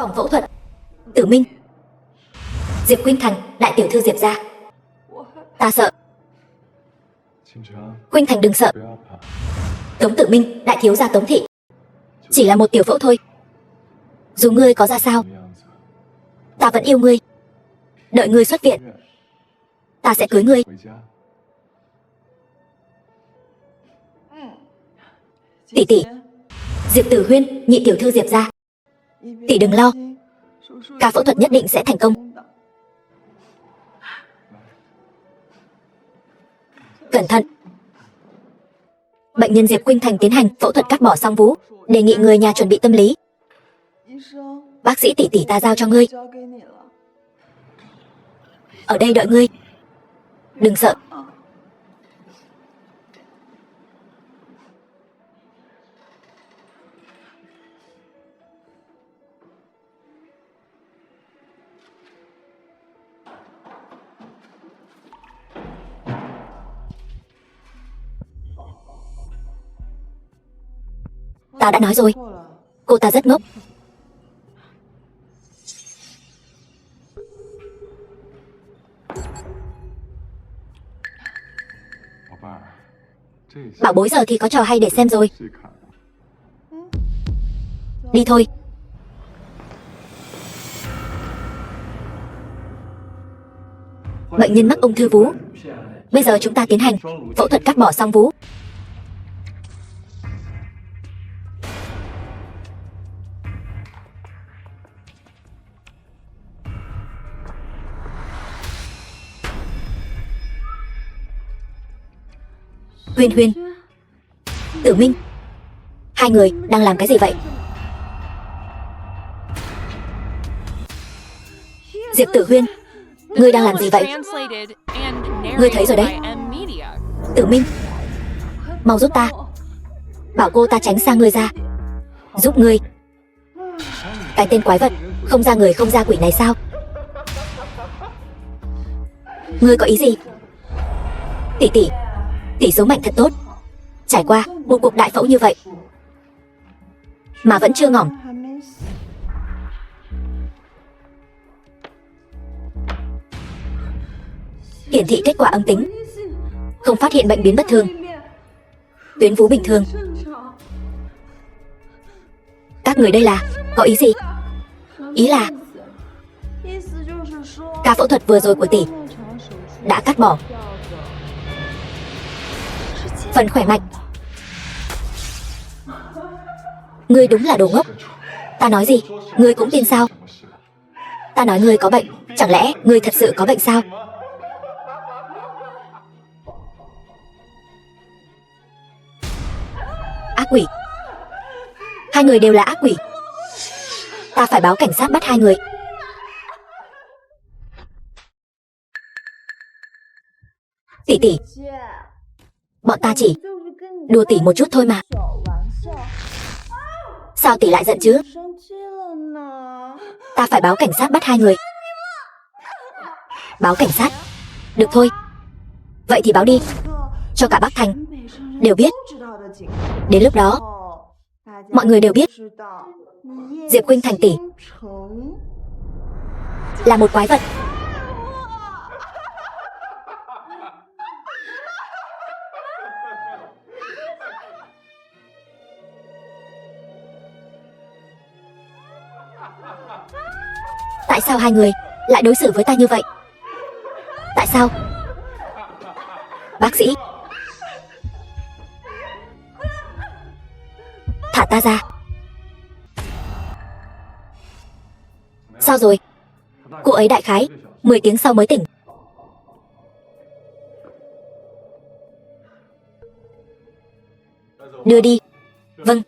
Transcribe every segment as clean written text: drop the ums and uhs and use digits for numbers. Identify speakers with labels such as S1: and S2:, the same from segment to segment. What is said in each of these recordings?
S1: Phòng phẫu thuật. Tử Minh. Diệp Khuynh Thành, đại tiểu thư Diệp gia. Ta sợ. Khuynh Thành đừng sợ. Tống Tử Minh, đại thiếu gia Tống thị. Chỉ là một tiểu phẫu thôi. Dù ngươi có ra sao, ta vẫn yêu ngươi. Đợi ngươi xuất viện, ta sẽ cưới ngươi. Tỷ tỷ. Diệp Tử Huyên, nhị tiểu thư Diệp gia. Tỷ đừng lo, ca phẫu thuật nhất định sẽ thành công. Cẩn thận. Bệnh nhân Diệp Khuynh Thành tiến hành phẫu thuật cắt bỏ song vú, đề nghị người nhà chuẩn bị tâm lý. Bác sĩ tỷ tỷ ta giao cho ngươi. Ở đây đợi ngươi. Đừng sợ. Ta đã nói rồi, cô ta rất ngốc. Bảo bối giờ thì có trò hay để xem rồi. Đi thôi. Bệnh nhân mắc ung thư vú. Bây giờ chúng ta tiến hành phẫu thuật cắt bỏ song vú. Huyên Huyên, Tử Minh, hai người đang làm cái gì vậy? Diệp Tử Huyên, ngươi đang làm gì vậy? Ngươi thấy rồi đấy. Tử Minh, mau giúp ta. Bảo cô ta tránh xa ngươi ra. Giúp ngươi. Cái tên quái vật, không ra người không ra quỷ này sao? Ngươi có ý gì? Tỷ tỷ, tỷ số mạnh thật tốt. Trải qua một cuộc đại phẫu như vậy mà vẫn chưa ngỏm. Hiển thị kết quả âm tính, không phát hiện bệnh biến bất thường, tuyến vú bình thường. Các người đây là có ý gì? Ý là ca phẫu thuật vừa rồi của tỷ đã cắt bỏ phần khỏe mạnh. Ngươi đúng là đồ ngốc. Ta nói gì, ngươi cũng tin sao? Ta nói ngươi có bệnh, chẳng lẽ ngươi thật sự có bệnh sao? Ác quỷ. Hai người đều là ác quỷ. Ta phải báo cảnh sát bắt hai người. Tỷ tỷ, bọn ta chỉ đùa tỷ một chút thôi mà. Sao tỷ lại giận chứ? Ta phải báo cảnh sát bắt hai người. Báo cảnh sát? Được thôi. Vậy thì báo đi, cho cả Bắc Thành đều biết. Đến lúc đó mọi người đều biết Diệp Khuynh Thành tỷ là một quái vật. Tại sao hai người lại đối xử với ta như vậy? Tại sao? Bác sĩ, thả ta ra. Sao rồi? Cô ấy đại khái 10 tiếng sau mới tỉnh. Đưa đi. Vâng.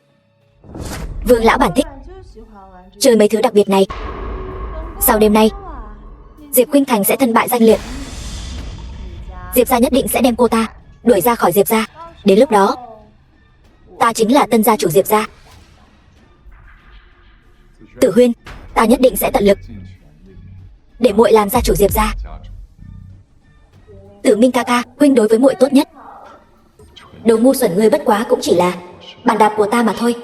S1: Vương lão bản thích chơi mấy thứ đặc biệt này. Sau đêm nay, Diệp Khuynh Thành sẽ thân bại danh liệt. Diệp gia nhất định sẽ đem cô ta đuổi ra khỏi Diệp gia. Đến lúc đó, ta chính là tân gia chủ Diệp gia. Tử Huyên, ta nhất định sẽ tận lực để muội làm gia chủ Diệp gia. Tử Minh ca ca, huynh đối với muội tốt nhất. Đồ ngu xuẩn ngươi bất quá cũng chỉ là bàn đạp của ta mà thôi.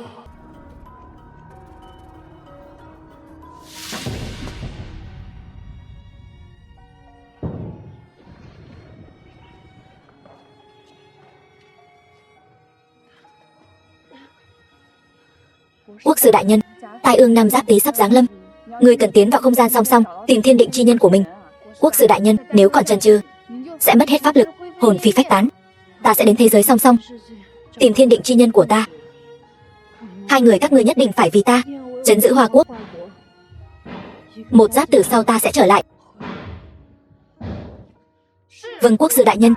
S1: Quốc sư đại nhân, tai ương năm Giáp Tý sắp giáng lâm. Ngươi cần tiến vào không gian song song, tìm thiên định chi nhân của mình. Quốc sư đại nhân, nếu còn chần chừ, sẽ mất hết pháp lực, hồn phi phách tán. Ta sẽ đến thế giới song song, tìm thiên định chi nhân của ta. Hai người các ngươi nhất định phải vì ta trấn giữ Hoa Quốc. Một giáp tử sau ta sẽ trở lại. Vâng, quốc sư đại nhân,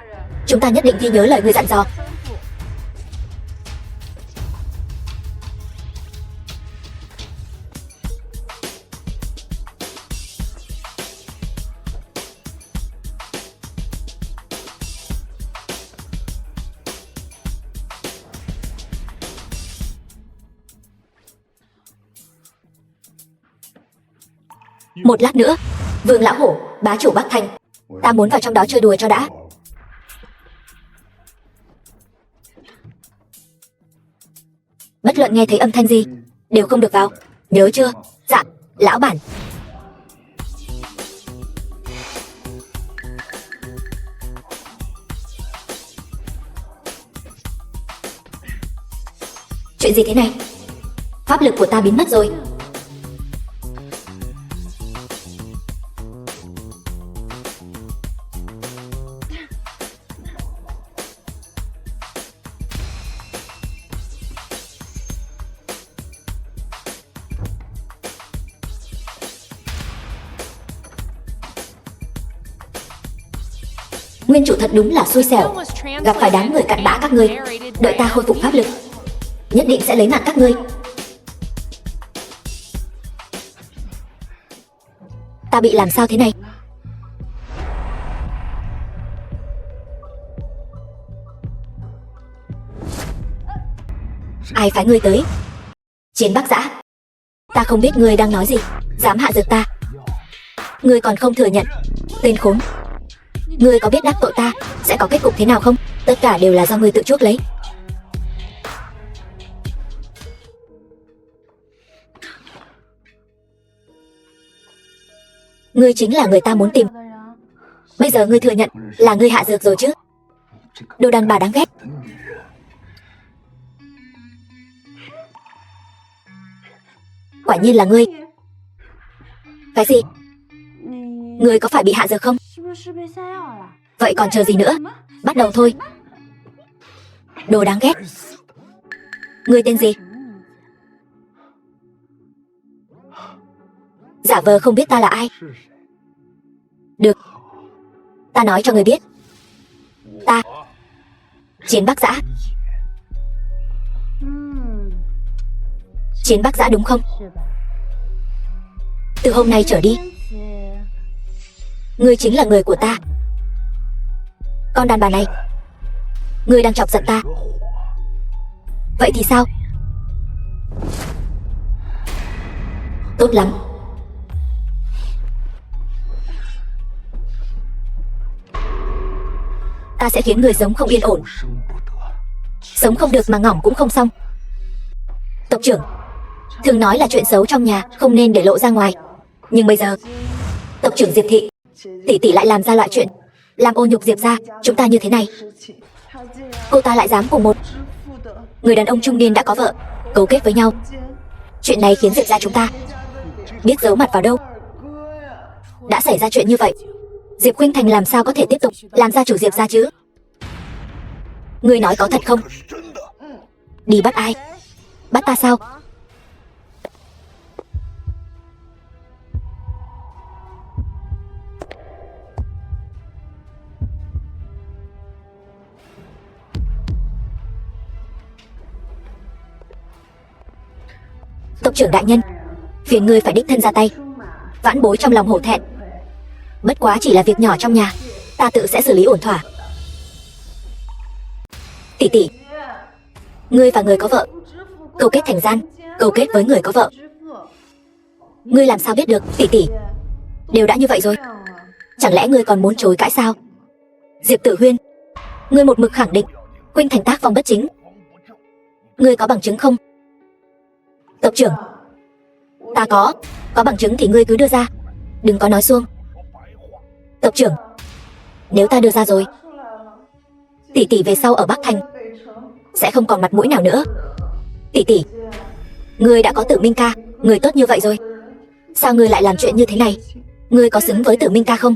S1: chúng ta nhất định ghi nhớ lời người dặn dò. Một lát nữa, Vương lão hổ, bá chủ Bắc Thành, ta muốn vào trong đó chơi đùa cho đã. Bất luận nghe thấy âm thanh gì, đều không được vào, nhớ chưa? Dạ, lão bản. Chuyện gì thế này? Pháp lực của ta biến mất rồi. Nguyên chủ thật đúng là xui xẻo, gặp phải đám người cặn bã các ngươi. Đợi ta khôi phục pháp lực, nhất định sẽ lấy mạng các ngươi. Ta bị làm sao thế này? Ai phái ngươi tới? Chiến Bắc Giã. Ta không biết ngươi đang nói gì, dám hạ dược ta. Ngươi còn không thừa nhận, tên khốn. Ngươi có biết đắc tội ta sẽ có kết cục thế nào không? Tất cả đều là do ngươi tự chuốc lấy. Ngươi chính là người ta muốn tìm. Bây giờ ngươi thừa nhận là ngươi hạ dược rồi chứ? Đồ đàn bà đáng ghét. Quả nhiên là ngươi. Cái gì? Ngươi có phải bị hạ dược không? Vậy còn chờ gì nữa? Bắt đầu thôi. Đồ đáng ghét. Ngươi tên gì? Giả vờ không biết ta là ai. Được, ta nói cho ngươi biết. Ta Chiến Bắc Giã. Chiến Bắc Giã đúng không? Từ hôm nay trở đi, ngươi chính là người của ta. Con đàn bà này, ngươi đang chọc giận ta. Vậy thì sao? Tốt lắm. Ta sẽ khiến người sống không yên ổn. Sống không được mà ngỏm cũng không xong. Tộc trưởng thường nói là chuyện xấu trong nhà không nên để lộ ra ngoài. Nhưng bây giờ tộc trưởng Diệp Thị, tỷ tỷ lại làm ra loại chuyện làm ô nhục Diệp gia chúng ta như thế này. Cô ta lại dám cùng một người đàn ông trung niên đã có vợ cấu kết với nhau. Chuyện này khiến Diệp gia chúng ta biết giấu mặt vào đâu. Đã xảy ra chuyện như vậy, Diệp Khuynh Thành làm sao có thể tiếp tục làm gia chủ Diệp gia chứ? Ngươi nói có thật không? Đi bắt ai? Bắt ta sao? Tộc trưởng đại nhân, phiền ngươi phải đích thân ra tay. Vãn bối trong lòng hổ thẹn. Bất quá chỉ là việc nhỏ trong nhà, ta tự sẽ xử lý ổn thỏa. Tỷ tỷ, ngươi và người có vợ câu kết thành gian, câu kết với người có vợ. Ngươi làm sao biết được? Tỷ tỷ, đều đã như vậy rồi, chẳng lẽ ngươi còn muốn chối cãi sao? Diệp Tử Huyên, ngươi một mực khẳng định Khuynh Thành tác phong bất chính. Ngươi có bằng chứng không? Tộc trưởng, ta có bằng chứng thì ngươi cứ đưa ra, đừng có nói suông. Tộc trưởng, nếu ta đưa ra rồi, tỷ tỷ về sau ở Bắc Thành sẽ không còn mặt mũi nào nữa. Tỷ tỷ, Ngươi đã có Tử Minh ca, người tốt như vậy rồi. Sao ngươi lại làm chuyện như thế này? Ngươi có xứng với Tử Minh ca không?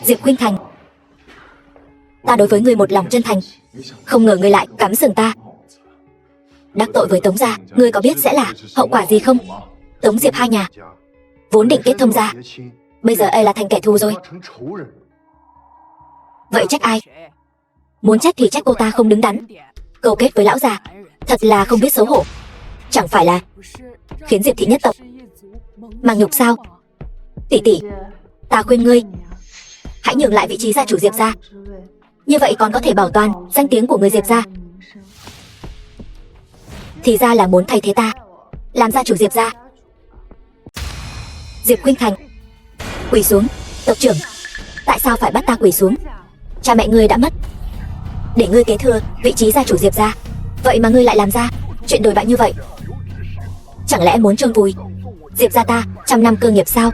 S1: Diệp Khuynh Thành, ta đối với ngươi một lòng chân thành, không ngờ ngươi lại cắm sừng ta. Đắc tội với Tống gia, ngươi có biết sẽ là hậu quả gì không? Tống Diệp hai nhà vốn định kết thông gia, bây giờ là thành kẻ thù rồi. Vậy trách ai? Muốn trách thì trách cô ta không đứng đắn, câu kết với lão già, thật là không biết xấu hổ. Chẳng phải là khiến Diệp thị nhất tộc mang nhục sao? Tỷ tỷ, ta khuyên ngươi hãy nhường lại vị trí gia chủ Diệp gia, như vậy còn có thể bảo toàn danh tiếng của người Diệp gia. Thì ra là muốn thay thế ta làm gia chủ Diệp gia. Diệp Khuynh Thành quỳ xuống. Tộc trưởng, tại sao phải bắt ta quỳ xuống? Cha mẹ ngươi đã mất, để ngươi kế thừa vị trí gia chủ Diệp gia, vậy mà ngươi lại làm ra chuyện đồi bại như vậy. Chẳng lẽ muốn chôn vùi Diệp gia ta trăm năm cơ nghiệp sao?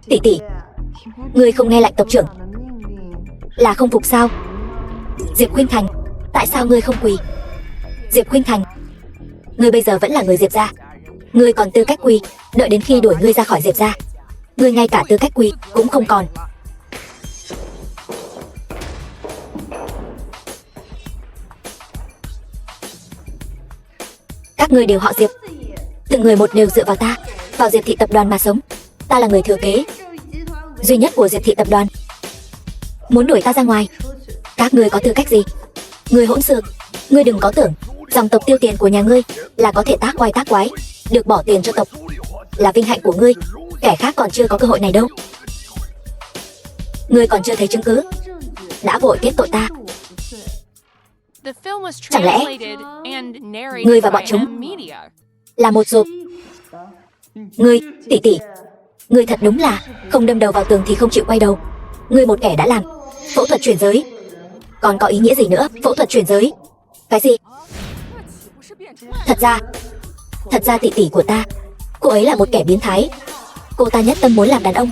S1: Tỷ tỷ, ngươi không nghe lệnh tộc trưởng là không phục sao? Diệp Khuynh Thành, tại sao ngươi không quỳ? Diệp Khuynh Thành, ngươi bây giờ vẫn là người Diệp gia, ngươi còn tư cách quỳ, đợi đến khi đuổi ngươi ra khỏi Diệp gia, ngươi ngay cả tư cách quỳ cũng không còn. Các ngươi đều họ Diệp, từng người một đều dựa vào ta, vào Diệp thị tập đoàn mà sống. Ta là người thừa kế duy nhất của Diệp thị tập đoàn, muốn đuổi ta ra ngoài, các ngươi có tư cách gì? Ngươi hỗn xược, ngươi đừng có tưởng dòng tộc tiêu tiền của nhà ngươi là có thể tác oai tác quái, được bỏ tiền cho tộc là vinh hạnh của ngươi, kẻ khác còn chưa có cơ hội này đâu. Ngươi còn chưa thấy chứng cứ đã vội kết tội ta. Chẳng lẽ ngươi và bọn chúng là một ruột? Ngươi, tỷ tỷ, ngươi thật đúng là không đâm đầu vào tường thì không chịu quay đầu. Ngươi một kẻ đã làm phẫu thuật chuyển giới, còn có ý nghĩa gì nữa? Phẫu thuật chuyển giới cái gì? Thật ra tỷ tỷ của ta, cô ấy là một kẻ biến thái. Cô ta nhất tâm muốn làm đàn ông.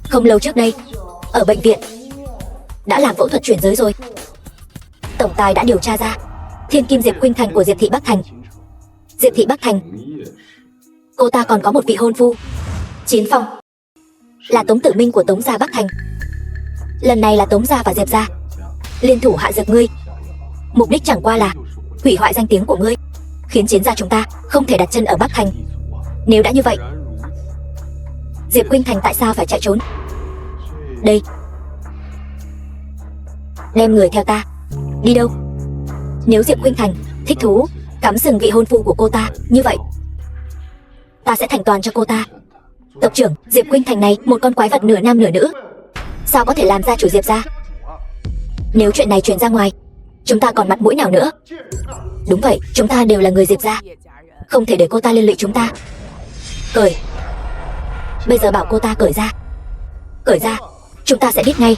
S1: Không lâu trước đây, ở bệnh viện đã làm phẫu thuật chuyển giới rồi. Tổng tài đã điều tra ra thiên kim Diệp Khuynh Thành của Diệp thị Bắc Thành. Diệp thị Bắc Thành, cô ta còn có một vị hôn phu Chiến Phong, là Tống Tử Minh của Tống gia Bắc Thành. Lần này là Tống gia và Diệp gia liên thủ hạ diệt ngươi, mục đích chẳng qua là hủy hoại danh tiếng của ngươi, khiến Chiến gia chúng ta không thể đặt chân ở Bắc Thành. Nếu đã như vậy, Diệp Khuynh Thành tại sao phải chạy trốn? Đây, đem người theo ta. Đi đâu? Nếu Diệp Khuynh Thành thích thú cắm sừng vị hôn phu của cô ta như vậy, ta sẽ thành toàn cho cô ta. Tộc trưởng, Diệp Khuynh Thành này một con quái vật nửa nam nửa nữ, sao có thể làm gia chủ Diệp gia? Nếu chuyện này truyền ra ngoài, chúng ta còn mặt mũi nào nữa? Đúng vậy, chúng ta đều là người Diệp gia, không thể để cô ta liên lụy chúng ta. Cởi. Bây giờ bảo cô ta cởi ra. Cởi ra, chúng ta sẽ biết ngay.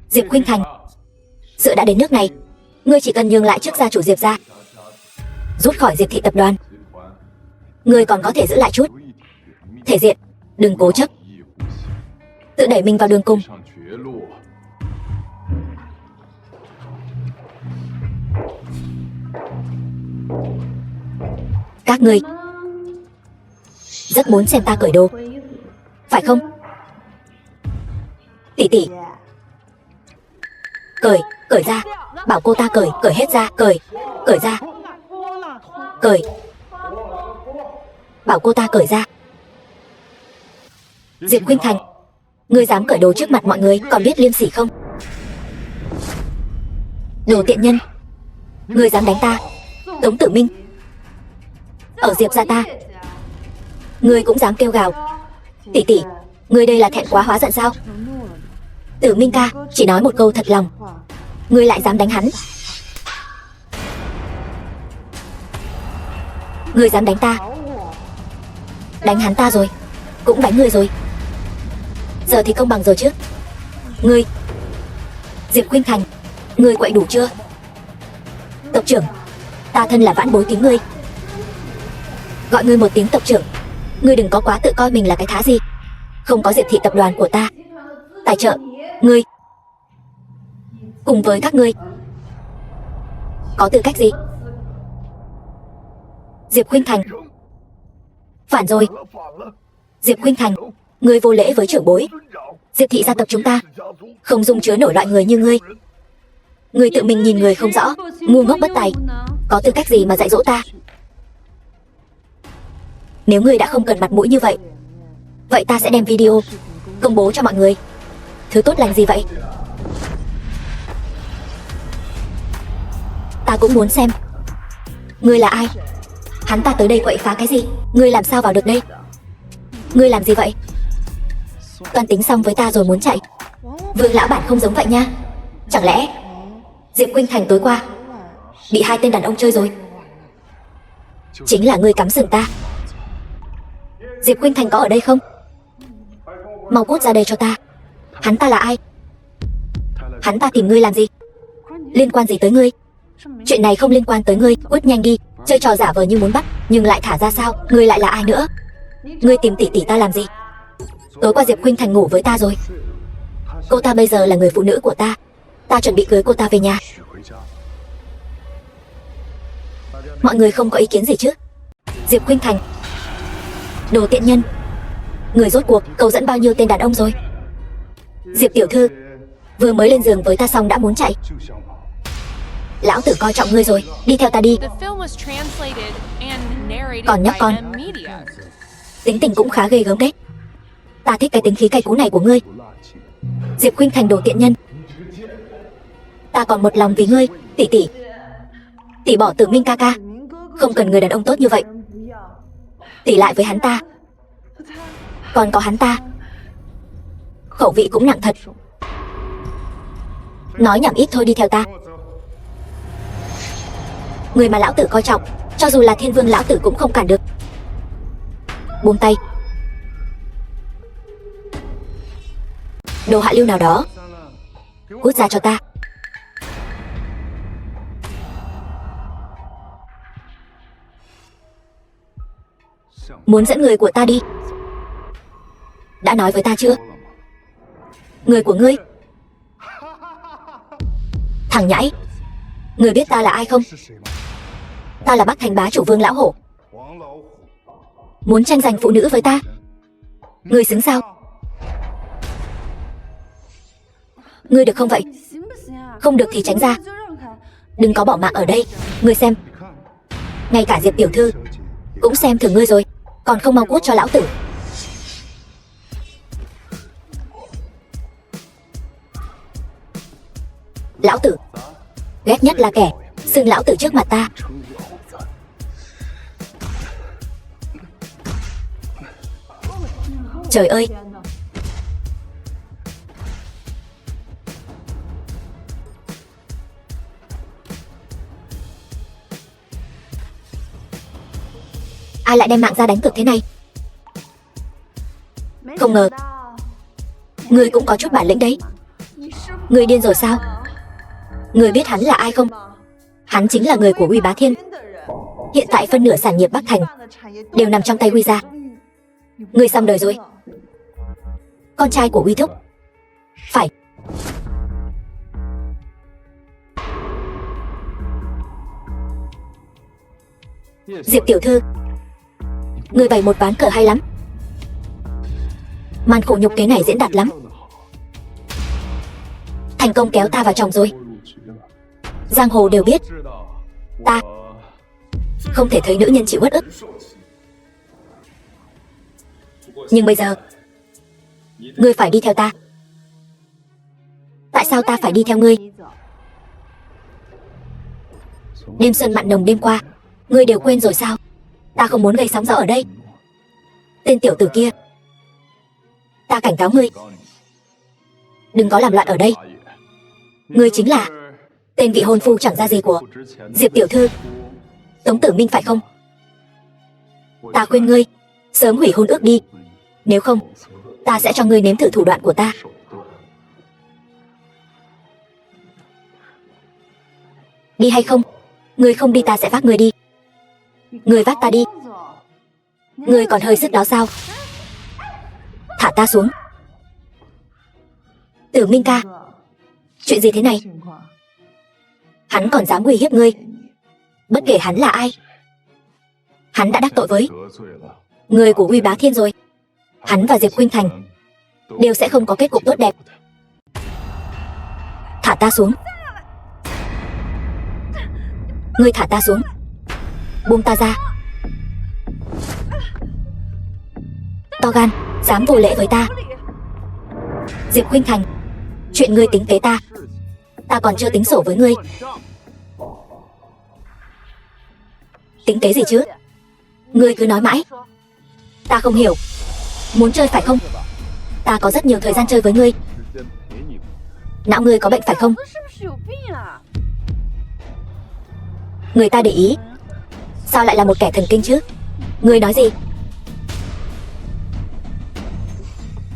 S1: Diệp Khuynh Thành, sự đã đến nước này, ngươi chỉ cần nhường lại trước gia chủ Diệp gia, rút khỏi Diệp thị tập đoàn, ngươi còn có thể giữ lại chút thể diện. Đừng cố chấp tự đẩy mình vào đường cùng. Các ngươi rất muốn xem ta cởi đồ, phải không? Tỷ tỷ, cởi ra, bảo cô ta cởi hết ra, cởi ra, bảo cô ta cởi ra. Diệp Khuynh Thành, ngươi dám cởi đồ trước mặt mọi người, còn biết liêm sỉ không? Đồ tiện nhân, ngươi dám đánh ta, Tống Tử Minh, ở Diệp gia ta, ngươi cũng dám kêu gào. Tỷ tỷ, ngươi đây là thẹn quá hóa giận sao? Tử Minh ca chỉ nói một câu thật lòng, ngươi lại dám đánh hắn. Ngươi dám đánh ta, đánh hắn ta rồi, cũng đánh ngươi rồi. Giờ thì công bằng rồi chứ? Ngươi, Diệp Khuynh Thành, ngươi quậy đủ chưa? Tộc trưởng, ta thân là vãn bối kính ngươi, gọi ngươi một tiếng tộc trưởng. Ngươi đừng có quá tự coi mình là cái thá gì. Không có Diệp thị tập đoàn của ta tài trợ, ngươi cùng với các ngươi có tư cách gì? Diệp Khuynh Thành. Phản rồi. Diệp Khuynh Thành, ngươi vô lễ với trưởng bối. Diệp thị gia tộc chúng ta không dung chứa nổi loại người như ngươi. Ngươi tự mình nhìn người không rõ, ngu ngốc bất tài, có tư cách gì mà dạy dỗ ta? Nếu ngươi đã không cần mặt mũi như vậy, vậy ta sẽ đem video công bố cho mọi người. Thứ tốt lành gì vậy? Ta cũng muốn xem. Ngươi là ai? Hắn ta tới đây quậy phá cái gì? Ngươi làm sao vào được đây? Ngươi làm gì vậy? Toan tính xong với ta rồi muốn chạy. Vương lão bản không giống vậy nha. Chẳng lẽ Diệp Khuynh Thành tối qua bị hai tên đàn ông chơi rồi? Chính là ngươi cắm sừng ta. Diệp Khuynh Thành có ở đây không? Mau cút ra đây cho ta. Hắn ta là ai? Hắn ta tìm ngươi làm gì? Liên quan gì tới ngươi? Chuyện này không liên quan tới ngươi, cút nhanh đi. Chơi trò giả vờ như muốn bắt, nhưng lại thả ra sao? Ngươi lại là ai nữa? Ngươi tìm tỷ tỷ ta làm gì? Tối qua Diệp Khuynh Thành ngủ với ta rồi. Cô ta bây giờ là người phụ nữ của ta. Ta chuẩn bị cưới cô ta về nhà. Mọi người không có ý kiến gì chứ? Diệp Khuynh Thành, đồ tiện nhân. Người rốt cuộc câu dẫn bao nhiêu tên đàn ông rồi? Diệp tiểu thư, vừa mới lên giường với ta xong đã muốn chạy. Lão tử coi trọng ngươi rồi, đi theo ta đi. Còn nhóc con, tính tình cũng khá ghê gớm đấy. Ta thích cái tính khí cay cú này của ngươi. Diệp Khuynh Thành, đồ tiện nhân. Ta còn một lòng vì ngươi, tỷ tỷ. Tỷ bỏ Tử Minh ca ca, không cần người đàn ông tốt như vậy. Tỷ lại với hắn ta, còn có hắn ta, khẩu vị cũng nặng thật. Nói nhảm ít thôi, đi theo ta. Người mà lão tử coi trọng, cho dù là thiên vương lão tử cũng không cản được. Buông tay. Đồ hạ lưu nào đó, cút ra cho ta. Muốn dẫn người của ta đi. Đã nói với ta chưa? Người của ngươi. Thằng nhãi, người biết ta là ai không? Ta là Bắc Thành bá chủ Vương lão hổ. Muốn tranh giành phụ nữ với ta? Ngươi xứng sao? Ngươi được không vậy? Không được thì tránh ra. Đừng có bỏ mạng ở đây. Ngươi xem, ngay cả Diệp tiểu thư cũng xem thường ngươi rồi, còn không mau cút cho lão tử. Lão tử ghét nhất là kẻ xưng lão tử trước mặt ta. Trời ơi, ai lại đem mạng ra đánh cược thế này? Không ngờ ngươi cũng có chút bản lĩnh đấy. Ngươi điên rồi sao? Ngươi biết hắn là ai không? Hắn chính là người của Uy Bá Thiên. Hiện tại phân nửa sản nghiệp Bắc Thành đều nằm trong tay Uy gia. Ngươi xong đời rồi. Con trai của Uy thúc. Phải. Diệp tiểu thư, ngươi bày một ván cờ hay lắm. Màn khổ nhục kế này diễn đạt lắm. Thành công kéo ta vào chồng rồi. Giang hồ đều biết ta không thể thấy nữ nhân chịu uất ức. Nhưng bây giờ ngươi phải đi theo ta. Tại sao ta phải đi theo ngươi? Đêm xuân mặn nồng đêm qua, ngươi đều quên rồi sao? Ta không muốn gây sóng gió ở đây. Tên tiểu tử kia, ta cảnh cáo ngươi, đừng có làm loạn ở đây. Ngươi chính là tên vị hôn phu chẳng ra gì của Diệp tiểu thư, Tống Tử Minh phải không? Ta khuyên ngươi sớm hủy hôn ước đi, nếu không ta sẽ cho ngươi nếm thử thủ đoạn của ta. Đi hay không? Ngươi không đi ta sẽ vác ngươi đi. Ngươi vác ta đi. Ngươi còn hơi sức đó sao? Thả ta xuống. Tử Minh ca, chuyện gì thế này? Hắn còn dám uy hiếp ngươi. Bất kể hắn là ai, Hắn đã đắc tội với người của Uy Bá Thiên rồi. Hắn và Diệp Khuynh Thành đều sẽ không có kết cục tốt đẹp. Thả ta xuống. Ngươi thả ta xuống. Buông ta ra. To gan, dám vô lễ với ta. Diệp Khuynh Thành, chuyện ngươi tính kế ta, ta còn chưa tính sổ với ngươi. Tính kế gì chứ? Ngươi cứ nói mãi. Ta không hiểu. Muốn chơi phải không? Ta có rất nhiều thời gian chơi với ngươi. Não ngươi có bệnh phải không? Người ta để ý. Sao lại là một kẻ thần kinh chứ? Ngươi nói gì?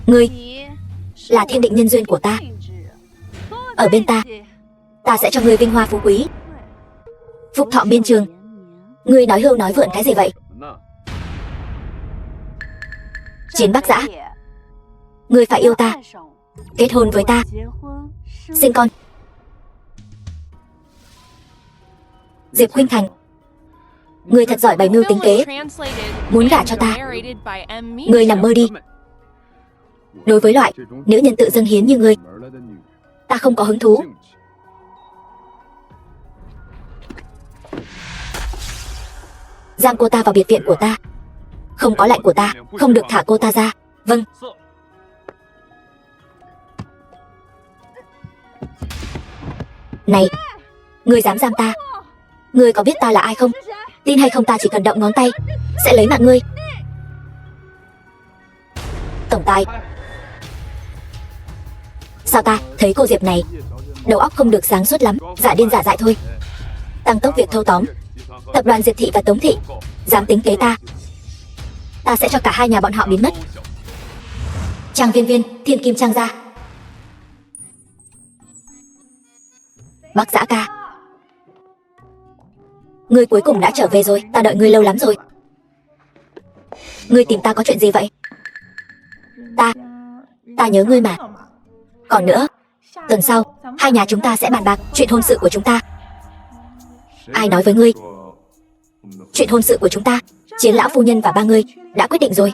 S1: Ngươi là thiên định nhân duyên của ta. Ở bên ta, ta sẽ cho ngươi vinh hoa phú quý, phúc thọ miên trường. Ngươi nói hưu nói vượn cái gì vậy? Chiến Bắc Dã, ngươi phải yêu ta, kết hôn với ta, sinh con. Diệp Khuynh Thành, ngươi thật giỏi bày mưu tính kế, muốn gả cho ta. Ngươi nằm mơ đi. Đối với loại nữ nhân tự dâng hiến như ngươi, ta không có hứng thú. Giam cô ta vào biệt viện của ta. Không có lệnh của ta, không được thả cô ta ra. Vâng. Này, ngươi dám giam ta? Ngươi có biết ta là ai không? Tin hay không, ta chỉ cần động ngón tay sẽ lấy mạng ngươi. Tổng tài, sao ta thấy cô Diệp này đầu óc không được sáng suốt lắm, giả điên giả dại thôi. Tăng tốc việc thâu tóm tập đoàn Diệp Thị và Tống Thị, dám tính kế ta, ta sẽ cho cả hai nhà bọn họ biến mất. Trang Viên Viên, Thiên Kim Trang gia. Bắc Dã ca, ngươi cuối cùng đã trở về rồi, ta đợi ngươi lâu lắm rồi. Ngươi tìm ta có chuyện gì vậy? Ta nhớ ngươi mà. Còn nữa, tuần sau hai nhà chúng ta sẽ bàn bạc chuyện hôn sự của chúng ta. Ai nói với ngươi? Chuyện hôn sự của chúng ta, Chiến lão phu nhân và ba ngươi đã quyết định rồi.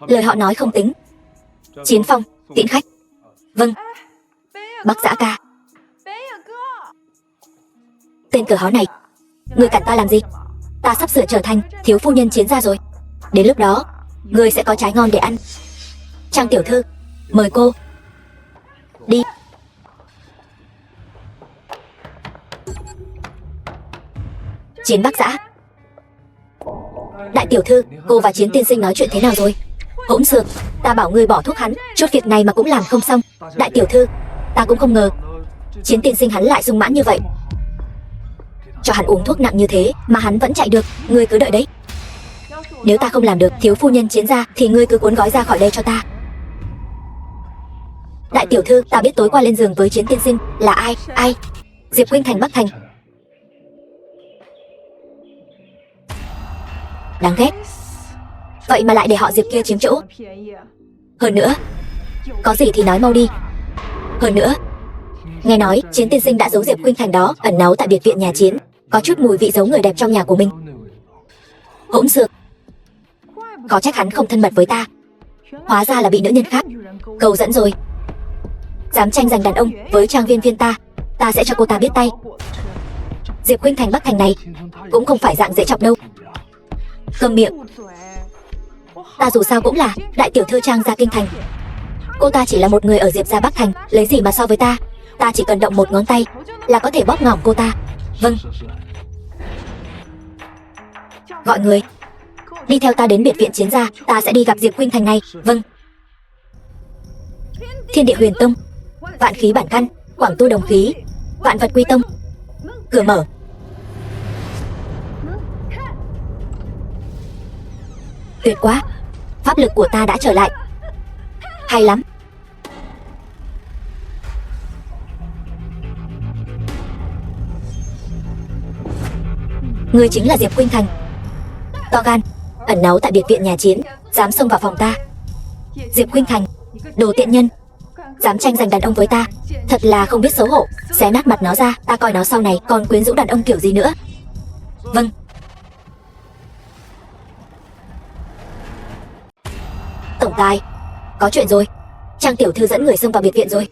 S1: Lời họ nói không tính. Chiến Phong, tiễn khách. Vâng. Bắc Dã ca. Tên cờ hó này, ngươi cản ta làm gì? Ta sắp sửa trở thành thiếu phu nhân Chiến gia rồi. Đến lúc đó, ngươi sẽ có trái ngon để ăn. Trang tiểu thư, mời cô. Đi. Chiến Bắc Dã. Đại tiểu thư, cô và Chiến tiên sinh nói chuyện thế nào rồi? Hỗn xược, ta bảo ngươi bỏ thuốc hắn, chốt việc này mà cũng làm không xong. Đại tiểu thư, ta cũng không ngờ Chiến tiên sinh hắn lại sung mãn như vậy. Cho hắn uống thuốc nặng như thế mà hắn vẫn chạy được. Ngươi cứ đợi đấy. Nếu ta không làm được thiếu phu nhân Chiến gia thì ngươi cứ cuốn gói ra khỏi đây cho ta. Đại tiểu thư, ta biết tối qua lên giường với Chiến tiên sinh là ai. Ai? Diệp Khuynh Thành Bắc Thành. Đáng ghét. Vậy mà lại để họ Diệp kia chiếm chỗ. Hơn nữa, có gì thì nói mau đi. Hơn nữa, nghe nói Chiến tiên sinh đã giấu Diệp Khuynh Thành đó ẩn náu tại biệt viện nhà Chiến, có chút mùi vị giấu người đẹp trong nhà của mình. Hỗn xược. Có trách hắn không thân mật với ta, hóa ra là bị nữ nhân khác cầu dẫn rồi. Dám tranh giành đàn ông với Trang Viên Viên ta, ta sẽ cho cô ta biết tay. Diệp Khuynh Thành Bắc Thành này cũng không phải dạng dễ chọc đâu. Câm miệng. Ta dù sao cũng là đại tiểu thư Trang gia kinh thành. Cô ta chỉ là một người ở Diệp gia Bắc Thành, lấy gì mà so với ta? Ta chỉ cần động một ngón tay là có thể bóp ngỏm cô ta. Vâng. Gọi người đi theo ta đến biệt viện Chiến gia, ta sẽ đi gặp Diệp Khuynh Thành này. Vâng. Thiên địa huyền tông, vạn khí bản căn, quảng tu đồng khí, vạn vật quy tông. Cửa mở. Tuyệt quá, pháp lực của ta đã trở lại. Hay lắm. Ngươi chính là Diệp Khuynh Thành. To gan, ẩn náu tại biệt viện nhà Chiến, dám xông vào phòng ta. Diệp Khuynh Thành, đồ tiện nhân, dám tranh giành đàn ông với ta, thật là không biết xấu hổ. Xé nát mặt nó ra, ta coi nó sau này còn quyến rũ đàn ông kiểu gì nữa. Vâng. Tổng tài, có chuyện rồi. Trang tiểu thư dẫn người xông vào biệt viện rồi.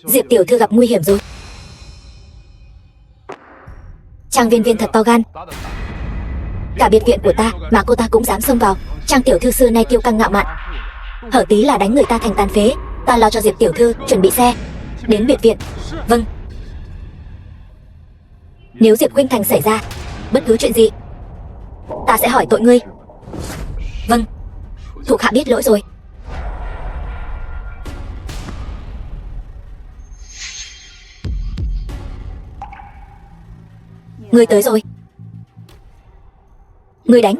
S1: Diệp tiểu thư gặp nguy hiểm rồi. Trang viên viên thật to gan. Cả biệt viện của ta mà cô ta cũng dám xông vào. Trang tiểu thư xưa nay kiêu căng ngạo mạn, hở tí là đánh người ta thành tàn phế. Ta lo cho Diệp tiểu thư chuẩn bị xe đến biệt viện. Vâng. Nếu Diệp Khuynh Thành xảy ra bất cứ chuyện gì, ta sẽ hỏi tội ngươi. Vâng, thuộc hạ biết lỗi rồi. Ngươi tới rồi. Ngươi đánh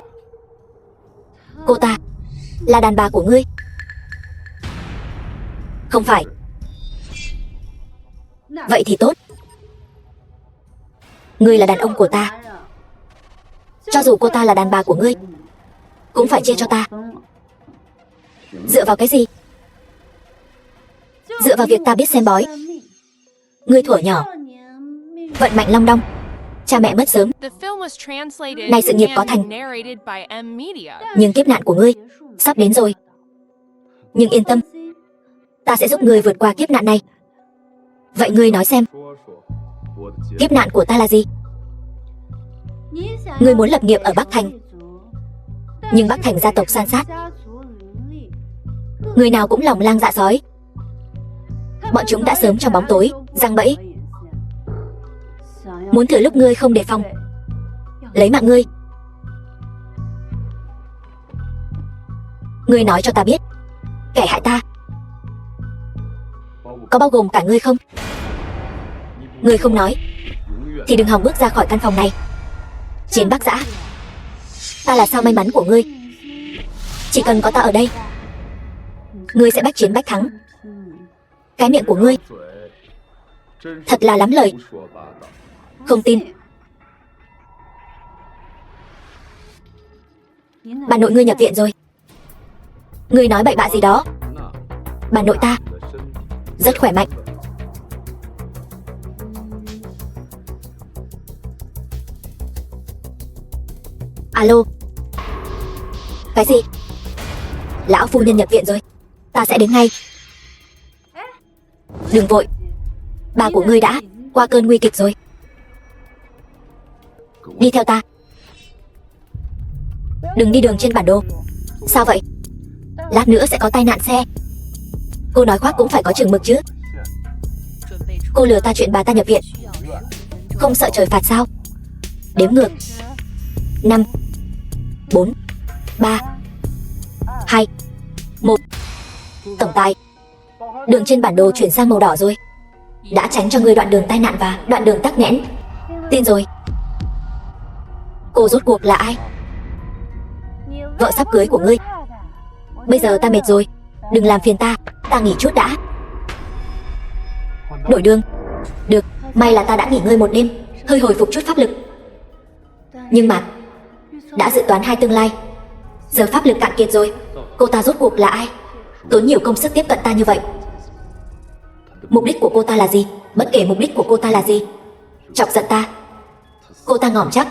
S1: cô ta là đàn bà của ngươi? Không phải. Vậy thì tốt. Ngươi là đàn ông của ta. Cho dù cô ta là đàn bà của ngươi cũng phải chia cho ta. Dựa vào cái gì? Dựa vào việc ta biết xem bói. Ngươi thuở nhỏ vận mạnh long đong, cha mẹ mất sớm. Nay sự nghiệp có thành, nhưng kiếp nạn của ngươi sắp đến rồi. Nhưng yên tâm, ta sẽ giúp ngươi vượt qua kiếp nạn này. Vậy ngươi nói xem, kiếp nạn của ta là gì? Ngươi muốn lập nghiệp ở Bắc Thành, nhưng Bắc Thành gia tộc san sát, người nào cũng lòng lang dạ sói. Bọn chúng đã sớm trong bóng tối giăng bẫy, muốn thử lúc ngươi không đề phòng lấy mạng ngươi. Ngươi nói cho ta biết, kẻ hại ta có bao gồm cả ngươi không? Ngươi không nói thì đừng hòng bước ra khỏi căn phòng này. Chiến Bắc Giã, ta là sao may mắn của ngươi. Chỉ cần có ta ở đây, ngươi sẽ bách chiến bách thắng. Cái miệng của ngươi thật là lắm lời. Không tin. Bà nội ngươi nhập viện rồi. Ngươi nói bậy bạ gì đó. Bà nội ta rất khỏe mạnh. Alo. Cái gì? Lão phu nhân nhập viện rồi. Ta sẽ đến ngay. Đừng vội, bà của ngươi đã qua cơn nguy kịch rồi. Đi theo ta. Đừng đi đường trên bản đồ. Sao vậy? Lát nữa sẽ có tai nạn xe. Cô nói khoác cũng phải có chừng mực chứ. Cô lừa ta chuyện bà ta nhập viện, không sợ trời phạt sao? Đếm ngược 5 4 3 2 1. Tổng tài, đường trên bản đồ chuyển sang màu đỏ rồi. Đã tránh cho ngươi đoạn đường tai nạn và đoạn đường tắc nghẽn. Tin rồi. Cô rốt cuộc là ai? Vợ sắp cưới của ngươi. Bây giờ ta mệt rồi, đừng làm phiền ta. Ta nghỉ chút đã. Đổi đường. Được, may là ta đã nghỉ ngơi một đêm, hơi hồi phục chút pháp lực. Nhưng mà đã dự toán hai tương lai, giờ pháp lực cạn kiệt rồi. Cô ta rốt cuộc là ai? Tốn nhiều công sức tiếp cận ta như vậy. Mục đích của cô ta là gì? Bất kể mục đích của cô ta là gì, chọc giận ta, cô ta ngỏm chắc.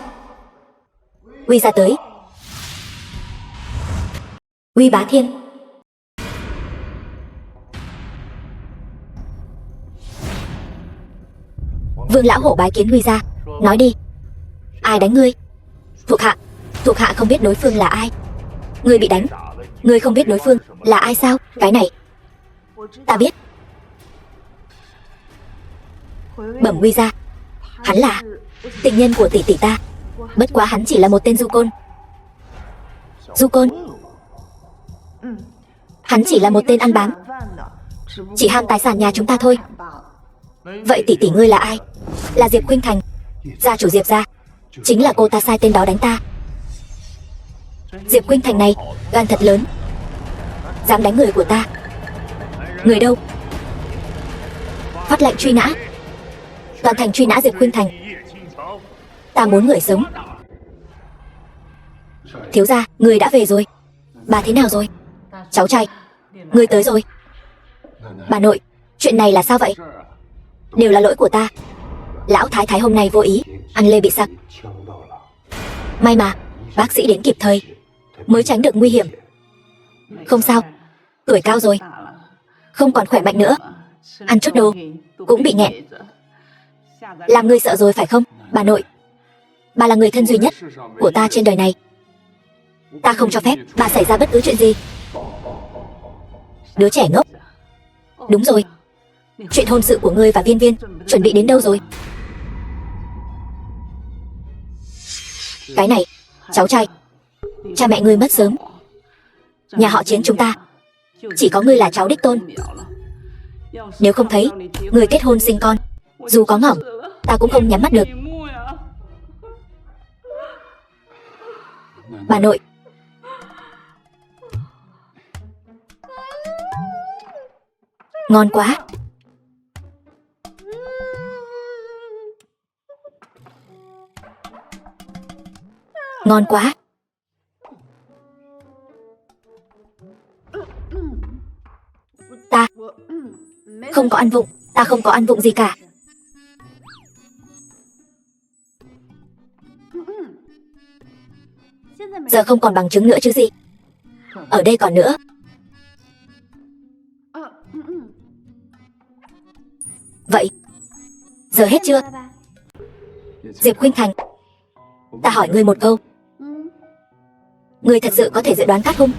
S1: Uy ra tới. Uy Bá Thiên. Vương lão hổ bái kiến Uy ra. Nói đi, ai đánh ngươi? Thuộc hạ không biết đối phương là ai. Ngươi bị đánh, ngươi không biết đối phương là ai sao? Cái này ta biết. Bẩm Uy ra, hắn là tình nhân của tỷ tỷ ta. Bất quá hắn chỉ là một tên du côn. Du côn? Hắn chỉ là một tên ăn bám, chỉ ham tài sản nhà chúng ta thôi. Vậy tỷ tỷ ngươi là ai? Là Diệp Khuynh Thành, gia chủ Diệp gia. Chính là cô ta sai tên đó đánh ta. Diệp Khuynh Thành này gan thật lớn, dám đánh người của ta. Người đâu? Phát lệnh truy nã, toàn thành truy nã Diệp Khuynh Thành. Ta muốn người sống. Thiếu gia, người đã về rồi. Bà thế nào rồi? Cháu trai, người tới rồi. Bà nội, chuyện này là sao vậy? Đều là lỗi của ta. Lão thái thái hôm nay vô ý ăn lê bị sặc. May mà bác sĩ đến kịp thời mới tránh được nguy hiểm. Không sao, Tuổi cao rồi, không còn khỏe mạnh nữa, ăn chút đồ cũng bị nghẹn. Làm ngươi sợ rồi phải không, bà nội? Bà là người thân duy nhất của ta trên đời này. Ta không cho phép bà xảy ra bất cứ chuyện gì. Đứa trẻ ngốc. Đúng rồi, chuyện hôn sự của ngươi và Viên Viên chuẩn bị đến đâu rồi? Cái này, cháu trai, cha mẹ ngươi mất sớm. Nhà họ Chiến chúng ta chỉ có ngươi là cháu đích tôn. Nếu không thấy ngươi kết hôn sinh con, dù có ngỏm, ta cũng không nhắm mắt được. Bà nội. Ngon quá. Ngon quá. Ta không có ăn vụng, ta không có ăn vụng gì cả. Giờ không còn bằng chứng nữa chứ gì. Ở đây còn nữa. Vậy giờ hết chưa? Diệp Khuynh Thành, ta hỏi ngươi một câu. Ngươi thật sự có thể dự đoán cát hung?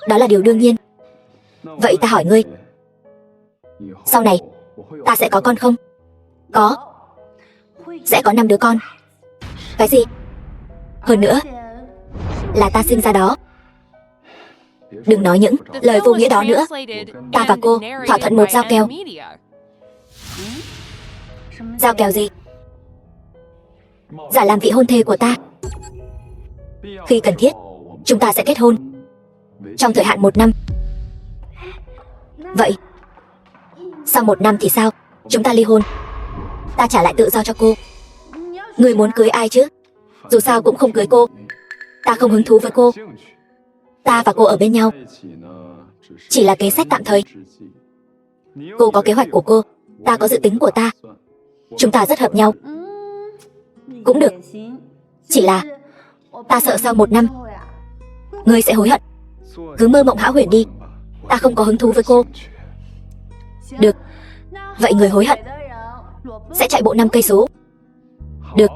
S1: Đó là điều đương nhiên. Vậy ta hỏi ngươi, sau này ta sẽ có con không? Có. Sẽ có 5 đứa con. Cái gì? Hơn nữa là ta sinh ra đó. Đừng nói những lời vô nghĩa đó nữa. Ta và cô thỏa thuận một giao kèo. Giao kèo gì? Giả làm vị hôn thê của ta. Khi cần thiết, chúng ta sẽ kết hôn trong thời hạn 1 năm. Vậy sau 1 năm thì sao? Chúng ta ly hôn. Ta trả lại tự do cho cô. Ngươi muốn cưới ai chứ? Dù sao cũng không cưới cô. Ta không hứng thú với cô. Ta và cô ở bên nhau chỉ là kế sách tạm thời. Cô có kế hoạch của cô, ta có dự tính của ta. Chúng ta rất hợp nhau. Cũng được. Chỉ là ta sợ sau 1 năm ngươi sẽ hối hận. Cứ mơ mộng hão huyền đi. Ta không có hứng thú với cô. Được. Vậy người hối hận sẽ chạy bộ 5 cây số. Được.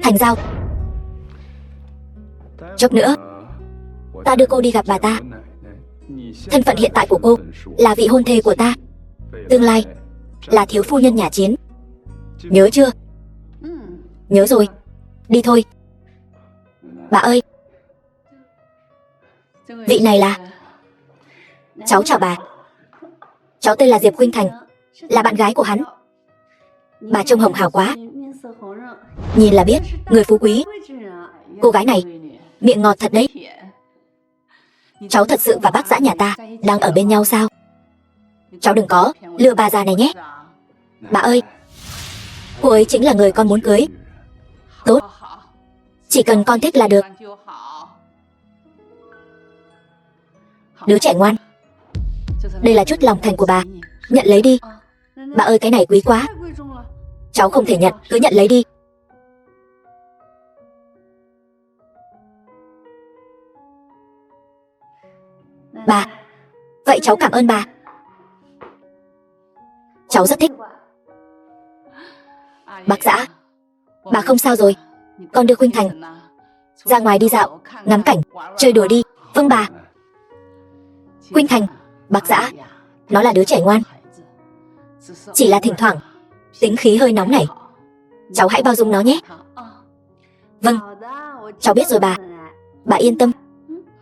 S1: Thành giao. Chốc nữa ta đưa cô đi gặp bà ta. Thân phận hiện tại của cô là vị hôn thê của ta. Tương lai là thiếu phu nhân nhà Chiến. Nhớ chưa? Nhớ rồi. Đi thôi. Bà ơi, vị này là... Cháu chào bà. Cháu tên là Diệp Khuynh Thành, là bạn gái của hắn. Bà trông hồng hào quá. Nhìn là biết người phú quý. Cô gái này miệng ngọt thật đấy. Cháu thật sự và bác Dã nhà ta đang ở bên nhau sao? Cháu đừng có lừa bà già này nhé. Bà ơi, cô ấy chính là người con muốn cưới. Tốt. Chỉ cần con thích là được. Đứa trẻ ngoan. Đây là chút lòng thành của bà. Nhận lấy đi. Bà ơi, cái này quý quá. Cháu không thể nhận, cứ nhận lấy đi. Bà. Vậy cháu cảm ơn bà. Cháu rất thích. Bác Dã, bà không sao rồi. Con đưa Khuynh Thành ra ngoài đi dạo, ngắm cảnh, chơi đùa đi. Vâng bà. Khuynh Thành, bác Dã, nó là đứa trẻ ngoan. Chỉ là thỉnh thoảng tính khí hơi nóng nảy. Cháu hãy bao dung nó nhé. Vâng, cháu biết rồi bà. Bà yên tâm.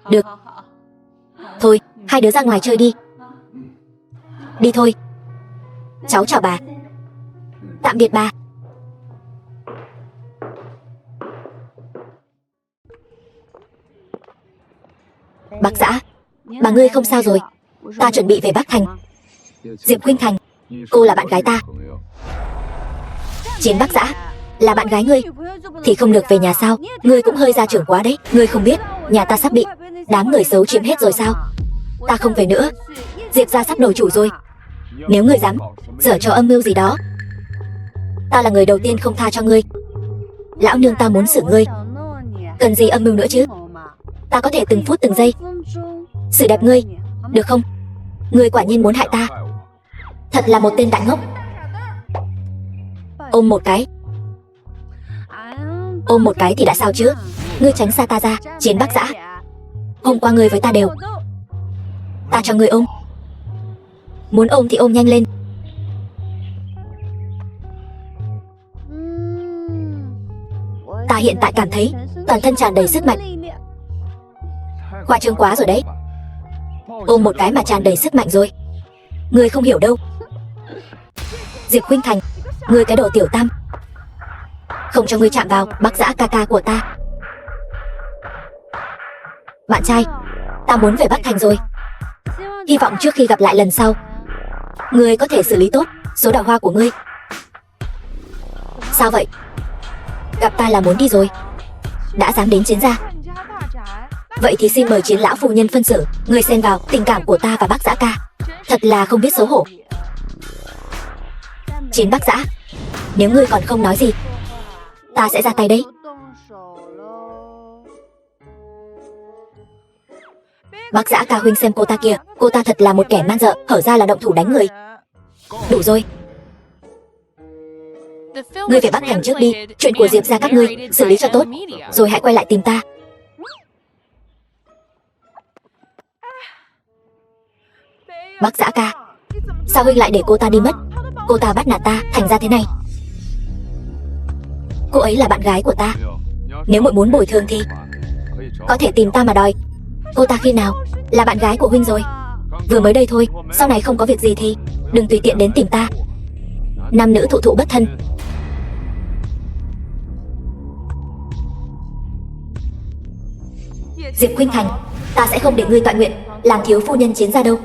S1: Được. Thôi, hai đứa ra ngoài chơi đi. Đi thôi. Cháu chào bà. Tạm biệt bà. Bác Dã, bà ngươi không sao rồi. Ta chuẩn bị về Bắc Thành. Diệp Khuynh Thành, cô là bạn gái ta. Chiến Bác Dã là bạn gái ngươi thì không được về nhà sao? Ngươi cũng hơi gia trưởng quá đấy. Ngươi không biết nhà ta sắp bị đám người xấu chiếm hết rồi sao? Ta không về nữa. Diệp gia sắp đổi chủ rồi. Nếu ngươi dám dở trò âm mưu gì đó, ta là người đầu tiên không tha cho ngươi. Lão nương ta muốn xử ngươi. Cần gì âm mưu nữa chứ? Ta có thể từng phút từng giây xử đẹp ngươi, được không? Ngươi quả nhiên muốn hại ta, thật là một tên đại ngốc. Ôm một cái. Ôm một cái thì đã sao chứ? Ngươi tránh xa ta ra, Chiến Bắc Dã. Hôm qua ngươi với ta đều. Ta cho ngươi ôm. Muốn ôm thì ôm nhanh lên. Ta hiện tại cảm thấy toàn thân tràn đầy sức mạnh. Khoa trương quá rồi đấy. Ôm một cái mà tràn đầy sức mạnh rồi. Ngươi không hiểu đâu. Diệp Khuynh Thành, ngươi cái đồ tiểu tam. Không cho ngươi chạm vào Bắc Dã ca ca của ta. Bạn trai, ta muốn về Bắc Thành rồi. Hy vọng trước khi gặp lại lần sau, ngươi có thể xử lý tốt số đào hoa của ngươi. Sao vậy? Gặp ta là muốn đi rồi? Đã dám đến Chiến gia. Vậy thì xin mời Chiến lão phu nhân phân xử. Ngươi xen vào tình cảm của ta và Bắc Dã ca, thật là không biết xấu hổ. Chiến Bắc Dã, nếu ngươi còn không nói gì, ta sẽ ra tay đấy. Bắc Dã ca huynh xem cô ta kìa, cô ta thật là một kẻ man dợ, hở ra là động thủ đánh người. Đủ rồi. Ngươi về Bắc Thành trước đi, chuyện của Diệp gia các ngươi xử lý cho tốt, rồi hãy quay lại tìm ta. Bắc Dã ca, sao huynh lại để cô ta đi mất? Cô ta bắt nạt ta, thành ra thế này. Cô ấy là bạn gái của ta. Nếu muội muốn bồi thường thì có thể tìm ta mà đòi. Cô ta khi nào là bạn gái của huynh rồi? Vừa mới đây thôi. Sau này không có việc gì thì đừng tùy tiện đến tìm ta. Nam nữ thụ thụ bất thân. Diệp Khuynh Thành, ta sẽ không để ngươi toại nguyện làm thiếu phu nhân Chiến gia đâu.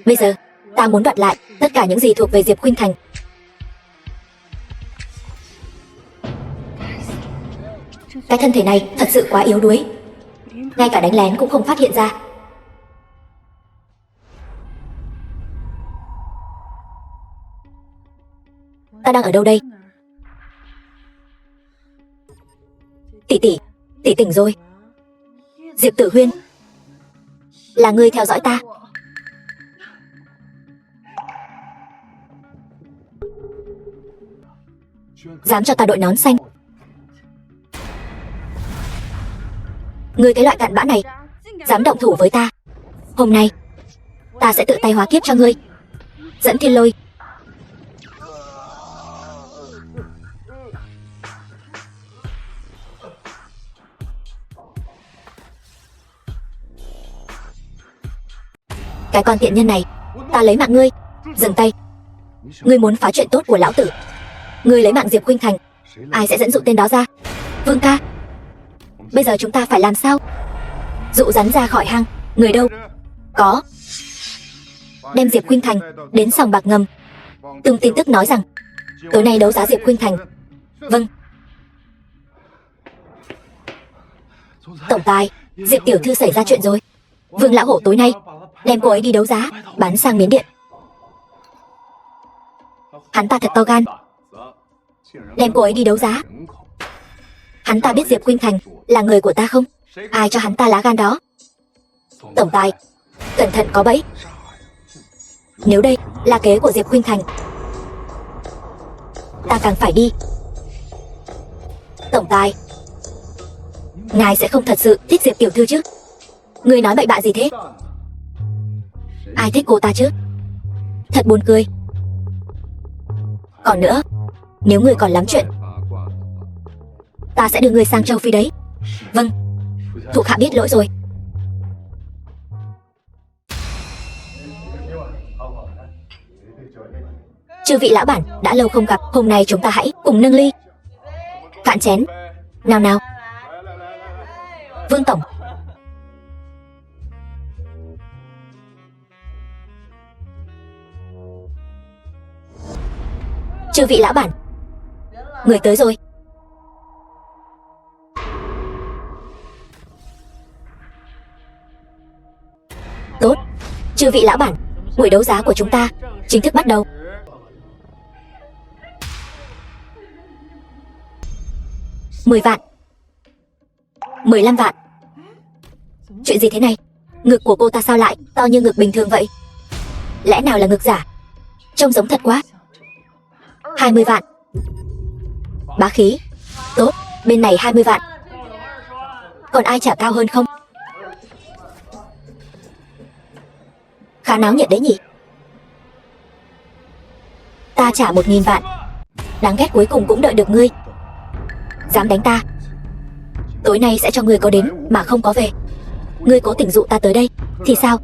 S1: Bây giờ, ta muốn đoạt lại tất cả những gì thuộc về Diệp Khuynh Thành. Cái thân thể này thật sự quá yếu đuối, ngay cả đánh lén cũng không phát hiện ra. Ta đang ở đâu đây? Tỷ tỉnh rồi. Diệp Tử Huyên, là ngươi theo dõi ta. Dám cho ta đội nón xanh. Ngươi cái loại cặn bã này dám động thủ với ta. Hôm nay ta sẽ tự tay hóa kiếp cho ngươi. Dẫn Thiên Lôi. Cái con tiện nhân này, ta lấy mạng ngươi. Dừng tay. Ngươi muốn phá chuyện tốt của lão tử. Ngươi lấy mạng Diệp Khuynh Thành, ai sẽ dẫn dụ tên đó ra? Vương ca, bây giờ chúng ta phải làm sao? Dụ rắn ra khỏi hang. Người đâu? Có. Đem Diệp Khuynh Thành đến sòng bạc ngầm. Tung tin tức nói rằng tối nay đấu giá Diệp Khuynh Thành. Vâng. Tổng tài, Diệp tiểu thư xảy ra chuyện rồi. Vương lão hổ tối nay đem cô ấy đi đấu giá, bán sang Miến Điện. Hắn ta thật to gan, đem cô ấy đi đấu giá. Hắn ta biết Diệp Khuynh Thành là người của ta không? Ai cho hắn ta lá gan đó? Tổng tài, cẩn thận có bẫy. Nếu đây là kế của Diệp Khuynh Thành, ta càng phải đi. Tổng tài, ngài sẽ không thật sự thích Diệp tiểu thư chứ? Ngươi nói bậy bạ gì thế? Ai thích cô ta chứ? Thật buồn cười. Còn nữa, nếu ngươi còn lắm chuyện, ta sẽ đưa ngươi sang châu Phi đấy. Vâng, thuộc hạ biết lỗi rồi. Chư vị lão bản, đã lâu không gặp, hôm nay chúng ta hãy cùng nâng ly cạn chén. Nào nào. Vương tổng. Chư vị lão bản, người tới rồi. Tốt. Chư vị lão bản, buổi đấu giá của chúng ta chính thức bắt đầu. 10 vạn, 15 vạn. Chuyện gì thế này? Ngực của cô ta sao lại to như ngực bình thường vậy? Lẽ nào là ngực giả? Trông giống thật quá. 20 vạn. Bá khí. Tốt, bên này 20 vạn. Còn ai trả cao hơn không? Khá náo nhiệt đấy nhỉ. Ta trả 1000 vạn. Đáng ghét, cuối cùng cũng đợi được ngươi. Dám đánh ta. Tối nay sẽ cho ngươi có đến mà không có về. Ngươi cố tình dụ ta tới đây thì sao?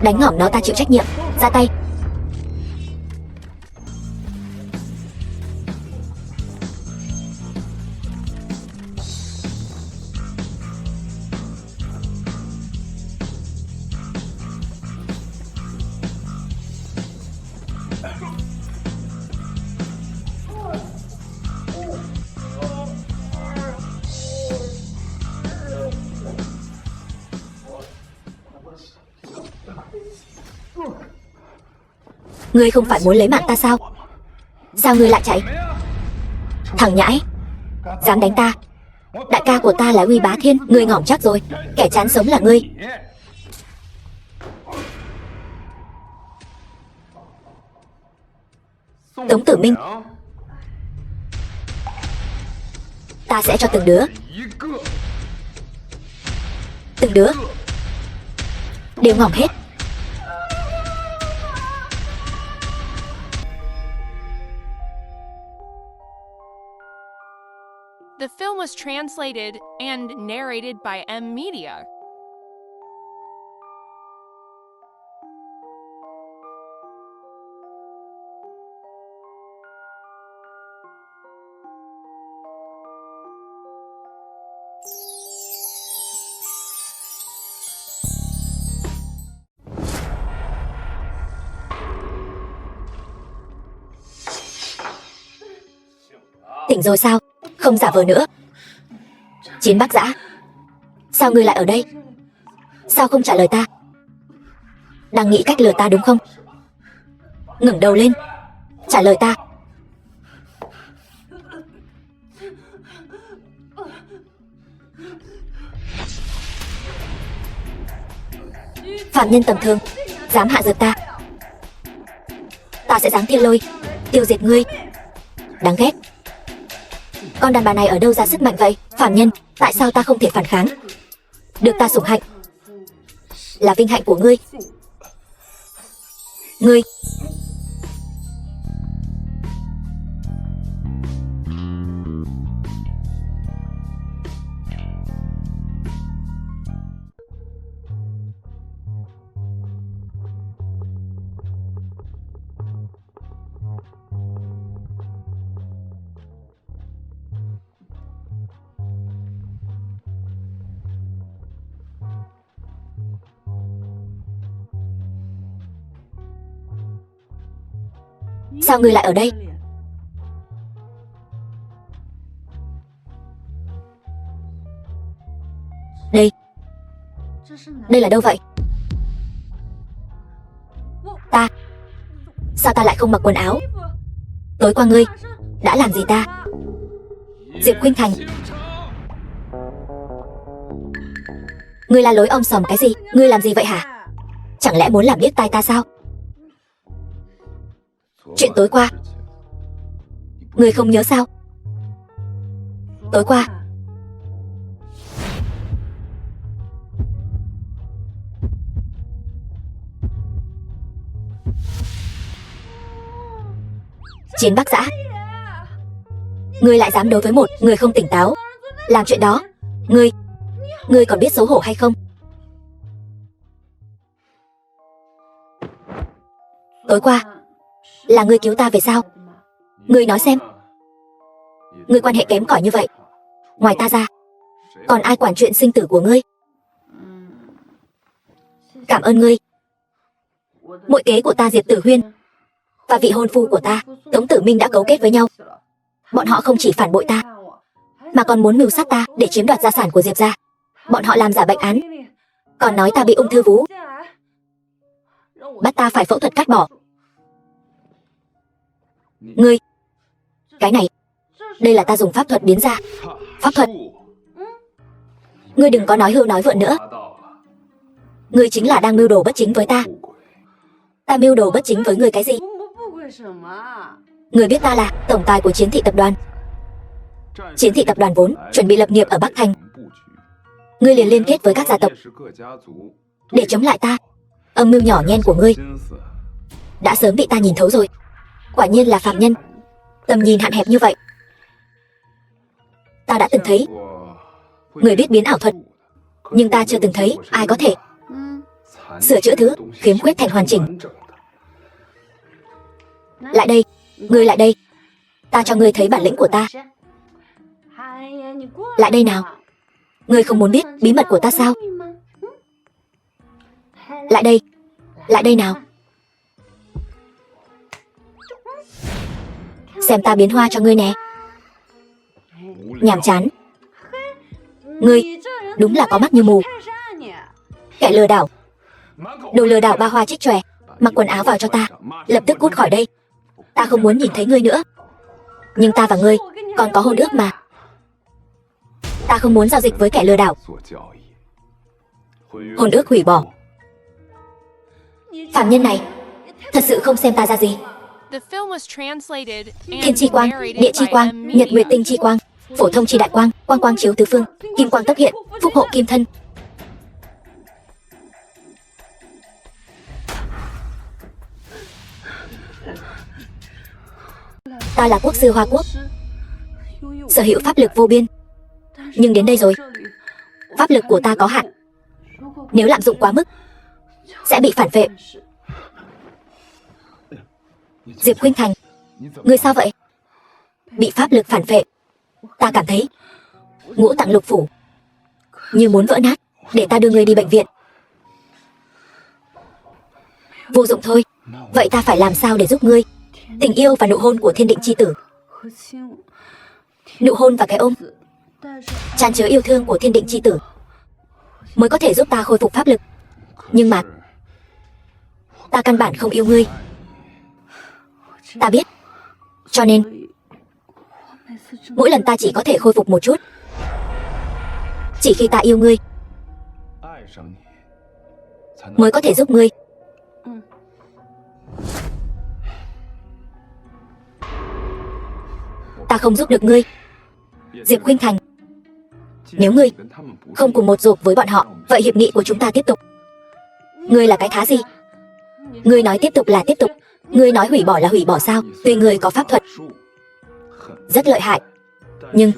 S1: Đánh ngỏm nó ta chịu trách nhiệm. Ra tay. Ngươi không phải muốn lấy mạng ta sao? Sao ngươi lại chạy? Thằng nhãi, dám đánh ta. Đại ca của ta là Uy Bá Thiên, ngươi ngỏm chắc rồi. Kẻ chán sống là ngươi. Tống Tử Minh, ta sẽ cho từng đứa đều ngỏm hết.
S2: The film was translated and narrated by M Media.
S1: Tỉnh rồi sao? Không giả vờ nữa. Chiến Bắc Giã, sao ngươi lại ở đây? Sao không trả lời ta? Đang nghĩ cách lừa ta đúng không? Ngẩng đầu lên, trả lời ta. Phạm nhân tầm thường, dám hạ dược ta. Ta sẽ giáng thiên lôi, tiêu diệt ngươi. Đáng ghét. Con đàn bà này ở đâu ra sức mạnh vậy? Phạm nhân, tại sao ta không thể phản kháng? Được ta sủng hạnh là vinh hạnh của ngươi. Ngươi sao ngươi lại ở đây? Đây là đâu vậy? Ta, sao ta lại không mặc quần áo? Tối qua ngươi đã làm gì ta? Diệp Khuynh Thành, ngươi la lối om sòm cái gì? Ngươi làm gì vậy hả? Chẳng lẽ muốn làm điếc tai ta sao? Chuyện tối qua ngươi không nhớ sao? Tối qua Chiến Bắc Giã, ngươi lại dám đối với một người không tỉnh táo làm chuyện đó. Ngươi còn biết xấu hổ hay không? Tối qua là ngươi cứu ta về sao? Ngươi nói xem. Ngươi quan hệ kém cỏi như vậy, ngoài ta ra còn ai quản chuyện sinh tử của ngươi? Cảm ơn ngươi. Muội kế của ta Diệp Tử Huyên và vị hôn phu của ta Tống Tử Minh đã cấu kết với nhau. Bọn họ không chỉ phản bội ta mà còn muốn mưu sát ta để chiếm đoạt gia sản của Diệp gia. Bọn họ làm giả bệnh án, còn nói ta bị ung thư vú, bắt ta phải phẫu thuật cắt bỏ Ngươi, cái này, đây là ta dùng pháp thuật biến ra. Pháp thuật? Ngươi đừng có nói hưu nói vượn nữa. Ngươi chính là đang mưu đồ bất chính với ta. Ta mưu đồ bất chính với ngươi cái gì? Ngươi biết ta là tổng tài của Chiến thị tập đoàn. Chiến thị tập đoàn vốn chuẩn bị lập nghiệp ở Bắc Thành. Ngươi liền liên kết với các gia tộc để chống lại ta. Âm mưu nhỏ nhen của ngươi đã sớm bị ta nhìn thấu rồi. Quả nhiên là phàm nhân, tầm nhìn hạn hẹp như vậy. Ta đã từng thấy người biết biến ảo thuật, nhưng ta chưa từng thấy ai có thể sửa chữa thứ khiếm khuyết thành hoàn chỉnh. Lại đây, ngươi lại đây. Ta cho ngươi thấy bản lĩnh của ta. Lại đây nào. Ngươi không muốn biết bí mật của ta sao? Lại đây. Lại đây nào. Xem ta biến hoa cho ngươi nè. Nhàm chán. Ngươi đúng là có mắt như mù. Kẻ lừa đảo. Đồ lừa đảo ba hoa trích chòe. Mặc quần áo vào cho ta. Lập tức cút khỏi đây. Ta không muốn nhìn thấy ngươi nữa. Nhưng ta và ngươi còn có hôn ước mà. Ta không muốn giao dịch với kẻ lừa đảo. Hôn ước hủy bỏ. Phạm nhân này thật sự không xem ta ra gì. Thiên chi quang, địa chi quang, nhật nguyệt tinh chi quang, phổ thông chi đại quang, quang quang chiếu tứ phương, kim quang tốc hiện, phúc hộ kim thân. Ta là quốc sư Hoa Quốc, sở hữu pháp lực vô biên. Nhưng đến đây rồi, pháp lực của ta có hạn. Nếu lạm dụng quá mức sẽ bị phản vệ. Diệp Khuynh Thành, ngươi sao vậy? Bị pháp lực phản vệ. Ta cảm thấy ngũ tạng lục phủ như muốn vỡ nát. Để ta đưa ngươi đi bệnh viện. Vô dụng thôi. Vậy ta phải làm sao để giúp ngươi? Tình yêu và nụ hôn của thiên định chi tử, nụ hôn và cái ôm tràn chứa yêu thương của thiên định chi tử mới có thể giúp ta khôi phục pháp lực. Nhưng mà ta căn bản không yêu ngươi. Ta biết. Cho nên mỗi lần ta chỉ có thể khôi phục một chút. Chỉ khi ta yêu ngươi mới có thể giúp ngươi. Ta không giúp được ngươi, Diệp Khuynh Thành. Nếu ngươi không cùng một ruột với bọn họ, vậy hiệp nghị của chúng ta tiếp tục. Ngươi là cái thá gì? Ngươi nói tiếp tục là tiếp tục. Ngươi nói hủy bỏ là hủy bỏ sao? Tuy ngươi có pháp thuật rất lợi hại, nhưng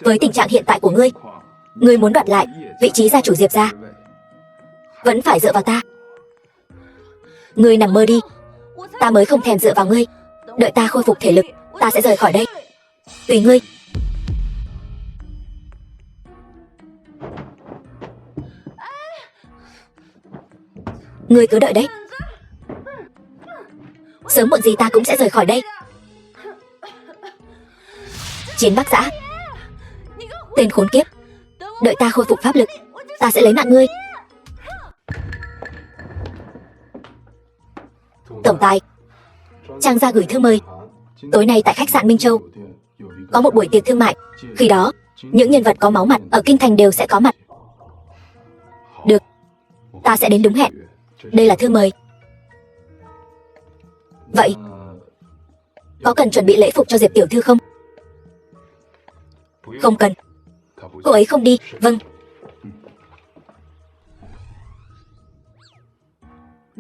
S1: với tình trạng hiện tại của ngươi, ngươi muốn đoạt lại vị trí gia chủ Diệp gia vẫn phải dựa vào ta. Ngươi nằm mơ đi. Ta mới không thèm dựa vào ngươi. Đợi ta khôi phục thể lực, ta sẽ rời khỏi đây. Tùy ngươi. Ngươi cứ đợi đấy. Sớm muộn gì ta cũng sẽ rời khỏi đây. Chiến Bắc Giã, tên khốn kiếp. Đợi ta khôi phục pháp lực, ta sẽ lấy mạng ngươi. Tổng tài, Trang gia gửi thư mời. Tối nay tại khách sạn Minh Châu có một buổi tiệc thương mại. Khi đó những nhân vật có máu mặt ở kinh thành đều sẽ có mặt. Được, ta sẽ đến đúng hẹn. Đây là thư mời. Vậy có cần chuẩn bị lễ phục cho Diệp tiểu thư không? Không cần. Cô ấy không đi. Vâng.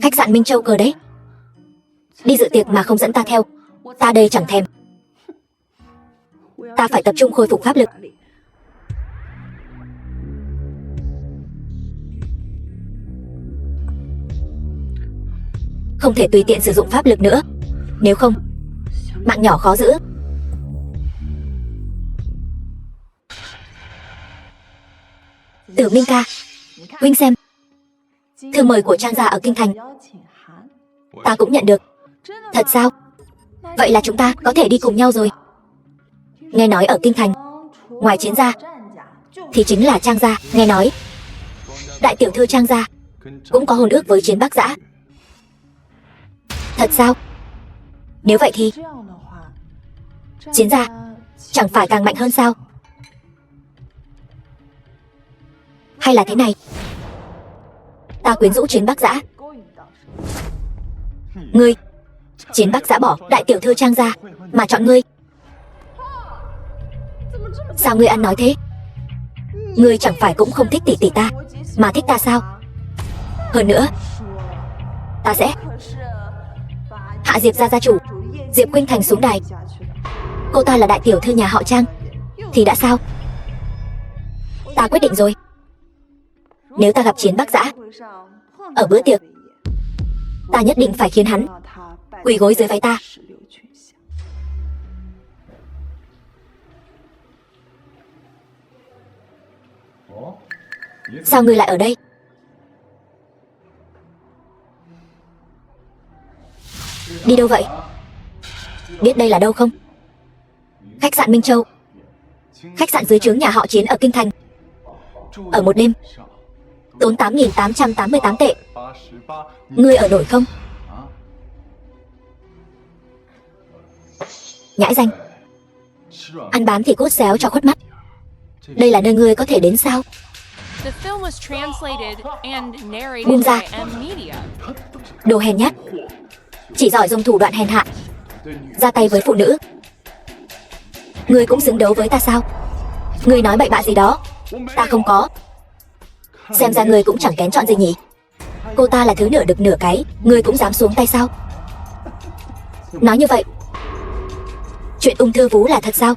S1: Khách sạn Minh Châu cờ đấy. Đi dự tiệc mà không dẫn ta theo. Ta đây chẳng thèm. Ta phải tập trung khôi phục pháp lực. Không thể tùy tiện sử dụng pháp lực nữa. Nếu không, mạng nhỏ khó giữ. Tử Minh ca, huynh xem. Thư mời của Trang gia ở kinh thành. Ta cũng nhận được. Thật sao? Vậy là chúng ta có thể đi cùng nhau rồi. Nghe nói ở kinh thành, ngoài Chiến gia thì chính là Trang gia. Nghe nói đại tiểu thư Trang gia cũng có hôn ước với Chiến Bắc Giã. Thật sao? Nếu vậy thì Chiến gia chẳng phải càng mạnh hơn sao? Hay là thế này? Ta quyến rũ Chiến Bắc Giã. Ngươi, Chiến Bắc Giã bỏ đại tiểu thư Trang gia mà chọn ngươi. Sao ngươi ăn nói thế? Ngươi chẳng phải cũng không thích tỷ tỷ ta, mà thích ta sao? Hơn nữa, ta sẽ hạ Diệp gia gia chủ Diệp Khuynh Thành xuống đài. Cô ta là đại tiểu thư nhà họ Trang thì đã sao? Ta quyết định rồi. Nếu ta gặp Chiến Bắc Giã ở bữa tiệc, ta nhất định phải khiến hắn quỳ gối dưới váy ta. Sao ngươi lại ở đây? Đi đâu vậy? Biết đây là đâu không? Khách sạn Minh Châu. Khách sạn dưới trướng nhà họ Chiến ở Kinh Thành. Ở một đêm tốn 8.888 tệ. Ngươi ở nổi không? Nhãi danh. Ăn bám thì cốt xéo cho khuất mắt. Đây là nơi ngươi có thể đến sao?
S2: The film was translated and narrated
S1: Buông ra.
S2: by M Media.
S1: Đồ hèn nhát, chỉ giỏi dùng thủ đoạn hèn hạ ra tay với phụ nữ. Ngươi cũng xứng đấu với ta sao? Ngươi nói bậy bạ gì đó? Ta không có. Xem ra ngươi cũng chẳng kén chọn gì nhỉ. Cô ta là thứ nửa đực nửa cái, ngươi cũng dám xuống tay sao? Nói như vậy, chuyện ung thư vú là thật sao?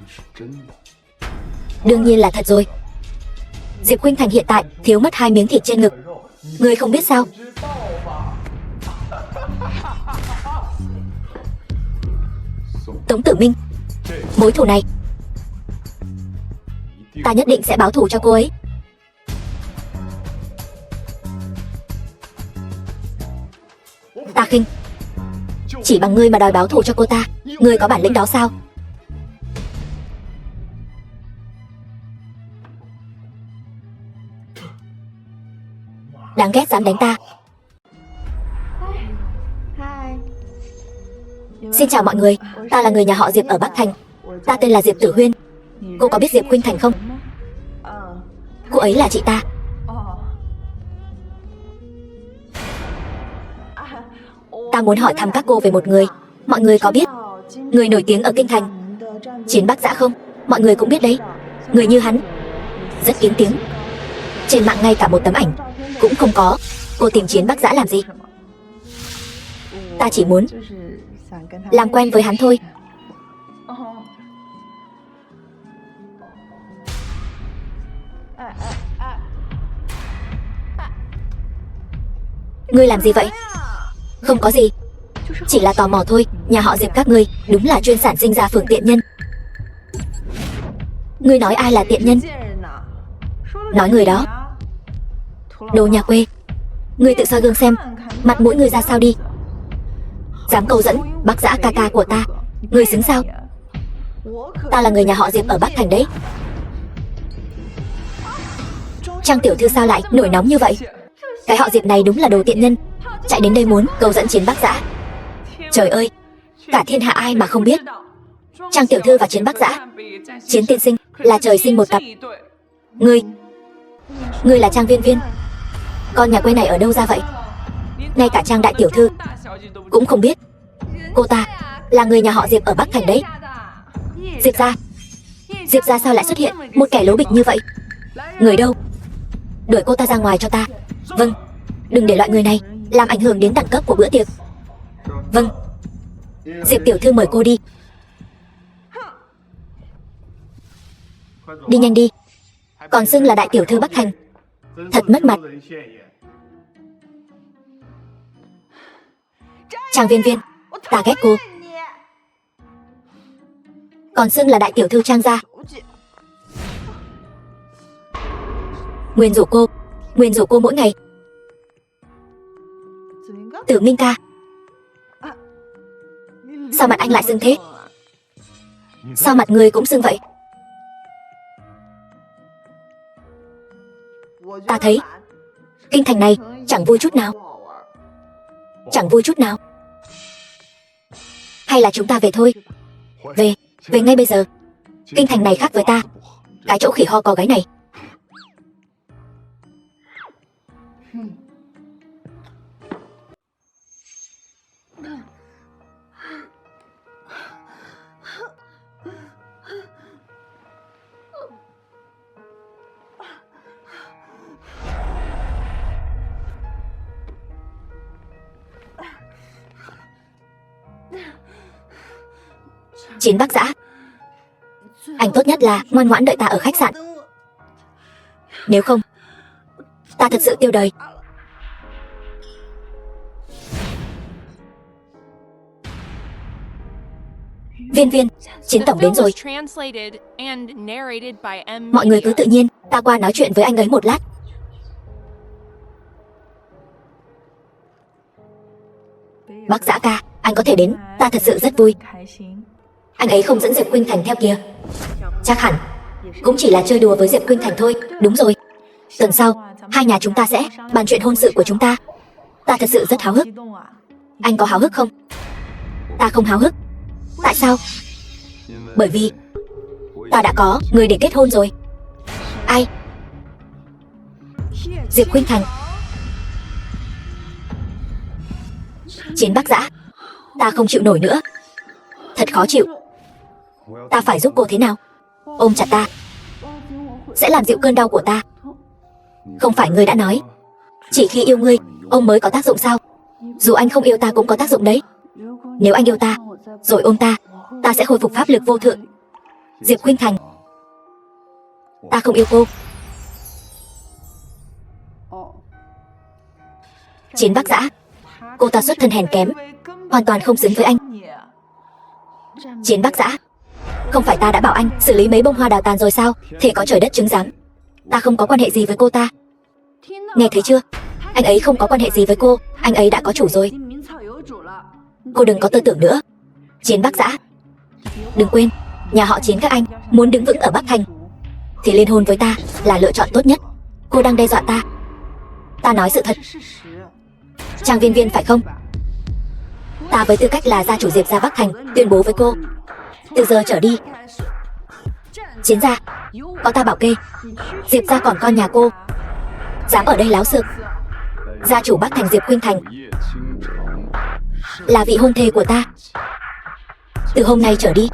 S1: Đương nhiên là thật rồi. Diệp Khuynh Thành hiện tại thiếu mất 2 miếng thịt trên ngực. Ngươi không biết sao? Tống Tử Minh, mối thù này ta nhất định sẽ báo thù cho cô ấy. Ta khinh. Chỉ bằng ngươi mà đòi báo thù cho cô ta, ngươi có bản lĩnh đó sao? Đáng ghét dám đánh ta. Xin chào mọi người, ta là người nhà họ Diệp ở Bắc Thành. Ta tên là Diệp Tử Huyên. Cô có biết Diệp Khuynh Thành không? Cô ấy là chị ta. Ta muốn hỏi thăm các cô về một người. Mọi người có biết người nổi tiếng ở Kinh Thành Chiến Bắc Giã không? Mọi người cũng biết đấy. Người như hắn rất kín tiếng, trên mạng ngay cả một tấm ảnh cũng không có. Cô tìm Chiến Bắc Giã làm gì? Ta chỉ muốn làm quen với hắn thôi. Ngươi làm gì vậy? Không có gì, chỉ là tò mò thôi. Nhà họ Diệp các ngươi đúng là chuyên sản sinh ra phường tiện nhân. Ngươi nói ai là tiện nhân? Nói người đó. Đồ nhà quê. Ngươi tự soi gương xem mặt mũi ngươi ra sao đi. Dám câu dẫn Bắc Giã ca ca của ta, ngươi xứng sao? Ta là người nhà họ Diệp ở Bắc Thành đấy. Trang tiểu thư sao lại nổi nóng như vậy? Cái họ Diệp này đúng là đồ tiện nhân, chạy đến đây muốn câu dẫn Chiến Bắc Giã. Trời ơi, cả thiên hạ ai mà không biết Trang tiểu thư và Chiến Bắc Giã, Chiến tiên sinh là trời sinh một cặp. Ngươi là Trang Viên Viên. Con nhà quê này ở đâu ra vậy? Ngay cả Trang đại tiểu thư cũng không biết. Cô ta là người nhà họ Diệp ở Bắc Thành đấy. Diệp gia sao lại xuất hiện một kẻ lố bịch như vậy? Người đâu? Đuổi cô ta ra ngoài cho ta. Vâng, đừng để loại người này làm ảnh hưởng đến đẳng cấp của bữa tiệc. Vâng. Diệp tiểu thư mời cô đi. Đi nhanh đi. Còn xưng là đại tiểu thư Bắc Thành, thật mất mặt. Trang Viên Viên, ta ghét cô. Còn xưng là đại tiểu thư Trang gia. Nguyền rủa cô mỗi ngày. Tử Minh ca, sao mặt anh lại sưng thế? Sao mặt người cũng sưng vậy? Ta thấy Kinh Thành này chẳng vui chút nào. Chẳng vui chút nào. Hay là chúng ta về thôi. Về. Về ngay bây giờ. Kinh thành này khác với ta. Cái chỗ khỉ ho có gáy này. Chiến Bắc Giã, anh tốt nhất là ngoan ngoãn đợi ta ở khách sạn. Nếu không, ta thật sự tiêu đời. Viên Viên, Chiến
S2: The
S1: tổng đến
S2: film
S1: rồi.
S2: was translated and narrated by M.
S1: Mọi người cứ
S2: Media.
S1: tự nhiên, ta qua nói chuyện với anh ấy một lát. Bắc Giã ca, anh có thể đến, ta thật sự rất vui. Anh ấy không dẫn Diệp Khuynh Thành theo kìa. Chắc hẳn cũng chỉ là chơi đùa với Diệp Khuynh Thành thôi. Đúng rồi, tuần sau hai nhà chúng ta sẽ bàn chuyện hôn sự của chúng ta. Ta thật sự rất háo hức. Anh có háo hức không? Ta không háo hức. Tại sao? Bởi vì ta đã có người để kết hôn rồi. Ai? Diệp Khuynh Thành. Chiến Bắc Giã, ta không chịu nổi nữa. Thật khó chịu. Ta phải giúp cô thế nào? Ôm chặt ta sẽ làm dịu cơn đau của ta. Không phải ngươi đã nói chỉ khi yêu ngươi ông mới có tác dụng sao? Dù anh không yêu ta cũng có tác dụng đấy. Nếu anh yêu ta rồi ôm ta, ta sẽ khôi phục pháp lực vô thượng. Diệp Khuynh Thành, ta không yêu cô. Chiến Bắc Giã, cô ta xuất thân hèn kém, hoàn toàn không xứng với anh. Chiến Bắc Giã, không phải ta đã bảo anh xử lý mấy bông hoa đào tàn rồi sao? Thế có trời đất chứng giám, ta không có quan hệ gì với cô ta. Nghe thấy chưa? Anh ấy không có quan hệ gì với cô, anh ấy đã có chủ rồi. Cô đừng có tư tưởng nữa. Chiến Bắc Giã, đừng quên, nhà họ Chiến các anh muốn đứng vững ở Bắc Thành thì liên hôn với ta là lựa chọn tốt nhất. Cô đang đe dọa ta. Ta nói sự thật. Trang Viên Viên phải không? Ta với tư cách là gia chủ Diệp gia Bắc Thành tuyên bố với cô, từ giờ trở đi, Chiến gia có ta bảo kê. Diệp gia còn con nhà cô dám ở đây láo xược. Gia chủ Bắc Thành Diệp Khuynh Thành là vị hôn thê của ta. Từ hôm nay trở đi,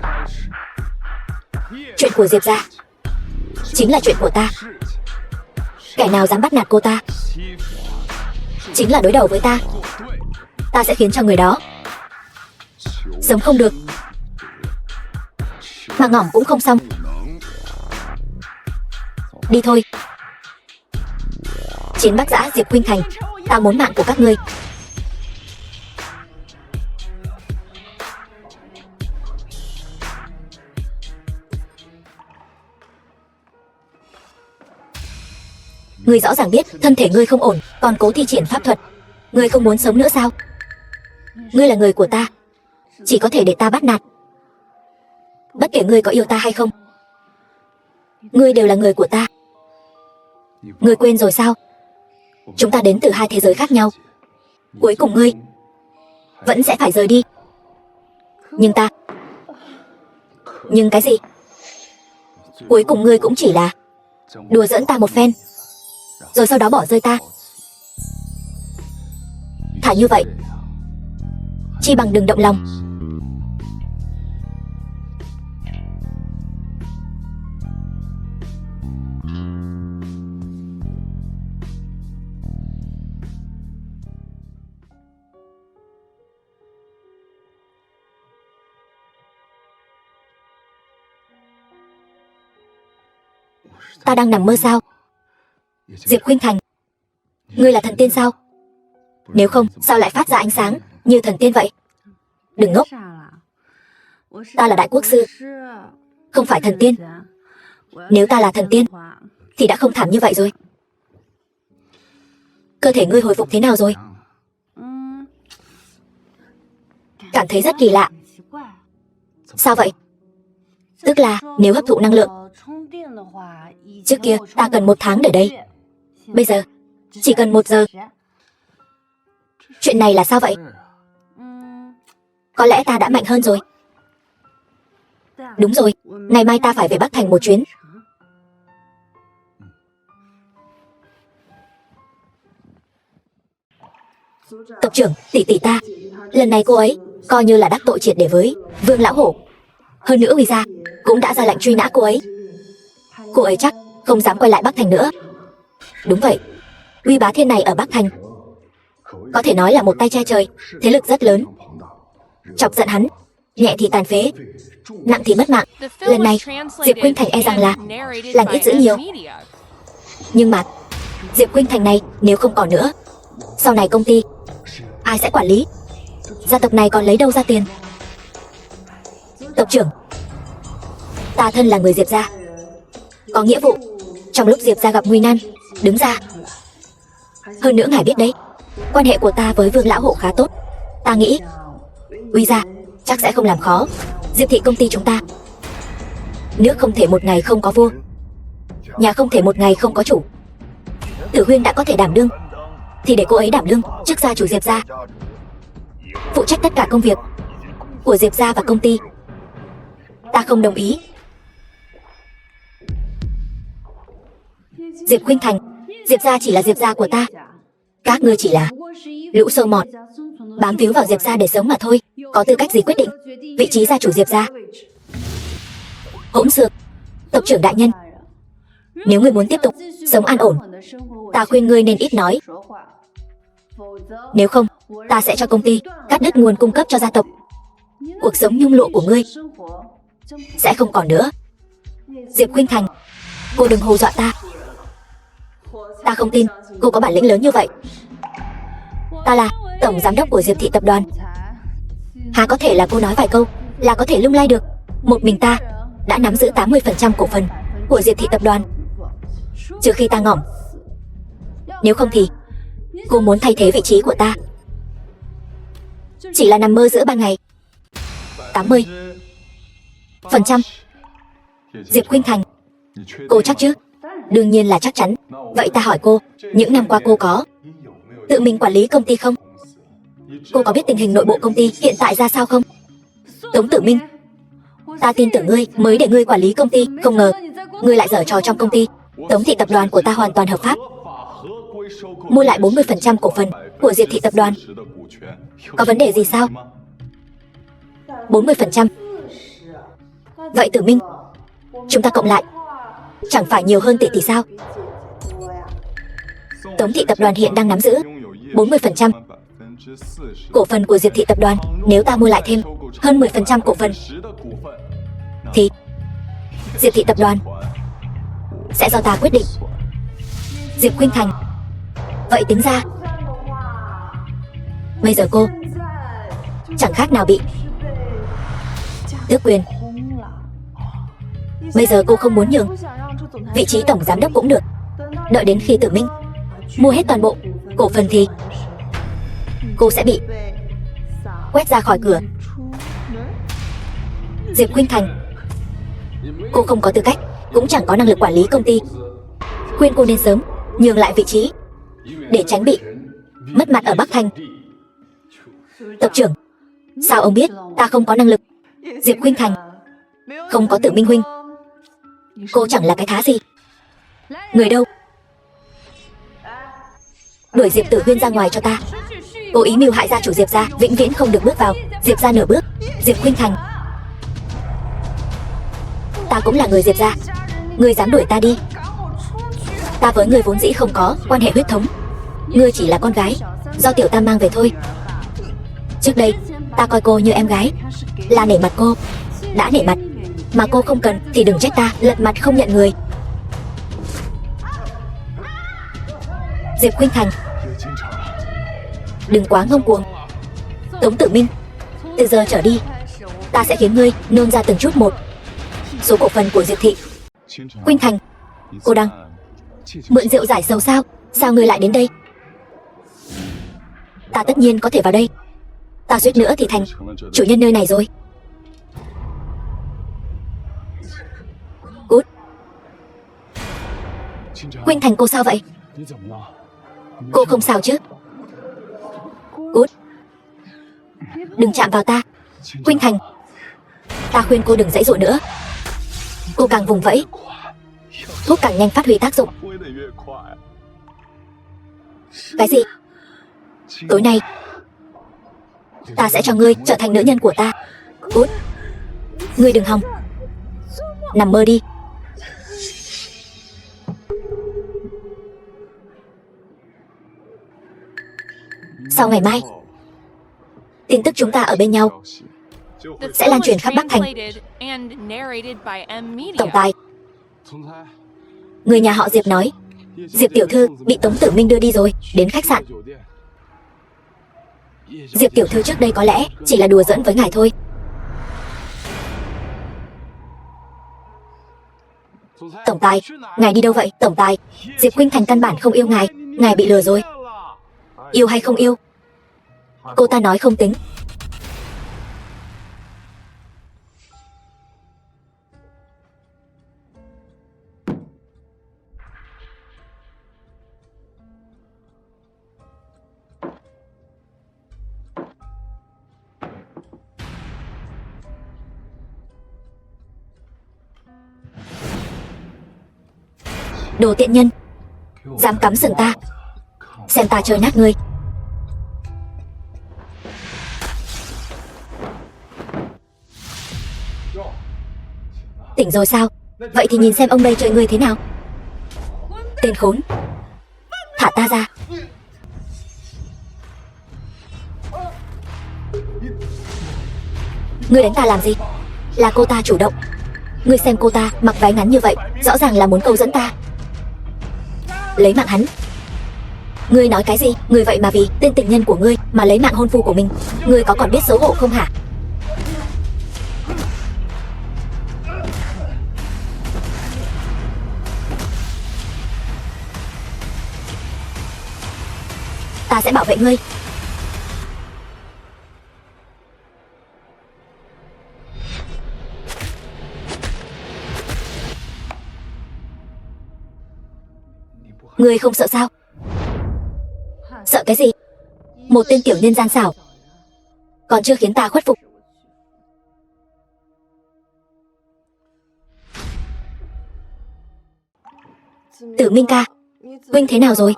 S1: chuyện của Diệp gia chính là chuyện của ta. Kẻ nào dám bắt nạt cô ta chính là đối đầu với ta. Ta sẽ khiến cho người đó sống không được, mà ngỏm cũng không xong. Đi thôi. Chiến Bắc Giã, Diệp Khuynh Thành, ta muốn mạng của các ngươi. Ngươi rõ ràng biết thân thể ngươi không ổn, còn cố thi triển pháp thuật. Ngươi không muốn sống nữa sao? Ngươi là người của ta, chỉ có thể để ta bắt nạt. Bất kể ngươi có yêu ta hay không, ngươi đều là người của ta. Ngươi quên rồi sao? Chúng ta đến từ hai thế giới khác nhau. Cuối cùng ngươi vẫn sẽ phải rời đi. Nhưng ta... Nhưng cái gì? Cuối cùng ngươi cũng chỉ là đùa giỡn ta một phen, rồi sau đó bỏ rơi ta. Thả như vậy, chi bằng đừng động lòng. Ta đang nằm mơ sao? Diệp Khuynh Thành, ngươi là thần tiên sao? Nếu không, sao lại phát ra ánh sáng như thần tiên vậy? Đừng ngốc. Ta là đại quốc sư, không phải thần tiên. Nếu ta là thần tiên thì đã không thảm như vậy rồi. Cơ thể ngươi hồi phục thế nào rồi? Cảm thấy rất kỳ lạ. Sao vậy? Tức là nếu hấp thụ năng lượng, trước kia ta cần 1 tháng để đây, bây giờ chỉ cần 1 giờ. Chuyện này là sao vậy? Có lẽ ta đã mạnh hơn rồi. Đúng rồi, ngày mai ta phải về Bắc Thành một chuyến. Tộc trưởng, tỷ tỷ ta, lần này cô ấy coi như là đắc tội triệt để với Vương Lão Hổ. Hơn nữa Uy gia cũng đã ra lệnh truy nã cô ấy. Cô ấy chắc không dám quay lại Bắc Thành nữa. Đúng vậy, Uy Bá Thiên này ở Bắc Thành có thể nói là một tay che trời, thế lực rất lớn. Chọc giận hắn, nhẹ thì tàn phế, nặng thì mất mạng.
S2: The film
S1: Lần này
S2: was
S1: Diệp Khuynh
S2: translated
S1: Thành e rằng là
S2: and narrated
S1: lành
S2: by
S1: ít dữ
S2: M
S1: nhiều.
S2: Media.
S1: Nhưng mà Diệp Khuynh Thành này nếu không còn nữa, sau này công ty ai sẽ quản lý? Gia tộc này còn lấy đâu ra tiền? Tộc trưởng, ta thân là người Diệp gia, có nghĩa vụ trong lúc Diệp gia gặp nguy nan đứng ra. Hơn nữa ngài biết đấy, quan hệ của ta với Vương Lão Hộ khá tốt. Ta nghĩ Uy gia chắc sẽ không làm khó Diệp thị công ty chúng ta. Nước không thể một ngày không có vua, nhà không thể một ngày không có chủ. Tử Huyên đã có thể đảm đương thì để cô ấy đảm đương chức gia chủ Diệp gia, phụ trách tất cả công việc của Diệp gia và công ty. Ta không đồng ý. Diệp Khuynh Thành, Diệp gia chỉ là Diệp gia của ta, các ngươi chỉ là lũ sâu mọt bám víu vào Diệp gia để sống mà thôi. Có tư cách gì quyết định vị trí gia chủ Diệp gia? Hỗn xược. Tộc trưởng đại nhân, nếu ngươi muốn tiếp tục sống an ổn, ta khuyên ngươi nên ít nói. Nếu không, ta sẽ cho công ty cắt đứt nguồn cung cấp cho gia tộc. Cuộc sống nhung lụa của ngươi sẽ không còn nữa. Diệp Khuynh Thành, cô đừng hù dọa ta. Ta không tin cô có bản lĩnh lớn như vậy. Ta là tổng giám đốc của Diệp thị tập đoàn, há có thể là cô nói vài câu là có thể lung lay được? Một mình ta đã nắm giữ 80% cổ phần của Diệp thị tập đoàn, trừ khi ta ngỏm. Nếu không thì cô muốn thay thế vị trí của ta chỉ là nằm mơ giữa ban ngày. 80%. Diệp Khuynh Thành, cô chắc chứ? Đương nhiên là chắc chắn. Vậy ta hỏi cô, những năm qua cô có tự mình quản lý công ty không? Cô có biết tình hình nội bộ công ty hiện tại ra sao không? Tống Tử Minh, ta tin tưởng ngươi mới để ngươi quản lý công ty, không ngờ ngươi lại giở trò trong công ty. Tống thị tập đoàn của ta hoàn toàn hợp pháp, mua lại 40% cổ phần của Diệp thị tập đoàn. Có vấn đề gì sao? 40%. Vậy Tử Minh, chúng ta cộng lại chẳng phải nhiều hơn tỷ tỷ sao? Tống thị tập đoàn hiện đang nắm giữ 40% cổ phần của Diệp thị tập đoàn. Nếu ta mua lại thêm hơn 10% cổ phần thì Diệp thị tập đoàn sẽ do ta quyết định. Diệp Khuynh Thành, vậy tính ra bây giờ cô chẳng khác nào bị tước quyền. Bây giờ cô không muốn nhường vị trí tổng giám đốc cũng được. Đợi đến khi Tử Minh mua hết toàn bộ cổ phần thì cô sẽ bị quét ra khỏi cửa. Diệp Khuynh Thành, cô không có tư cách, cũng chẳng có năng lực quản lý công ty. Khuyên cô nên sớm nhường lại vị trí để tránh bị mất mặt ở Bắc Thành. Tộc trưởng, sao ông biết ta không có năng lực? Diệp Khuynh Thành, không có Tử Minh huynh, cô chẳng là cái thá gì. Người đâu? Đuổi Diệp Tử Huyên ra ngoài cho ta. Cố ý mưu hại gia chủ Diệp gia, vĩnh viễn không được bước vào Diệp gia nửa bước. Diệp Khuynh Thành, ta cũng là người Diệp gia, ngươi dám đuổi ta đi? Ta với ngươi vốn dĩ không có quan hệ huyết thống, ngươi chỉ là con gái do tiểu tam mang về thôi. Trước đây ta coi cô như em gái, là nể mặt cô, đã nể mặt mà cô không cần thì đừng trách ta lật mặt không nhận người. Diệp Khuynh Thành, đừng quá ngông cuồng. Tống Tử Minh, từ giờ trở đi ta sẽ khiến ngươi nôn ra từng chút một số cổ phần của Diệp thị. Khuynh Thành, cô đang mượn rượu giải sầu sao? Sao ngươi lại đến đây? Ta tất nhiên có thể vào đây. Ta suýt nữa thì thành chủ nhân nơi này rồi. Cút. Khuynh Thành, cô sao vậy? Cô không sao chứ? Cút. Đừng chạm vào ta. Khuynh Thành, Ta khuyên cô đừng giãy giụa nữa. Cô càng vùng vẫy, thuốc càng nhanh phát huy tác dụng. Cái gì? Tối nay ta sẽ cho ngươi trở thành nữ nhân của ta. Cút. Ngươi đừng hòng. Nằm mơ đi. Sau ngày mai, tin tức chúng ta ở bên nhau
S2: The
S1: sẽ
S2: film
S1: lan
S2: was
S1: truyền khắp Bắc Thành.
S2: translated and narrated by M Media.
S1: Tổng tài, người nhà họ Diệp nói Diệp tiểu thư bị Tống Tử Minh đưa đi rồi, đến khách sạn. Diệp tiểu thư trước đây có lẽ chỉ là đùa giỡn với ngài thôi. Tổng tài, ngài đi đâu vậy? Tổng tài, Diệp Khuynh Thành căn bản không yêu ngài. Ngài bị lừa rồi. Yêu hay không yêu, cô ta nói không tính. Đồ tiện nhân, dám cắm sừng ta, xem ta chơi nát ngươi. Tỉnh rồi sao? Vậy thì nhìn xem ông đây chơi ngươi thế nào. Tên khốn, thả ta ra. Ngươi đánh ta làm gì? Là cô ta chủ động. Ngươi xem cô ta mặc váy ngắn như vậy, rõ ràng là muốn câu dẫn ta. Lấy mạng hắn. Ngươi nói cái gì? Ngươi vậy mà vì tên tình nhân của ngươi mà lấy mạng hôn phu của mình. Ngươi có còn biết xấu hổ không hả? Ta sẽ bảo vệ ngươi. Ngươi không sợ sao? Sợ cái gì? Một tên tiểu nhân gian xảo còn chưa khiến ta khuất phục. Tử Minh ca, huynh thế nào rồi?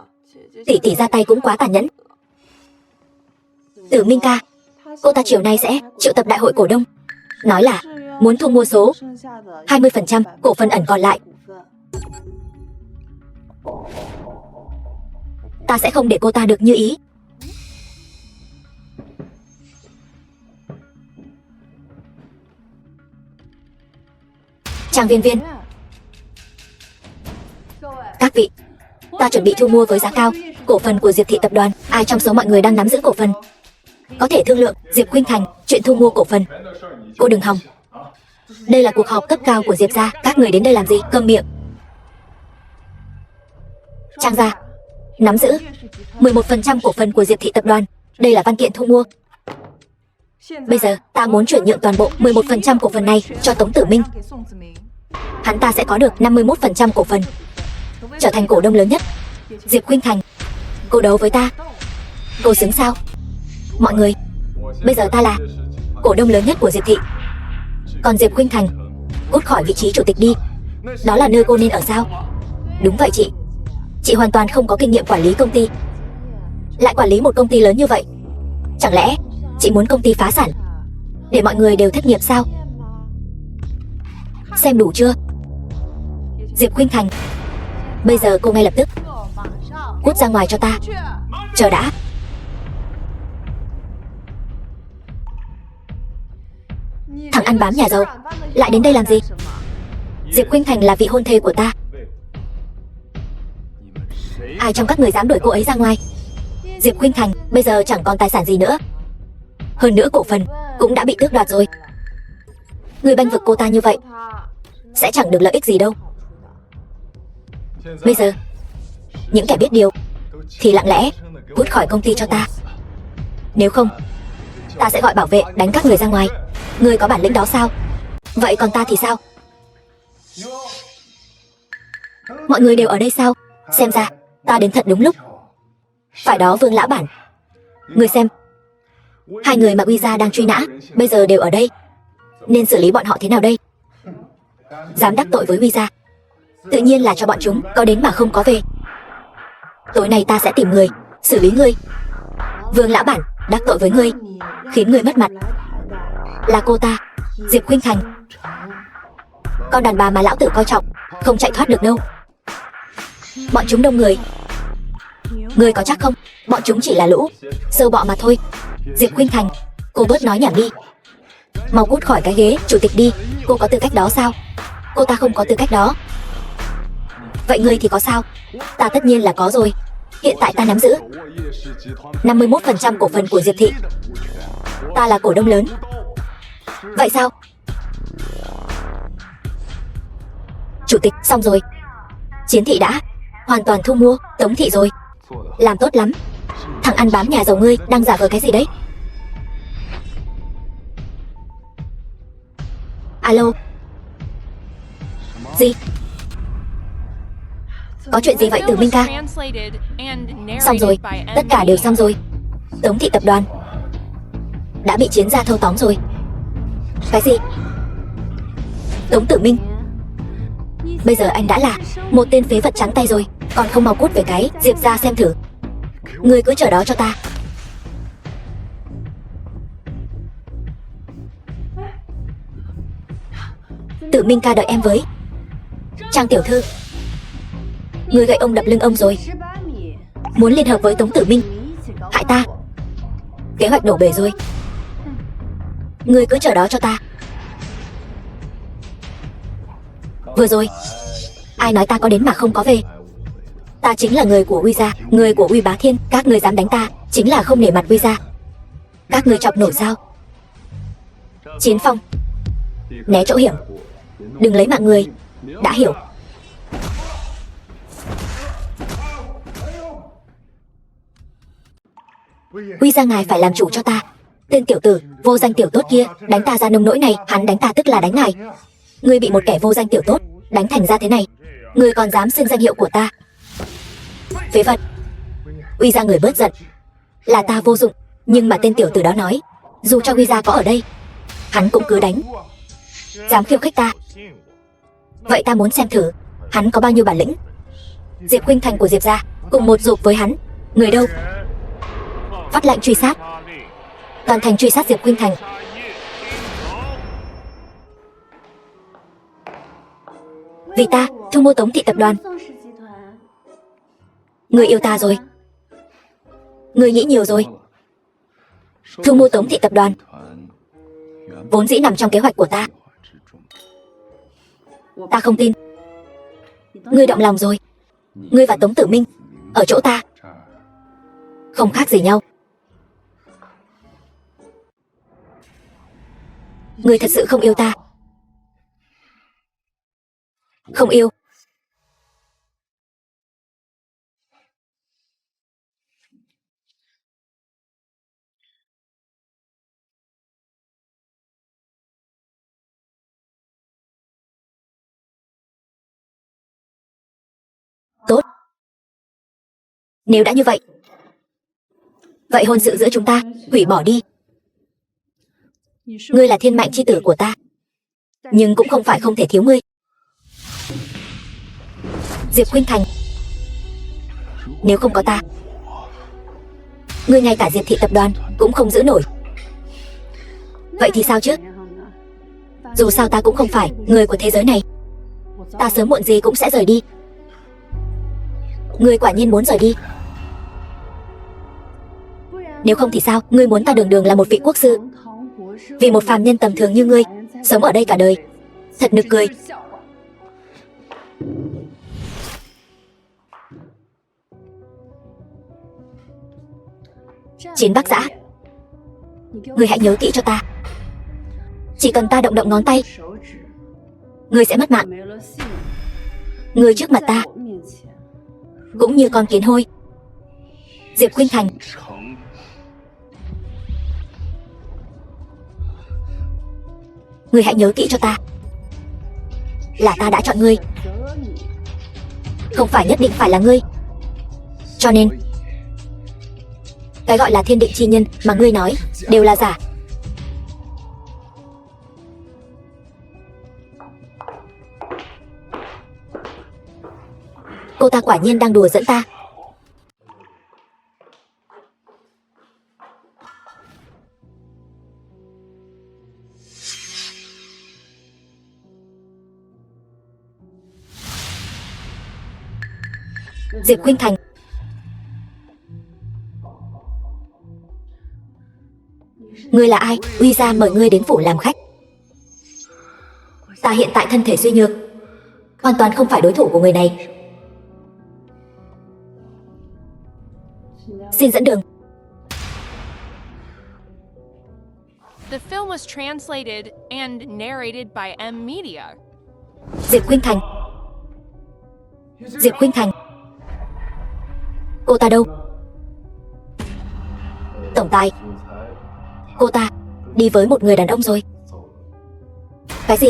S1: Tỷ tỷ ra tay cũng quá tàn nhẫn. Tử Minh ca, cô ta chiều nay sẽ triệu tập đại hội cổ đông, nói là muốn thu mua số 20% cổ phần ẩn còn lại. Ta sẽ không để cô ta được như ý. Trang Viên Viên, các vị, ta chuẩn bị thu mua với giá cao cổ phần của Diệp thị tập đoàn. Ai trong số mọi người đang nắm giữ cổ phần có thể thương lượng Diệp Khuynh Thành chuyện thu mua cổ phần. Cô đừng hòng. Đây là cuộc họp cấp cao của Diệp gia. Các người đến đây làm gì? Câm miệng. Trang gia nắm giữ 11% cổ phần của Diệp thị tập đoàn. Đây là văn kiện thu mua. Bây giờ ta muốn chuyển nhượng toàn bộ 11% cổ phần này cho Tống Tử Minh. Hắn ta sẽ có được 51% cổ phần, trở thành cổ đông lớn nhất. Diệp Khuynh Thành, cô đấu với ta, cô xứng sao? Mọi người, bây giờ ta là cổ đông lớn nhất của Diệp thị, còn Diệp Khuynh Thành cút khỏi vị trí chủ tịch đi. Đó là nơi cô nên ở sao? Đúng vậy chị. Chị hoàn toàn không có kinh nghiệm quản lý công ty, lại quản lý một công ty lớn như vậy. Chẳng lẽ chị muốn công ty phá sản để mọi người đều thất nghiệp sao? Xem đủ chưa? Diệp Khuynh Thành, bây giờ cô ngay lập tức cút ra ngoài cho ta. Chờ đã. Thằng ăn bám nhà giàu lại đến đây làm gì? Diệp Khuynh Thành là vị hôn thê của ta. Ai trong các người dám đuổi cô ấy ra ngoài? Diệp Khuynh Thành bây giờ chẳng còn tài sản gì nữa, hơn nữa cổ phần cũng đã bị tước đoạt rồi. Người bênh vực cô ta như vậy sẽ chẳng được lợi ích gì đâu. Bây giờ những kẻ biết điều thì lặng lẽ cút khỏi công ty cho ta. Nếu không, ta sẽ gọi bảo vệ đánh các người ra ngoài. Ngươi có bản lĩnh đó sao? Vậy còn ta thì sao? Mọi người đều ở đây sao? Xem ra ta đến thật đúng lúc. Phải đó Vương lão bản. Ngươi xem, hai người mà Uy gia đang truy nã bây giờ đều ở đây. Nên xử lý bọn họ thế nào đây? Dám đắc tội với Huy gia, tự nhiên là cho bọn chúng có đến mà không có về. Tối nay ta sẽ tìm người xử lý ngươi. Vương lão bản đắc tội với ngươi, khiến ngươi mất mặt. Là cô ta, Diệp Khuynh Thành. Con đàn bà mà lão tử coi trọng, không chạy thoát được đâu. Bọn chúng đông người, ngươi có chắc không? Bọn chúng chỉ là lũ sâu bọ mà thôi. Diệp Khuynh Thành, cô bớt nói nhảm đi. Mau cút khỏi cái ghế chủ tịch đi. Cô có tư cách đó sao? Cô ta không có tư cách đó. Vậy ngươi thì có sao? Ta tất nhiên là có rồi. Hiện tại ta nắm giữ 51% cổ phần của Diệp thị. Ta là cổ đông lớn. Vậy sao? Chủ tịch, xong rồi. Chiến thị đã hoàn toàn thu mua Tống thị rồi. Làm tốt lắm. Thằng ăn bám nhà giàu ngươi đang giả vờ cái gì đấy? Alo. Gì? Có chuyện gì vậy Tử Minh ca? Xong rồi, tất cả đều xong rồi. Tống thị tập đoàn đã bị Chiến gia thâu tóm rồi. Cái gì? Tống Tử Minh, bây giờ anh đã là một tên phế vật trắng tay rồi, còn không mau cút về cái Diệp gia xem thử. Ngươi cứ chờ đó cho ta. Tử Minh ca đợi em với. Trang tiểu thư, ngươi gậy ông đập lưng ông rồi. Muốn liên hợp với Tống Tử Minh hại ta. Kế hoạch đổ bể rồi. Ngươi cứ chờ đó cho ta. Vừa rồi ai nói ta có đến mà không có về? Ta chính là người của Huy gia, người của Huy Bá Thiên. Các ngươi dám đánh ta chính là không nể mặt Huy gia. Các ngươi chọc nổi sao? Chiến Phong, né chỗ hiểm, đừng lấy mạng người, đã hiểu? Huy gia ngài phải làm chủ cho ta. Tên tiểu tử vô danh tiểu tốt kia đánh ta ra nông nỗi này. Hắn đánh ta tức là đánh ngài. Ngươi bị một kẻ vô danh tiểu tốt đánh thành ra thế này, ngươi còn dám xưng danh hiệu của ta? Phế vật. Huy gia người bớt giận. Là ta vô dụng, nhưng mà tên tiểu tử đó nói dù cho Huy gia có ở đây, hắn cũng cứ đánh. Dám khiêu khích ta. Vậy ta muốn xem thử hắn có bao nhiêu bản lĩnh. Diệp Khuynh Thành của Diệp gia cùng một ruột với hắn. Người đâu? Phát lệnh truy sát. Toàn thành truy sát Diệp Khuynh Thành. Vì ta thu mua Tống thị tập đoàn. Người yêu ta rồi. Người nghĩ nhiều rồi. Thu mua Tống thị tập đoàn vốn dĩ nằm trong kế hoạch của ta. Ta không tin. Ngươi động lòng rồi. Ngươi và Tống Tử Minh ở chỗ ta không khác gì nhau. Ngươi thật sự không yêu ta. Không yêu. Tốt. Nếu đã như vậy, vậy hôn sự giữa chúng ta hủy bỏ đi. Ngươi là thiên mệnh chi tử của ta, nhưng cũng không phải không thể thiếu ngươi. Diệp Khuynh Thành, nếu không có ta, ngươi ngay cả Diệp thị tập đoàn cũng không giữ nổi. Vậy thì sao chứ? Dù sao ta cũng không phải người của thế giới này. Ta sớm muộn gì cũng sẽ rời đi. Ngươi quả nhiên muốn rời đi. Nếu không thì sao? Ngươi muốn ta đường đường là một vị quốc sư, vì một phàm nhân tầm thường như ngươi sống ở đây cả đời. Thật nực cười. Chiến Bắc Giã, ngươi hãy nhớ kỹ cho ta. Chỉ cần ta động động ngón tay, ngươi sẽ mất mạng. Ngươi trước mặt ta cũng như con kiến hôi. Diệp Khuynh Thành, ngươi hãy nhớ kỹ cho ta. Là ta đã chọn ngươi, không phải nhất định phải là ngươi. Cho nên cái gọi là thiên định chi nhân mà ngươi nói đều là giả. Cô ta quả nhiên đang đùa dẫn ta. Diệp Khuynh Thành. Ngươi là ai? Uy gia mời ngươi đến phủ làm khách. Ta hiện tại thân thể suy nhược, hoàn toàn không phải đối thủ của người này. Xin dẫn đường.
S2: The film was translated and narrated by M Media.
S1: Diệp Khuynh Thành. Diệp Khuynh Thành. Cô ta đâu? Tổng tài, cô ta đi với một người đàn ông rồi. Cái gì?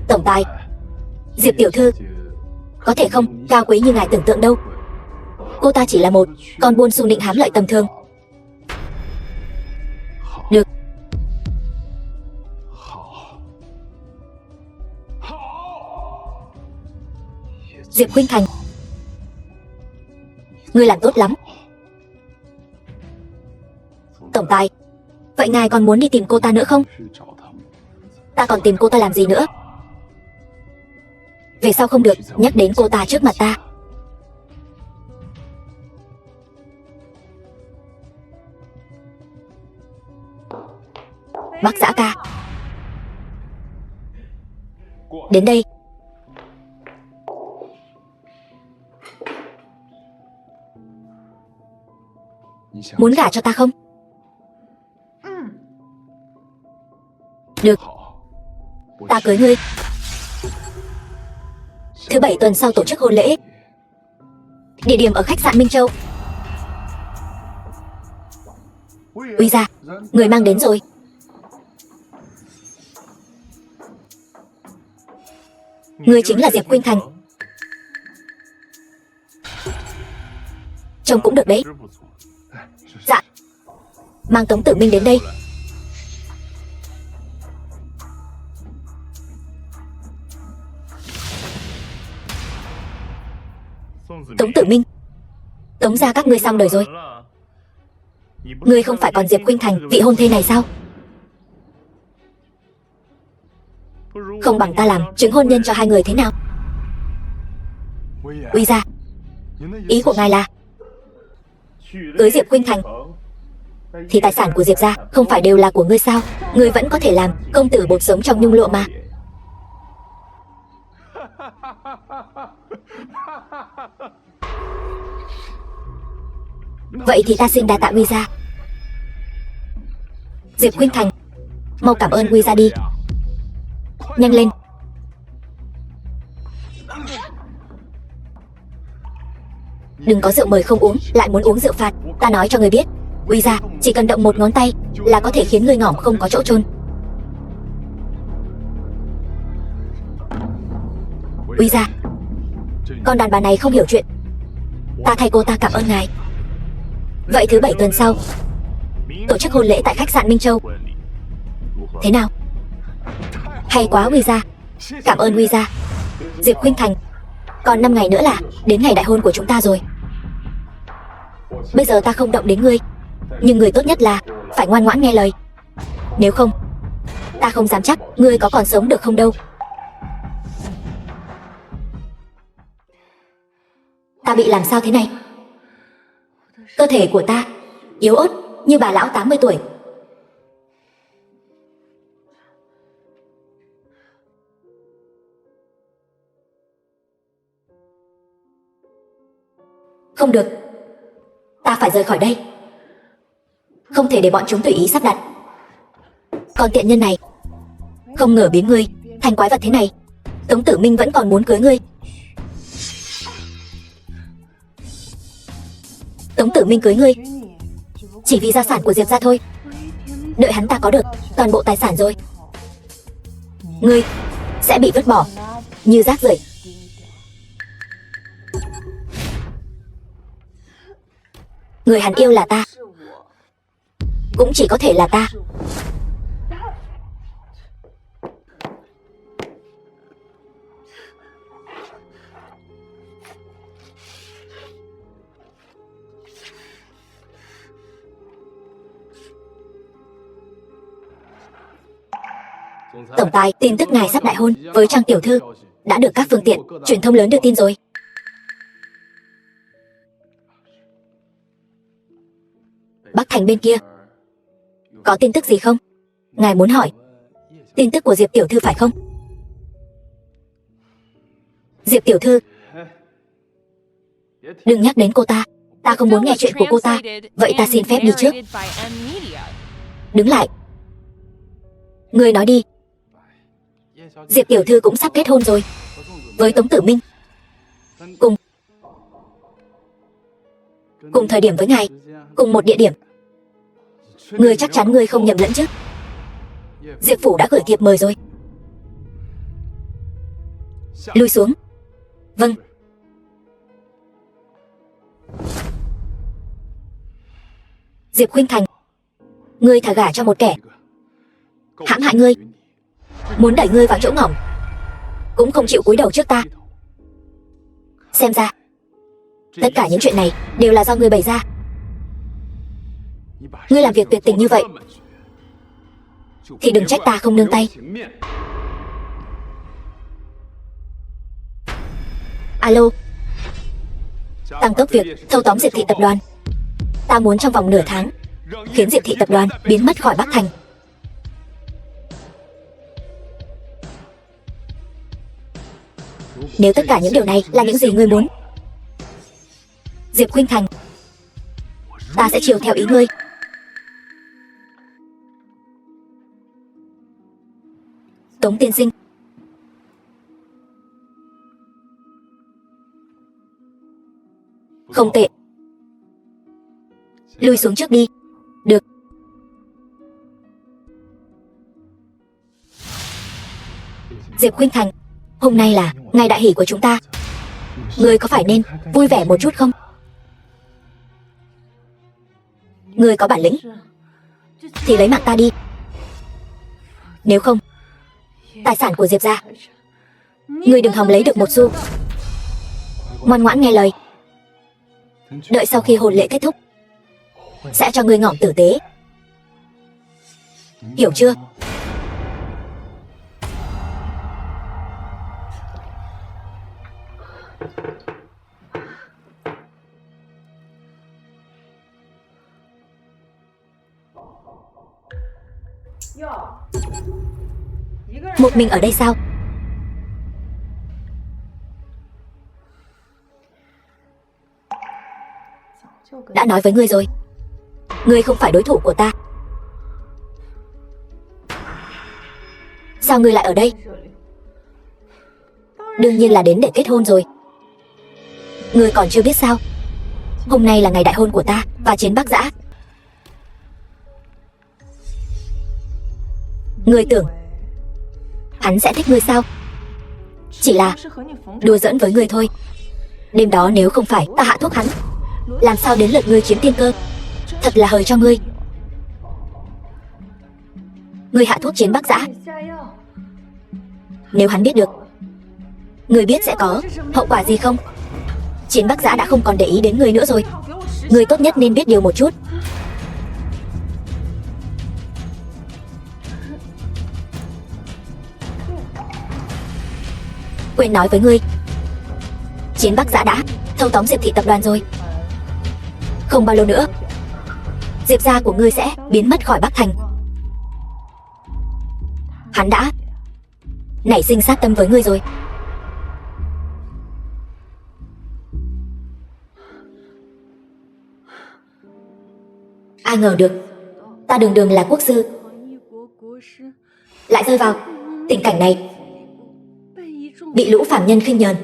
S1: Tổng tài, Diệp tiểu thư có thể không cao quý như ngài tưởng tượng đâu. Cô ta chỉ là một con buôn xu nịnh hám lợi tầm thường. Được. Diệp Khuynh Thành, ngươi làm tốt lắm. Tổng tài, vậy ngài còn muốn đi tìm cô ta nữa không? Ta còn tìm cô ta làm gì nữa? Về sau không được nhắc đến cô ta trước mặt ta. Bác Dã ca, đến đây. Muốn gả cho ta không? Được, ta cưới ngươi. Thứ bảy tuần sau tổ chức hôn lễ. Địa điểm ở khách sạn Minh Châu. Uy gia, người mang đến rồi. Ngươi chính là Diệp Khuynh Thành. Trông cũng được đấy. Dạ. Mang Tống Tử Minh đến đây. Tống Tử Minh, Tống gia các ngươi xong đời rồi. Ngươi không phải còn Diệp Khuynh Thành vị hôn thê này sao? Không bằng ta làm chứng hôn nhân cho hai người thế nào? Uy gia, ý của ngài là cưới Diệp Khuynh Thành thì tài sản của Diệp gia không phải đều là của ngươi sao? Ngươi vẫn có thể làm công tử bột sống trong nhung lụa mà. Vậy thì ta xin đa tạ Uy gia. Diệp Khuynh Thành, mau cảm ơn Uy gia đi. Nhanh lên. Đừng có rượu mời không uống, lại muốn uống rượu phạt. Ta nói cho người biết, Uy gia chỉ cần động một ngón tay là có thể khiến người ngỏm không có chỗ chôn. Uy gia, con đàn bà này không hiểu chuyện. Ta thay cô ta cảm ơn ngài. Vậy thứ bảy tuần sau tổ chức hôn lễ tại khách sạn Minh Châu. Thế nào? Hay quá Uy gia. Cảm ơn Uy gia. Diệp Khuynh Thành, còn 5 ngày nữa là đến ngày đại hôn của chúng ta rồi. Bây giờ ta không động đến ngươi, nhưng người tốt nhất là phải ngoan ngoãn nghe lời. Nếu không, ta không dám chắc ngươi có còn sống được không đâu. Ta bị làm sao thế này? Cơ thể của ta yếu ớt như bà lão 80 tuổi. Không được, ta phải rời khỏi đây. Không thể để bọn chúng tùy ý sắp đặt. Còn tiện nhân này không ngờ biến ngươi thành quái vật thế này. Tống Tử Minh vẫn còn muốn cưới ngươi. Tống Tử Minh cưới ngươi chỉ vì gia sản của Diệp gia thôi. Đợi hắn ta có được toàn bộ tài sản rồi, ngươi sẽ bị vứt bỏ như rác rưởi. Người hắn yêu là ta, cũng chỉ có thể là ta. Tổng tài, tin tức ngài sắp đại hôn với Trang tiểu thư đã được các phương tiện truyền thông lớn đưa tin rồi. Bắc Thành bên kia có tin tức gì không? Ngài muốn hỏi tin tức của Diệp tiểu thư phải không? Diệp tiểu thư, đừng nhắc đến cô ta. Ta không muốn nghe chuyện của cô ta. Vậy ta xin phép đi trước. Đứng lại. Ngươi nói đi. Diệp tiểu thư cũng sắp kết hôn rồi với Tống Tử Minh. Cùng thời điểm với ngài, cùng một địa điểm. Ngươi chắc chắn ngươi không nhầm lẫn chứ? Diệp phủ đã gửi thiệp mời rồi. Lui xuống. Vâng. Diệp Khuynh Thành, ngươi thả gả cho một kẻ hãm hại ngươi, muốn đẩy ngươi vào chỗ ngỏm, cũng không chịu cúi đầu trước ta. Xem ra tất cả những chuyện này đều là do ngươi bày ra. Ngươi làm việc tuyệt tình như vậy thì đừng trách ta không nương tay. Alo, tăng tốc việc thâu tóm Diệp thị tập đoàn. Ta muốn trong vòng nửa tháng khiến Diệp thị tập đoàn biến mất khỏi Bắc Thành. Nếu tất cả những điều này là những gì ngươi muốn, Diệp Khuynh Thành, ta sẽ chiều theo ý ngươi. Tống tiên sinh, không tệ. Lui xuống trước đi. Được. Diệp Khuynh Thành, hôm nay là ngày đại hỷ của chúng ta. Ngươi có phải nên vui vẻ một chút không? Ngươi có bản lĩnh thì lấy mạng ta đi. Nếu không, tài sản của Diệp gia ngươi đừng hòng lấy được một xu. Ngoan ngoãn nghe lời. Đợi sau khi hôn lễ kết thúc sẽ cho ngươi ngỏm tử tế. Hiểu chưa? Một mình ở đây sao? Đã nói với ngươi rồi, ngươi không phải đối thủ của ta. Sao ngươi lại ở đây? Đương nhiên là đến để kết hôn rồi. Ngươi còn chưa biết sao? Hôm nay là ngày đại hôn của ta và Chiến Bắc Dã. Ngươi tưởng hắn sẽ thích ngươi sao? Chỉ là đùa giỡn với ngươi thôi. Đêm đó nếu không phải ta hạ thuốc hắn, làm sao đến lượt ngươi chiếm tiên cơ? Thật là hời cho ngươi. Ngươi hạ thuốc Chiến Bắc Dã. Nếu hắn biết được, ngươi biết sẽ có hậu quả gì không? Chiến Bắc Dã đã không còn để ý đến ngươi nữa rồi. Ngươi tốt nhất nên biết điều một chút. Quên nói với ngươi, Chiến Bắc Dã đã thâu tóm Diệp thị tập đoàn rồi. Không bao lâu nữa, Diệp gia của ngươi sẽ biến mất khỏi Bắc Thành. Hắn đã nảy sinh sát tâm với ngươi rồi. Ai ngờ được, ta đường đường là quốc sư lại rơi vào tình cảnh này, bị lũ phàm nhân khinh nhờn.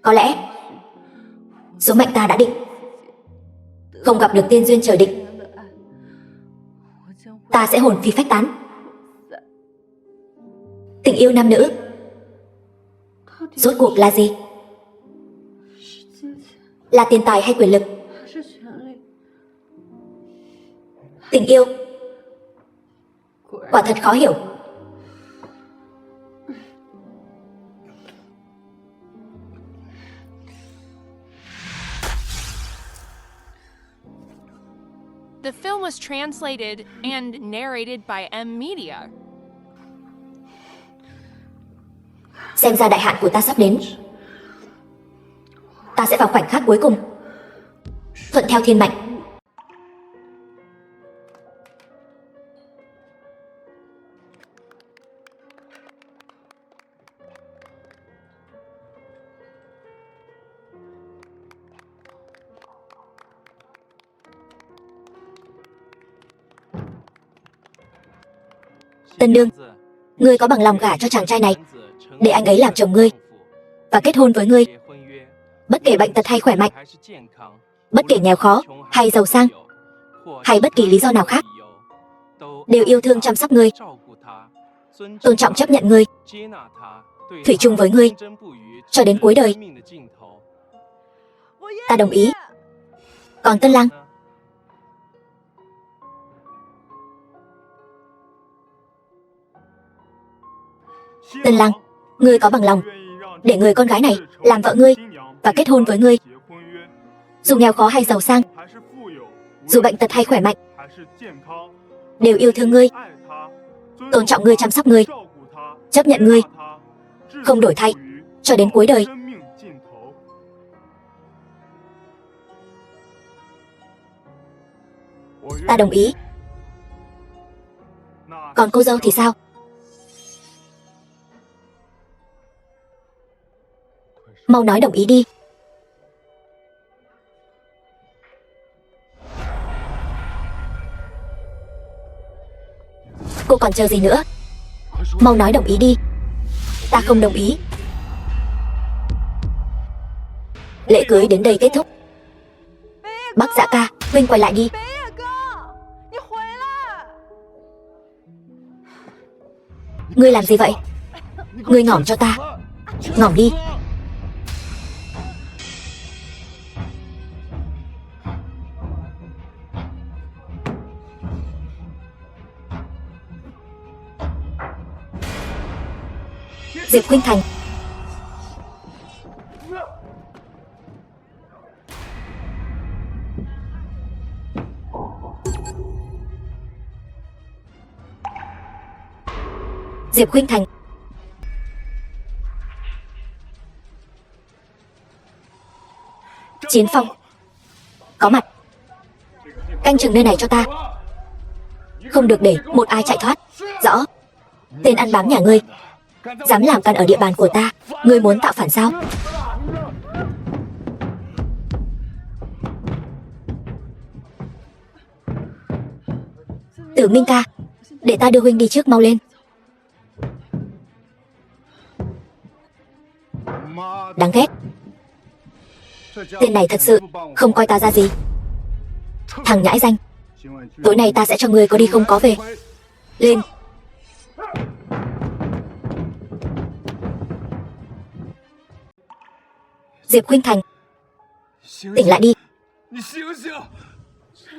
S1: Có lẽ số mệnh ta đã định, không gặp được tiên duyên trời định, ta sẽ hồn phi phách tán. Tình yêu nam nữ rốt cuộc là gì? Là tiền tài hay quyền lực? Tình yêu quả thật khó hiểu.
S2: The film was translated and narrated by M Media.
S1: Xem ra đại hạn của ta sắp đến. Ta sẽ vào khoảnh khắc cuối cùng thuận theo thiên mệnh. Tân nương, ngươi có bằng lòng gả cho chàng trai này để anh ấy làm chồng ngươi và kết hôn với ngươi, bất kể bệnh tật hay khỏe mạnh, bất kể nghèo khó hay giàu sang, hay bất kỳ lý do nào khác, đều yêu thương chăm sóc ngươi, tôn trọng chấp nhận ngươi, thủy chung với ngươi cho đến cuối đời. Ta đồng ý. Còn Tân lang? Tân lang, ngươi có bằng lòng để người con gái này làm vợ ngươi và kết hôn với ngươi, dù nghèo khó hay giàu sang, dù bệnh tật hay khỏe mạnh, đều yêu thương ngươi, tôn trọng ngươi, chăm sóc ngươi, chấp nhận ngươi, không đổi thay cho đến cuối đời. Ta đồng ý. Còn cô dâu thì sao? Mau nói đồng ý đi. Cô còn chờ gì nữa? Mau nói đồng ý đi. Ta không đồng ý. Lễ cưới đến đây kết thúc. Bác Dạ ca, huynh quay lại đi. Ngươi làm gì vậy? Ngươi ngỏm cho ta. Ngỏm đi. Diệp Khuynh Thành. Diệp Khuynh Thành. Chiến Phong. Có mặt. Canh chừng nơi này cho ta. Không được để một ai chạy thoát. Rõ. Tên ăn bám nhà ngươi dám làm càn ở địa bàn của ta. Ngươi muốn tạo phản sao? Tử Minh ca, để ta đưa huynh đi trước, mau lên. Đáng ghét. Tên này thật sự không coi ta ra gì. Thằng nhãi danh. Tối nay ta sẽ cho ngươi có đi không có về. Lên. Diệp Khuynh Thành, tỉnh lại đi.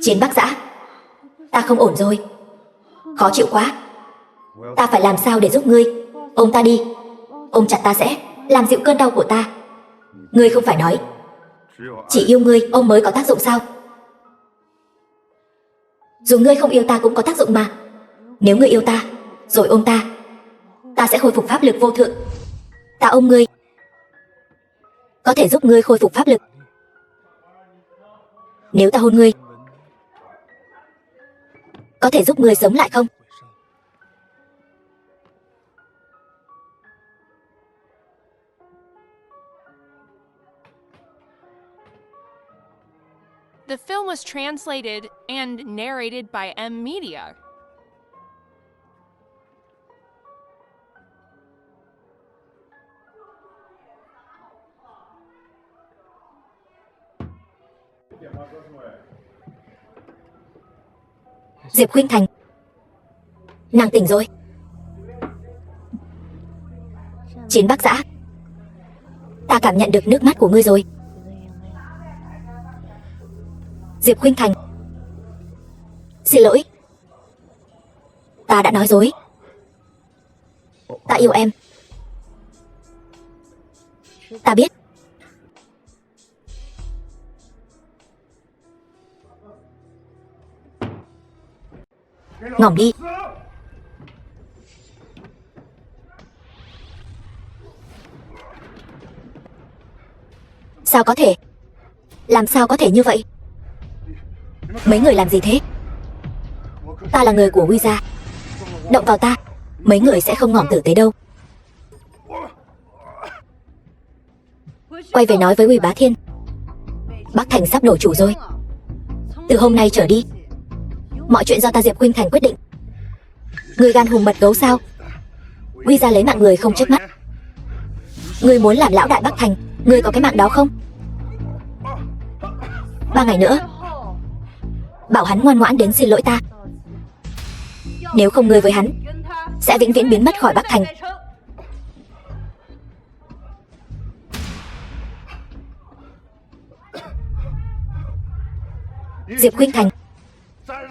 S1: Chiến Bắc Dã, ta không ổn rồi. Khó chịu quá. Ta phải làm sao để giúp ngươi? Ôm ta đi. Ôm chặt ta sẽ làm dịu cơn đau của ta. Ngươi không phải nói chỉ yêu ngươi ôm mới có tác dụng sao? Dù ngươi không yêu ta cũng có tác dụng mà. Nếu ngươi yêu ta rồi ôm ta, ta sẽ khôi phục pháp lực vô thượng. Ta ôm ngươi có thể giúp ngươi khôi phục pháp lực. Nếu ta hôn ngươi, có thể giúp ngươi sống lại không?
S2: The film was translated and narrated by M Media.
S1: Diệp Khuynh Thành, nàng tỉnh rồi. Chiến Bắc Dã, ta cảm nhận được nước mắt của ngươi rồi. Diệp Khuynh Thành, xin lỗi, ta đã nói dối. Ta yêu em. Ta biết. Ngỏm đi. Sao có thể? Làm sao có thể như vậy? Mấy người làm gì thế? Ta là người của Huy gia. Động vào ta, mấy người sẽ không ngỏm tử tế đâu. Quay về nói với Huy Bá Thiên, Bắc Thành sắp đổi chủ rồi. Từ hôm nay trở đi, mọi chuyện do ta Diệp Khuynh Thành quyết định. Người gan hùm mật gấu sao? Huy gia lấy mạng người không chớp mắt. Ngươi muốn làm lão đại Bắc Thành, ngươi có cái mạng đó không? 3 ngày nữa, bảo hắn ngoan ngoãn đến xin lỗi ta. Nếu không, ngươi với hắn sẽ vĩnh viễn biến mất khỏi Bắc Thành. Diệp Khuynh Thành,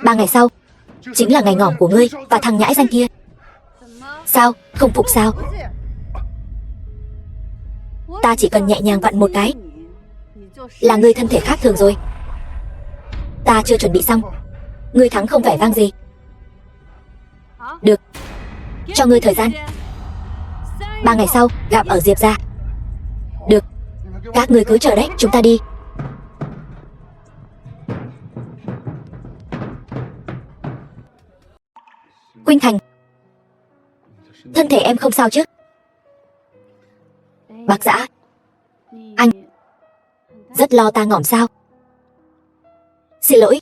S1: 3 ngày sau chính là ngày ngỏm của ngươi và thằng nhãi danh kia. Sao, không phục sao? Ta chỉ cần nhẹ nhàng vặn một cái là ngươi thân thể khác thường rồi. Ta chưa chuẩn bị xong, ngươi thắng không vẻ vang gì. Được, cho ngươi thời gian. 3 ngày sau gặp ở Diệp gia. Được, các ngươi cứ chờ đấy, chúng ta đi. Khuynh Thành, thân thể em không sao chứ? Bác Dã, anh rất lo ta ngỏm sao? Xin lỗi.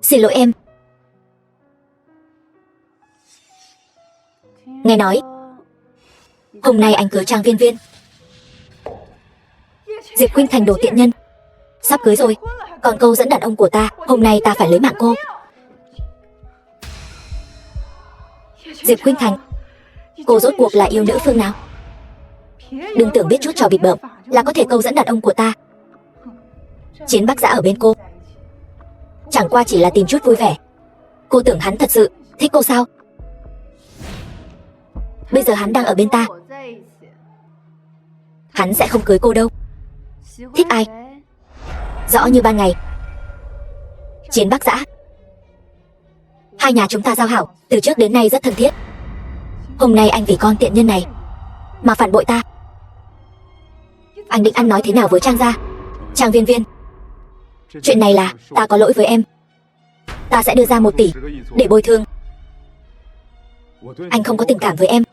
S1: Xin lỗi em. Nghe nói hôm nay anh cưới Trang Viên Viên. Diệp Khuynh Thành đồ tiện nhân, sắp cưới rồi, còn câu dẫn đàn ông của ta, hôm nay ta phải lấy mạng cô. Diệp Khuynh Thành, cô rốt cuộc là yêu nữ phương nào? Đừng tưởng biết chút trò bịp bợm là có thể câu dẫn đàn ông của ta. Chiến Bắc Dã ở bên cô chẳng qua chỉ là tìm chút vui vẻ. Cô tưởng hắn thật sự thích cô sao? Bây giờ hắn đang ở bên ta. Hắn sẽ không cưới cô đâu. Thích ai? Rõ như ban ngày. Chiến Bắc Dã, hai nhà chúng ta giao hảo từ trước đến nay rất thân thiết. Hôm nay anh vì con tiện nhân này mà phản bội ta. Anh định ăn nói thế nào với Trang gia? Trang Viên Viên, chuyện này là ta có lỗi với em. Ta sẽ đưa ra 1 tỷ để bồi thường. Anh không có tình cảm với em,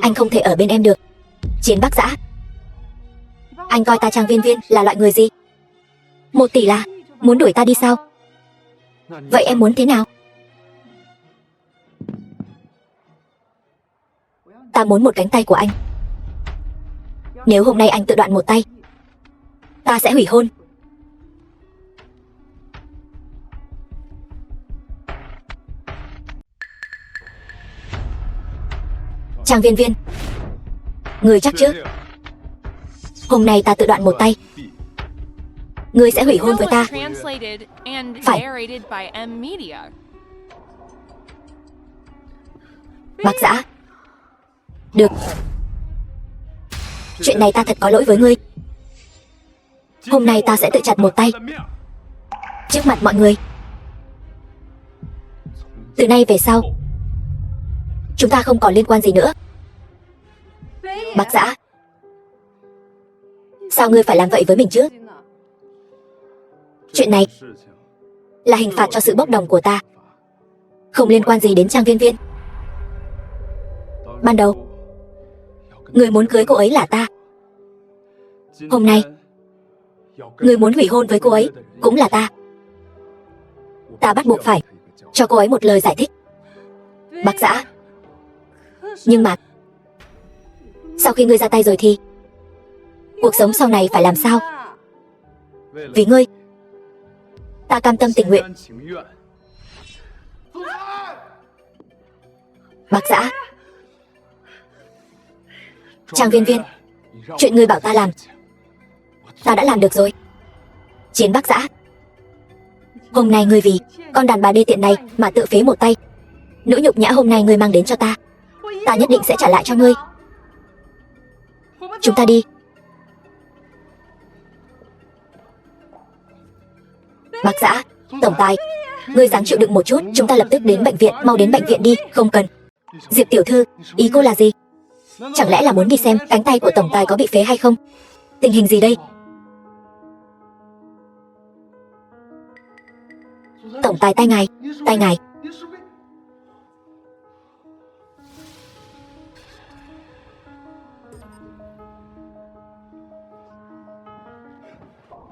S1: anh không thể ở bên em được. Chiến Bắc Dã, anh coi ta Trang Viên Viên là loại người gì? 1 tỷ là muốn đuổi ta đi sao? Vậy em muốn thế nào? Ta muốn một cánh tay của anh. Nếu hôm nay anh tự đoạn một tay, ta sẽ hủy hôn. Trang Viên Viên, người chắc chứ? Hôm nay ta tự đoạn một tay, ngươi sẽ hủy hôn với ta. Phải. Bắc Dã, được. Chuyện này ta thật có lỗi với ngươi. Hôm nay ta sẽ tự chặt một tay trước mặt mọi người. Từ nay về sau, chúng ta không còn liên quan gì nữa. Bắc Dã, sao ngươi phải làm vậy với mình chứ? Chuyện này là hình phạt cho sự bốc đồng của ta, không liên quan gì đến Trang Viên Viên. Ban đầu người muốn cưới cô ấy là ta. Hôm nay người muốn hủy hôn với cô ấy cũng là ta. Ta bắt buộc phải cho cô ấy một lời giải thích. Bắc Dã, nhưng mà sau khi ngươi ra tay rồi thì cuộc sống sau này phải làm sao? Vì ngươi, ta cam tâm tình nguyện. Bắc Dã, Trang Viên Viên, chuyện ngươi bảo ta làm, ta đã làm được rồi. Chiến Bắc Dã, hôm nay ngươi vì con đàn bà đê tiện này mà tự phế một tay. Nỗi nhục nhã hôm nay ngươi mang đến cho ta, ta nhất định sẽ trả lại cho ngươi. Chúng ta đi. Bắc Dã, tổng tài, ngươi dáng chịu đựng một chút, chúng ta lập tức đến bệnh viện, mau đến bệnh viện đi. Không cần. Diệp tiểu thư, ý cô là gì? Chẳng lẽ là muốn đi xem cánh tay của tổng tài có bị phế hay không? Tình hình gì đây? Tổng tài tay ngài, tay ngài.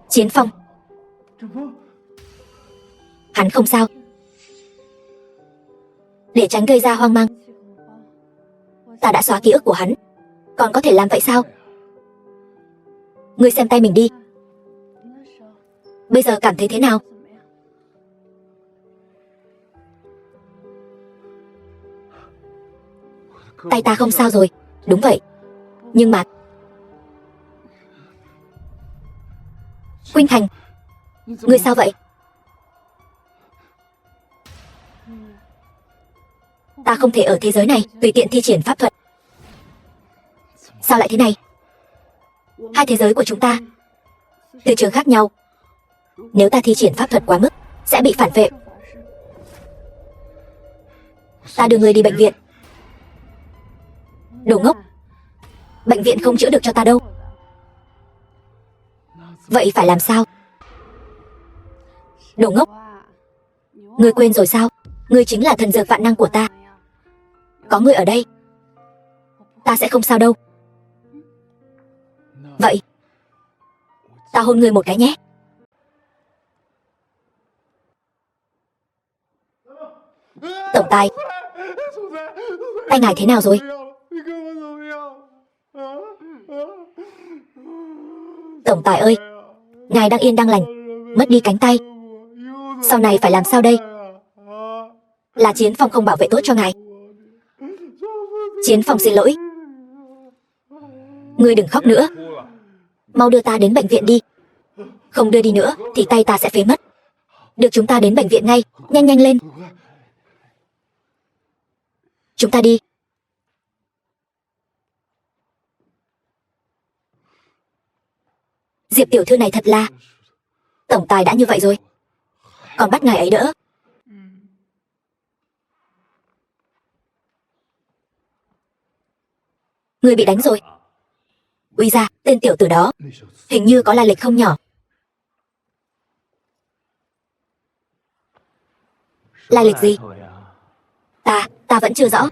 S1: Chiến Phong. Hắn không sao. Để tránh gây ra hoang mang, ta đã xóa ký ức của hắn. Còn có thể làm vậy sao? Ngươi xem tay mình đi. Bây giờ cảm thấy thế nào? Tay ta không sao rồi. Đúng vậy. Nhưng mà Khuynh Thành, ngươi sao vậy? Ta không thể ở thế giới này tùy tiện thi triển pháp thuật. Sao lại thế này? Hai thế giới của chúng ta từ trường khác nhau. Nếu ta thi triển pháp thuật quá mức sẽ bị phản vệ. Ta đưa ngươi đi bệnh viện. Đồ ngốc. Bệnh viện không chữa được cho ta đâu. Vậy phải làm sao? Đồ ngốc. Ngươi quên rồi sao? Ngươi chính là thần dược vạn năng của ta. Có ngươi ở đây, ta sẽ không sao đâu. Vậy ta hôn ngươi một cái nhé. Tổng tài, tay ngài thế nào rồi? Tổng tài ơi, ngài đang yên đang lành, mất đi cánh tay. Sau này phải làm sao đây? Là Chiến Phong không bảo vệ tốt cho ngài. Chiến Phong xin lỗi. Ngươi đừng khóc nữa. Mau đưa ta đến bệnh viện đi. Không đưa đi nữa thì tay ta sẽ phế mất. Được, chúng ta đến bệnh viện ngay. Nhanh nhanh lên. Chúng ta đi. Diệp tiểu thư này thật là... Tổng tài đã như vậy rồi, còn bắt ngài ấy đỡ. Ngươi bị đánh rồi. Uy ra, tên tiểu tử đó hình như có lai lịch không nhỏ. Lai lịch gì? Ta vẫn chưa rõ.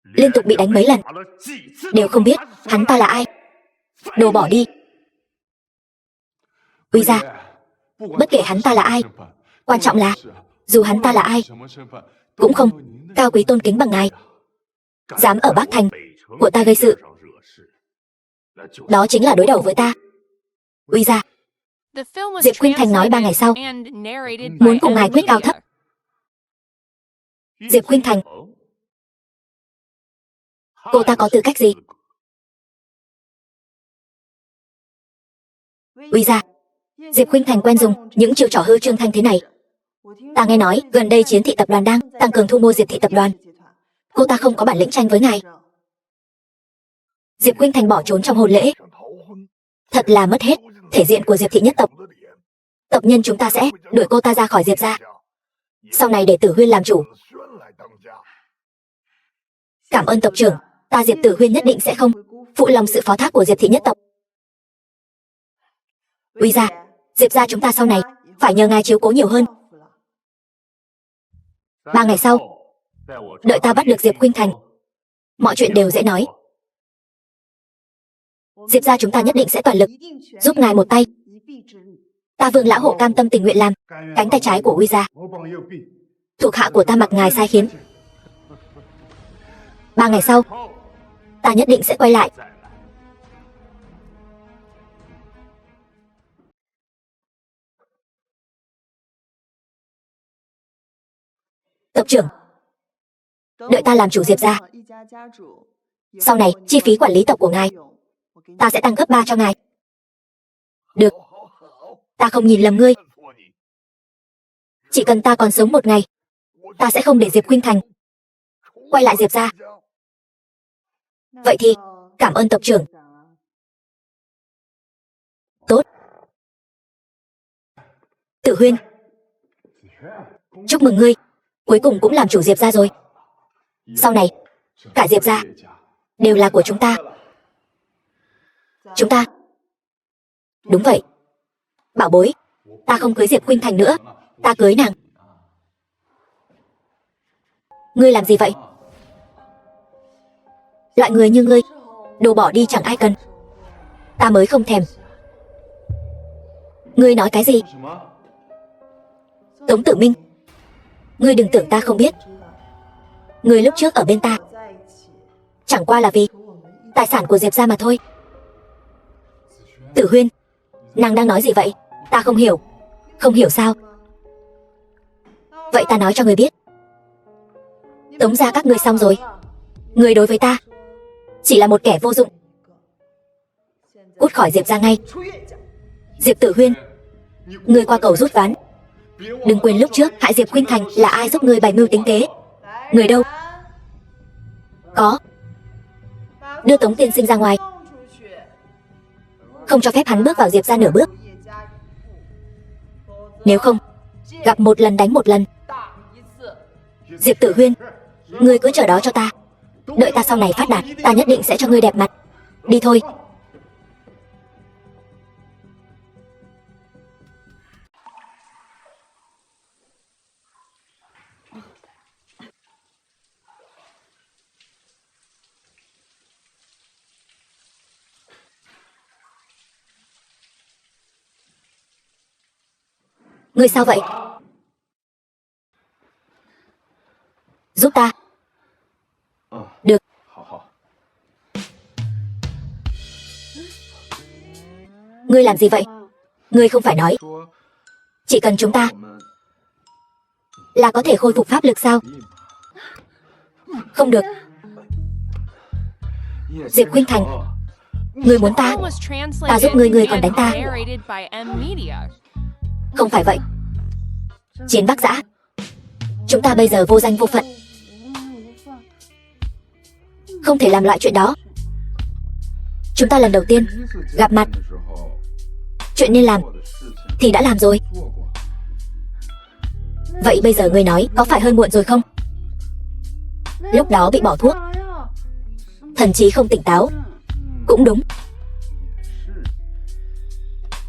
S1: Liên tục bị đánh mấy lần, đều không biết hắn ta là ai. Đồ bỏ đi. Uy ra, bất kể hắn ta là ai, quan trọng là dù hắn ta là ai cũng không cao quý tôn kính bằng ngài. Dám ở Bắc Thành của ta gây sự, đó chính là đối đầu với ta. Uy ra. Diệp Khuynh Thành nói 3 ngày sau muốn cùng ngài quyết cao thấp. Diệp Khuynh Thành, cô ta có tư cách gì? Uy ra, Diệp Khuynh Thành quen dùng những chiêu trò hư trương thanh thế này. Ta nghe nói gần đây Chiến thị tập đoàn đang tăng cường thu mua Diệp thị tập đoàn. Cô ta không có bản lĩnh tranh với ngài. Diệp Khuynh Thành bỏ trốn trong hôn lễ, thật là mất hết thể diện của Diệp thị nhất tộc. Tộc nhân chúng ta sẽ đuổi cô ta ra khỏi Diệp gia. Sau này để Tử Huyên làm chủ. Cảm ơn tộc trưởng, ta Diệp Tử Huyên nhất định sẽ không phụ lòng sự phó thác của Diệp thị nhất tộc. Uy ra, Diệp gia chúng ta sau này phải nhờ ngài chiếu cố nhiều hơn. 3 ngày sau, đợi ta bắt được Diệp Khuynh Thành, mọi chuyện đều dễ nói. Diệp gia chúng ta nhất định sẽ toàn lực giúp ngài một tay. Ta Vương lão hộ cam tâm tình nguyện làm cánh tay trái của Uy gia. Thuộc hạ của ta mặc ngài sai khiến. 3 ngày sau, ta nhất định sẽ quay lại. Tộc trưởng, đợi ta làm chủ Diệp gia. Sau này, chi phí quản lý tộc của ngài, ta sẽ tăng gấp 3 cho ngài. Được, ta không nhìn lầm ngươi. Chỉ cần ta còn sống một ngày, ta sẽ không để Diệp Khuynh Thành quay lại Diệp gia. Vậy thì, cảm ơn tộc trưởng. Tốt. Tử Huyên, chúc mừng ngươi, cuối cùng cũng làm chủ Diệp gia rồi. Sau này, cả Diệp gia đều là của chúng ta. Chúng ta. Đúng vậy. Bảo bối, ta không cưới Diệp Khuynh Thành nữa, ta cưới nàng. Ngươi làm gì vậy? Loại người như ngươi, đồ bỏ đi chẳng ai cần. Ta mới không thèm. Ngươi nói cái gì? Tống Tử Minh, ngươi đừng tưởng ta không biết. Ngươi lúc trước ở bên ta chẳng qua là vì tài sản của Diệp gia mà thôi. Tử Huyên, nàng đang nói gì vậy? Ta không hiểu. Không hiểu sao? Vậy ta nói cho ngươi biết. Tống gia các ngươi xong rồi. Ngươi đối với ta chỉ là một kẻ vô dụng. Cút khỏi Diệp gia ngay. Diệp Tử Huyên, ngươi qua cầu rút ván. Đừng quên lúc trước hại Diệp Khuynh Thành là ai giúp ngươi bày mưu tính kế. Người đâu? Có. Đưa Tống tiên sinh ra ngoài. Không cho phép hắn bước vào Diệp gia nửa bước. Nếu không, gặp một lần đánh một lần. Diệp Tử Huyên, ngươi cứ chờ đó cho ta. Đợi ta sau này phát đạt, ta nhất định sẽ cho ngươi đẹp mặt. Đi thôi. Ngươi sao vậy? Giúp ta. Được. Ngươi làm gì vậy? Ngươi không phải nói chỉ cần chúng ta là có thể khôi phục pháp lực sao? Không được. Diệp Khuynh Thành, ngươi muốn ta giúp ngươi, ngươi còn đánh ta. Không phải vậy. Chiến Bắc Giã, chúng ta bây giờ vô danh vô phận, không thể làm loại chuyện đó. Chúng ta lần đầu tiên gặp mặt, chuyện nên làm thì đã làm rồi. Vậy bây giờ ngươi nói có phải hơi muộn rồi không? Lúc đó bị bỏ thuốc, thần trí không tỉnh táo. Cũng đúng.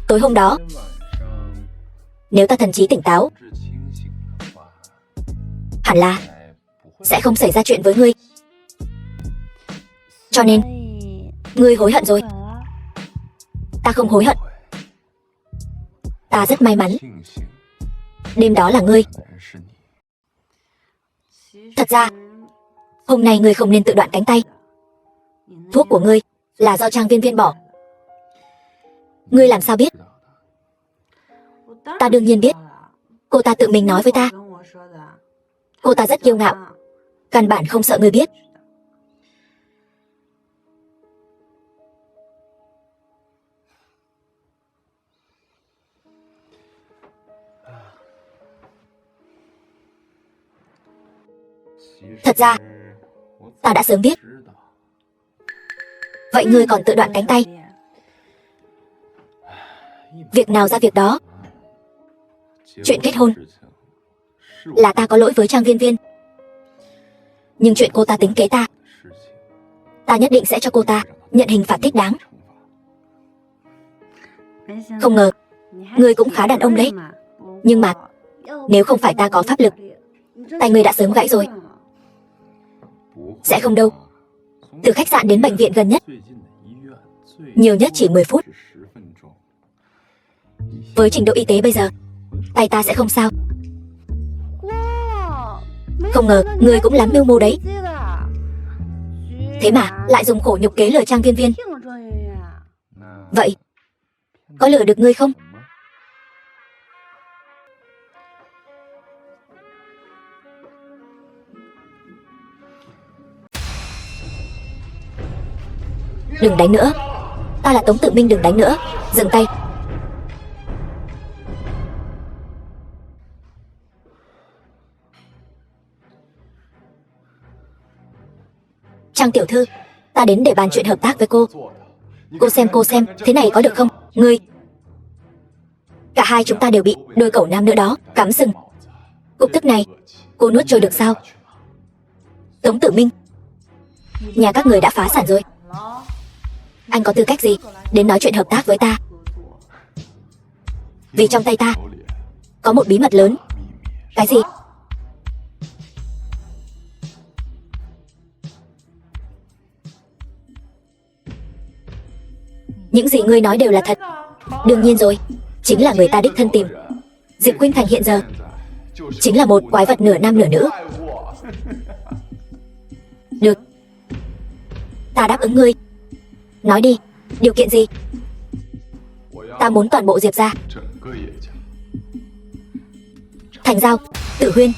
S1: Tối hôm đó, nếu ta thần trí tỉnh táo, hẳn là sẽ không xảy ra chuyện với ngươi. Cho nên ngươi hối hận rồi. Ta không hối hận. Ta rất may mắn đêm đó là ngươi. Thật ra hôm nay ngươi không nên tự đoạn cánh tay. Thuốc của ngươi là do Trang Viên Viên bỏ. Ngươi làm sao biết? Ta đương nhiên biết. Cô ta tự mình nói với ta. Cô ta rất kiêu ngạo, căn bản không sợ ngươi biết. Thật ra ta đã sớm biết. Vậy ngươi còn tự đoạn cánh tay? Việc nào ra việc đó. Chuyện kết hôn là ta có lỗi với Trang Viên Viên, nhưng chuyện cô ta tính kế ta, ta nhất định sẽ cho cô ta nhận hình phạt thích đáng. Không ngờ ngươi cũng khá đàn ông đấy. Nhưng mà nếu không phải ta có pháp lực, tay ngươi đã sớm gãy rồi. Sẽ không đâu. Từ khách sạn đến bệnh viện gần nhất nhiều nhất chỉ 10 phút. Với trình độ y tế bây giờ, tay ta sẽ không sao. Không ngờ ngươi cũng lắm mưu mô đấy. Thế mà lại dùng khổ nhục kế lừa Trang Viên Viên. Vậy có lừa được ngươi không? Đừng đánh nữa. Ta là Tống Tử Minh, đừng đánh nữa. Dừng tay. Trang tiểu thư, ta đến để bàn chuyện hợp tác với cô. Cô xem, thế này có được không? Ngươi. Cả hai chúng ta đều bị đôi cẩu nam nữa đó cắm sừng. Cục tức này cô nuốt trôi được sao? Tống Tử Minh, Nhà các người đã phá sản rồi. Anh có tư cách gì đến nói chuyện hợp tác với ta? Vì trong tay ta có một bí mật lớn. Cái gì? Những gì ngươi nói đều là thật. Đương nhiên rồi, chính là người ta đích thân tìm. Diệp Khuynh Thành hiện giờ chính là một quái vật nửa nam nửa nữ. Được, ta đáp ứng ngươi. Nói đi, điều kiện gì? Ta muốn toàn bộ Diệp gia. Thành giao, Tử Huyên.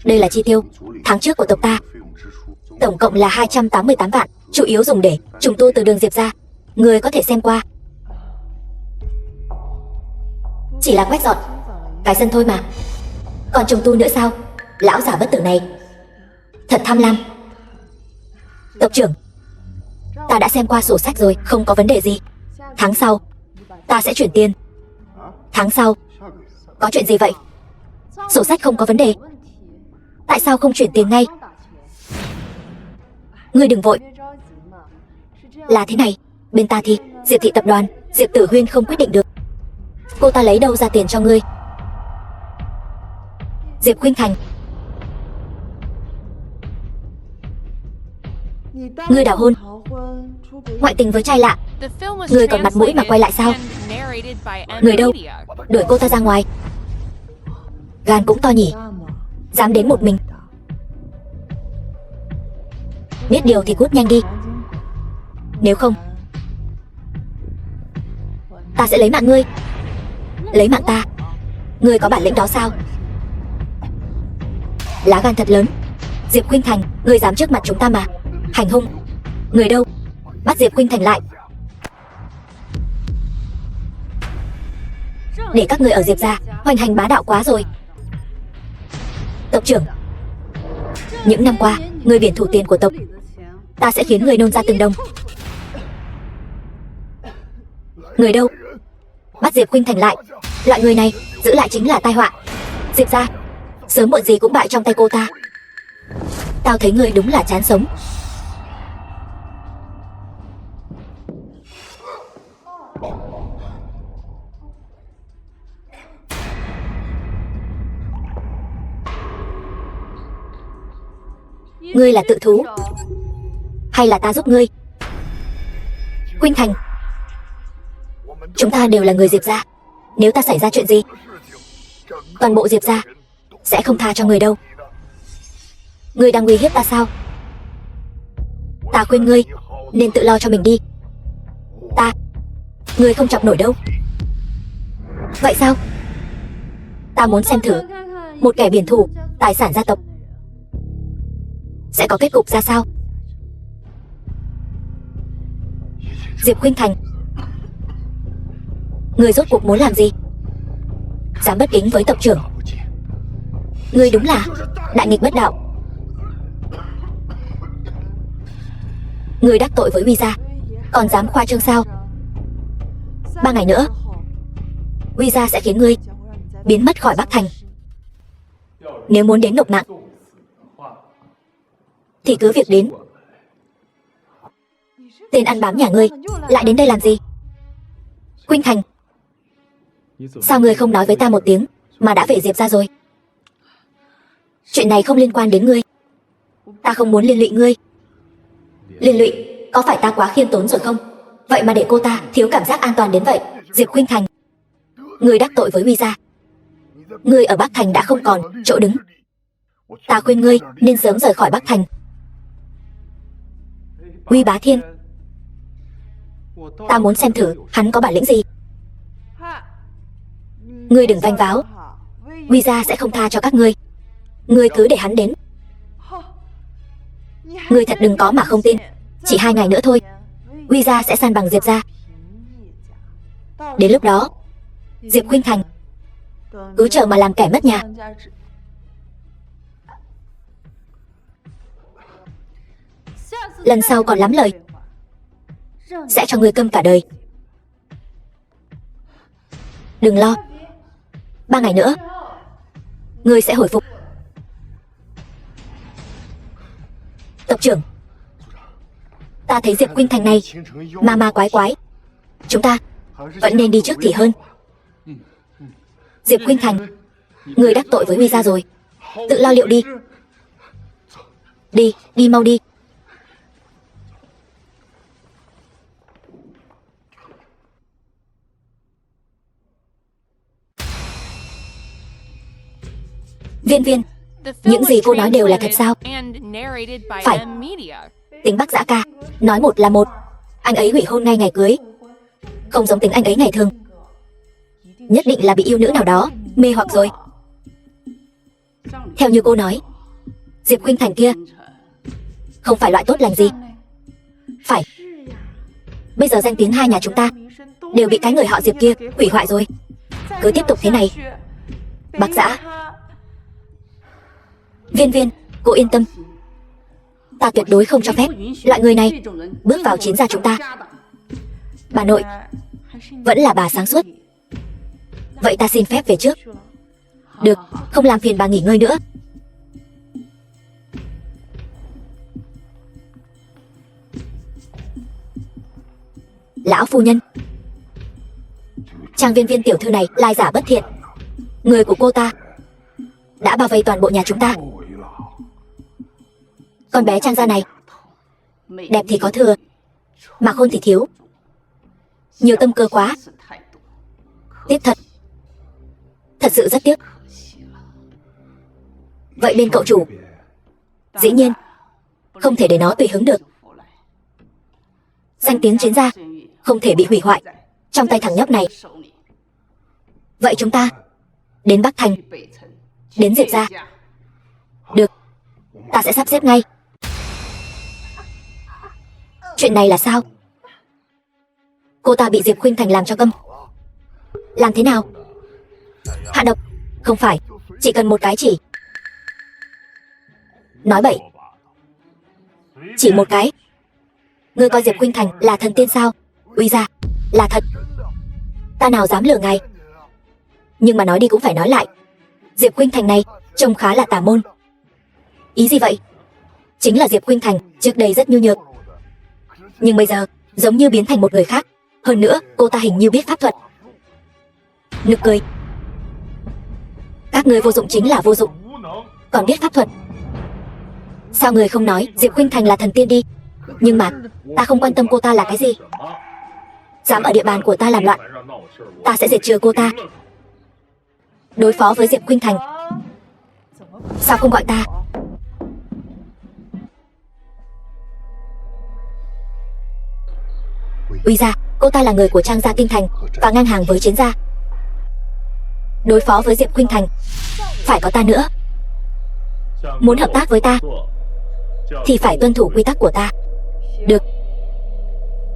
S1: Đây là chi tiêu tháng trước của tộc ta. Tổng cộng là 288 vạn, chủ yếu dùng để trùng tu từ đường Diệp gia. Ngươi có thể xem qua. Chỉ là quét dọn cái sân thôi mà, còn trùng tu nữa sao? Lão già bất tử này thật tham lam. Tộc trưởng, ta đã xem qua sổ sách rồi, không có vấn đề gì. Tháng sau ta sẽ chuyển tiền. Tháng sau? Có chuyện gì vậy? Sổ sách không có vấn đề, tại sao không chuyển tiền ngay? Ngươi đừng vội. Là thế này, bên ta thì Diệp thị tập đoàn, Diệp Tử Huyên không quyết định được. Cô ta lấy đâu ra tiền cho ngươi? Diệp Khuynh Thành, ngươi đào hôn, ngoại tình với trai lạ. Ngươi còn mặt mũi mà quay lại sao? Người đâu? Đuổi cô ta ra ngoài. Gan cũng to nhỉ, dám đến một mình. Biết điều thì cút nhanh đi, nếu không ta sẽ lấy mạng ngươi. Lấy mạng ta? Ngươi có bản lĩnh đó sao? Lá gan thật lớn. Diệp Khuynh Thành, ngươi dám trước mặt chúng ta mà hành hung. Người đâu? Bắt Diệp Khuynh Thành lại. Để các ngươi ở Diệp gia hoành hành bá đạo quá rồi. Tộc trưởng, những năm qua ngươi biển thủ tiền của tộc, ta sẽ khiến ngươi nôn ra từng đồng. Người đâu? Bắt Diệp Khuynh Thành lại. Loại người này giữ lại chính là tai họa. Diệp gia sớm muộn gì cũng bại trong tay cô ta. Tao thấy ngươi đúng là chán sống. Ngươi là tự thú hay là ta giúp ngươi? Khuynh Thành, chúng ta đều là người Diệp gia. Nếu ta xảy ra chuyện gì, toàn bộ Diệp gia sẽ không tha cho người đâu. Ngươi đang uy hiếp ta sao? Ta khuyên ngươi nên tự lo cho mình đi. Ngươi không chọc nổi đâu. Vậy sao? Ta muốn xem thử một kẻ biển thủ tài sản gia tộc sẽ có kết cục ra sao. Diệp Khuynh Thành, ngươi rốt cuộc muốn làm gì? Dám bất kính với tộc trưởng. Ngươi đúng là đại nghịch bất đạo. Ngươi đắc tội với Uy gia, còn dám khoa trương sao? 3 ngày nữa Uy gia sẽ khiến ngươi biến mất khỏi Bắc Thành. Nếu muốn đến nộp mạng thì cứ việc đến. Tên ăn bám nhà ngươi lại đến đây làm gì? Khuynh Thành, sao ngươi không nói với ta một tiếng mà đã về Diệp gia rồi? Chuyện này không liên quan đến ngươi. Ta không muốn liên lụy ngươi. Liên lụy? Có phải ta quá khiêm tốn rồi không? Vậy mà để cô ta thiếu cảm giác an toàn đến vậy. Diệp Khuynh Thành, ngươi đắc tội với Uy gia. Ngươi ở Bắc Thành đã không còn chỗ đứng. Ta khuyên ngươi nên sớm rời khỏi Bắc Thành. Uy Bá Thiên, ta muốn xem thử hắn có bản lĩnh gì. Ngươi đừng vanh váo, Uy gia sẽ không tha cho các ngươi. Ngươi cứ để hắn đến. Ngươi thật đừng có mà không tin. Chỉ 2 ngày nữa thôi, Uy gia sẽ san bằng Diệp gia. Đến lúc đó, Diệp Khuynh Thành cứ chờ mà làm kẻ mất nhà. Lần sau còn lắm lời, sẽ cho ngươi câm cả đời. Đừng lo, 3 ngày nữa ngươi sẽ hồi phục. Tộc Tộc trưởng, ta thấy Diệp Khuynh Thành này ma quái quái, chúng ta vẫn nên đi trước thì hơn. Diệp Khuynh Thành, người đắc tội với Huy gia rồi, tự lo liệu đi. Đi mau đi. Viên,
S2: The film
S1: những gì
S2: was
S1: cô nói đều là thật sao?
S2: translated and narrated by
S1: Phải.
S2: M Media.
S1: Tính Bắc Giã ca, nói một là một. Anh ấy hủy hôn ngay ngày cưới, không giống tính anh ấy ngày thường. Nhất định là bị yêu nữ nào đó mê hoặc rồi. Theo như cô nói, Diệp Khuynh Thành kia không phải loại tốt lành gì. Phải. Bây giờ danh tiếng hai nhà chúng ta đều bị cái người họ Diệp kia hủy hoại rồi. Cứ tiếp tục thế này, Bắc Giã. Viên, cô yên tâm, ta tuyệt đối không cho phép loại người này bước vào chiến gia chúng ta. Bà nội vẫn là bà sáng suốt. Vậy ta xin phép về trước. Được, không làm phiền bà nghỉ ngơi nữa. Lão phu nhân, Trang Viên tiểu thư này lai giả bất thiện. Người của cô ta đã bao vây toàn bộ nhà chúng ta. Con bé Trang gia này đẹp thì có thừa, mà khôn thì thiếu. Nhiều tâm cơ quá. Tiếc thật. Thật sự rất tiếc. Vậy bên cậu chủ, dĩ nhiên không thể để nó tùy hứng được. Danh tiếng chiến gia không thể bị hủy hoại trong tay thằng nhóc này. Vậy chúng ta đến Bắc Thành, đến Diệp gia. Được, ta sẽ sắp xếp ngay. Chuyện này là sao? Cô ta bị Diệp Khuynh Thành làm cho câm. Làm thế nào? Hạ độc? Không phải, chỉ cần một cái chỉ. Nói bậy. Chỉ một cái. Ngươi coi Diệp Khuynh Thành là thần tiên sao? Uy ra, là thật. Ta nào dám lừa ngài. Nhưng mà nói đi cũng phải nói lại, Diệp Khuynh Thành này trông khá là tà môn. Ý gì vậy? Chính là Diệp Khuynh Thành trước đây rất nhu nhược, nhưng bây giờ giống như biến thành một người khác. Hơn nữa cô ta hình như biết pháp thuật. Nực cười. Các người vô dụng chính là vô dụng, còn biết pháp thuật. Sao người không nói Diệp Khuynh Thành là thần tiên đi? Nhưng mà ta không quan tâm cô ta là cái gì. Dám ở địa bàn của ta làm loạn, ta sẽ diệt trừ cô ta. Đối phó với Diệp Khuynh Thành, sao không gọi ta? Uy ra, cô ta là người của Trang gia Kinh Thành và ngang hàng với Chiến gia. Đối phó với Diệp Khuynh Thành phải có ta nữa. Muốn hợp tác với ta thì phải tuân thủ quy tắc của ta. Được,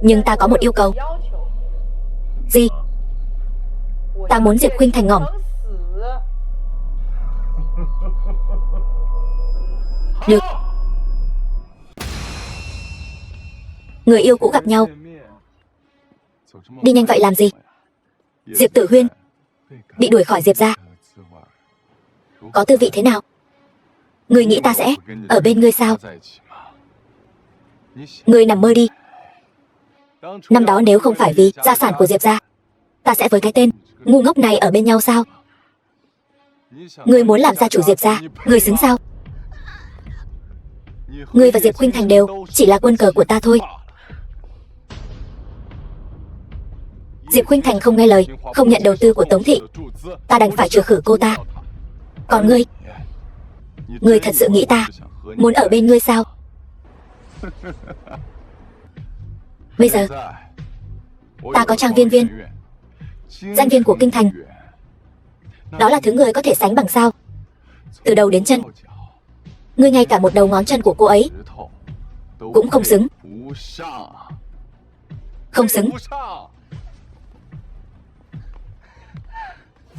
S1: nhưng ta có một yêu cầu. Gì? Ta muốn Diệp Khuynh Thành ngỏm. Được. Người yêu cũ gặp nhau, đi nhanh vậy làm gì? Diệp Tử Huyên bị đuổi khỏi Diệp gia, có tư vị thế nào? Ngươi nghĩ ta sẽ ở bên ngươi sao? Ngươi nằm mơ đi. Năm đó nếu không phải vì gia sản của Diệp gia, ta sẽ với cái tên ngu ngốc này ở bên nhau sao? Ngươi muốn làm gia chủ Diệp gia, ngươi xứng sao? Ngươi và Diệp Khuynh Thành đều chỉ là quân cờ của ta thôi. Diệp Khuynh Thành không nghe lời, không nhận đầu tư của Tống thị, ta đành phải trừ khử cô ta. Còn ngươi thật sự nghĩ ta muốn ở bên ngươi sao? Bây giờ ta có Trang Viên, danh viên của Kinh Thành. Đó là thứ người có thể sánh bằng sao? Từ đầu đến chân, ngươi ngay cả một đầu ngón chân của cô ấy cũng không xứng. Không xứng.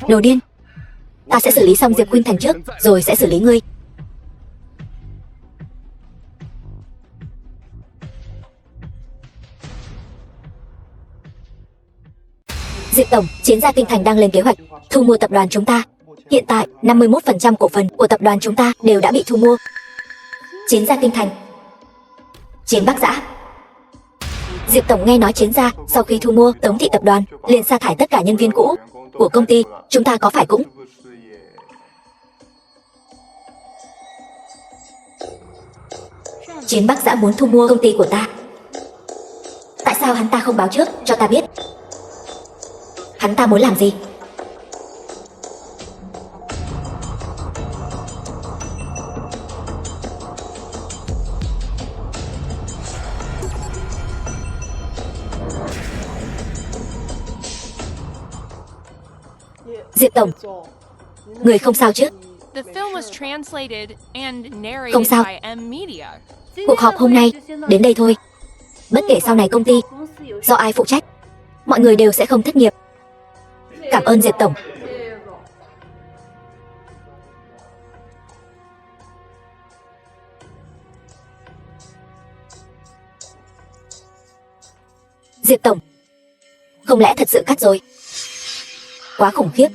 S1: Đồ điên. Ta sẽ xử lý xong Diệp Khuynh Thành trước, rồi sẽ xử lý ngươi. Diệp tổng, Chiến gia Kinh Thành đang lên kế hoạch thu mua tập đoàn chúng ta. Hiện tại 51% cổ phần của tập đoàn chúng ta đều đã bị thu mua. Chiến gia Kinh Thành Chiến Bắc Giã. Diệp tổng nghe nói Chiến gia sau khi thu mua Tống Thị tập đoàn liền sa thải tất cả nhân viên cũ của công ty, chúng ta có phải cũng... Chiến Bắc Giã muốn thu mua công ty của ta. Tại sao hắn ta không báo trước cho ta biết? Hắn ta muốn làm gì? Diệp tổng, người không sao chứ?
S2: The film was translated and
S1: Không
S2: narrated
S1: sao.
S2: by M Media.
S1: Cuộc họp hôm nay đến đây thôi. Bất kể sau này công ty do ai phụ trách, mọi người đều sẽ không thất nghiệp. Cảm ơn Diệp tổng. Diệp tổng, không lẽ thật sự cắt rồi? Quá khủng khiếp.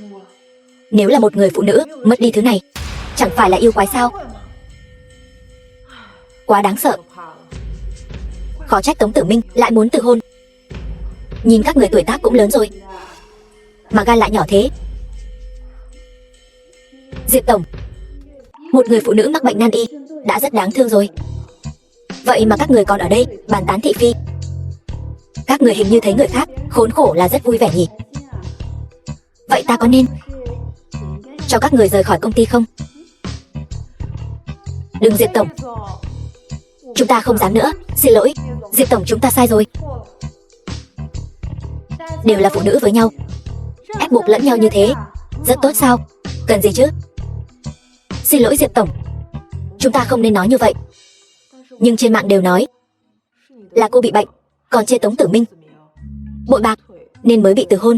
S1: Nếu là một người phụ nữ mất đi thứ này, chẳng phải là yêu quái sao? Quá đáng sợ. Khó trách Tống Tử Minh lại muốn từ hôn. Nhìn các người tuổi tác cũng lớn rồi mà gan lại nhỏ thế. Diệp tổng, một người phụ nữ mắc bệnh nan y đã rất đáng thương rồi. Vậy mà các người còn ở đây bàn tán thị phi. Các người hình như thấy người khác khốn khổ là rất vui vẻ nhỉ? Vậy ta có nên cho các người rời khỏi công ty không? Đừng Diệp tổng, chúng ta không dám nữa. Xin lỗi Diệp tổng, chúng ta sai rồi. Đều là phụ nữ với nhau, ép buộc lẫn nhau như thế rất tốt sao? Cần gì chứ? Xin lỗi Diệp tổng, chúng ta không nên nói như vậy. Nhưng trên mạng đều nói là cô bị bệnh, còn chê Tống Tử Minh bội bạc nên mới bị từ hôn.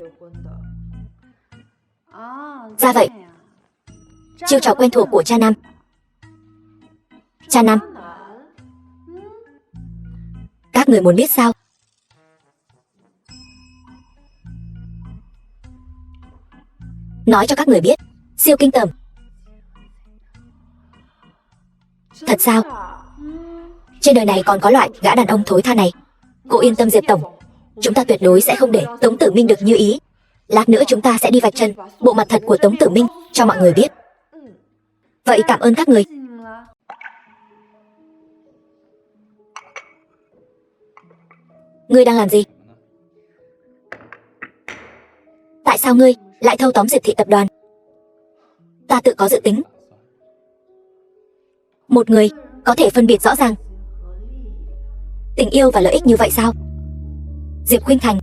S1: Ra vậy. Chiêu trò quen thuộc của cha nam. Cha nam, các người muốn biết sao? Nói cho các người biết. Siêu kinh tởm. Thật sao? Trên đời này còn có loại gã đàn ông thối tha này. Cô yên tâm Diệp tổng, chúng ta tuyệt đối sẽ không để Tống Tử Minh được như ý. Lát nữa chúng ta sẽ đi vạch chân bộ mặt thật của Tống Tử Minh cho mọi người biết. Vậy cảm ơn các người. Ngươi đang làm gì? Tại sao ngươi lại thâu tóm Diệp Thị tập đoàn? Ta tự có dự tính. Một người có thể phân biệt rõ ràng tình yêu và lợi ích như vậy sao? Diệp Khuynh Thành,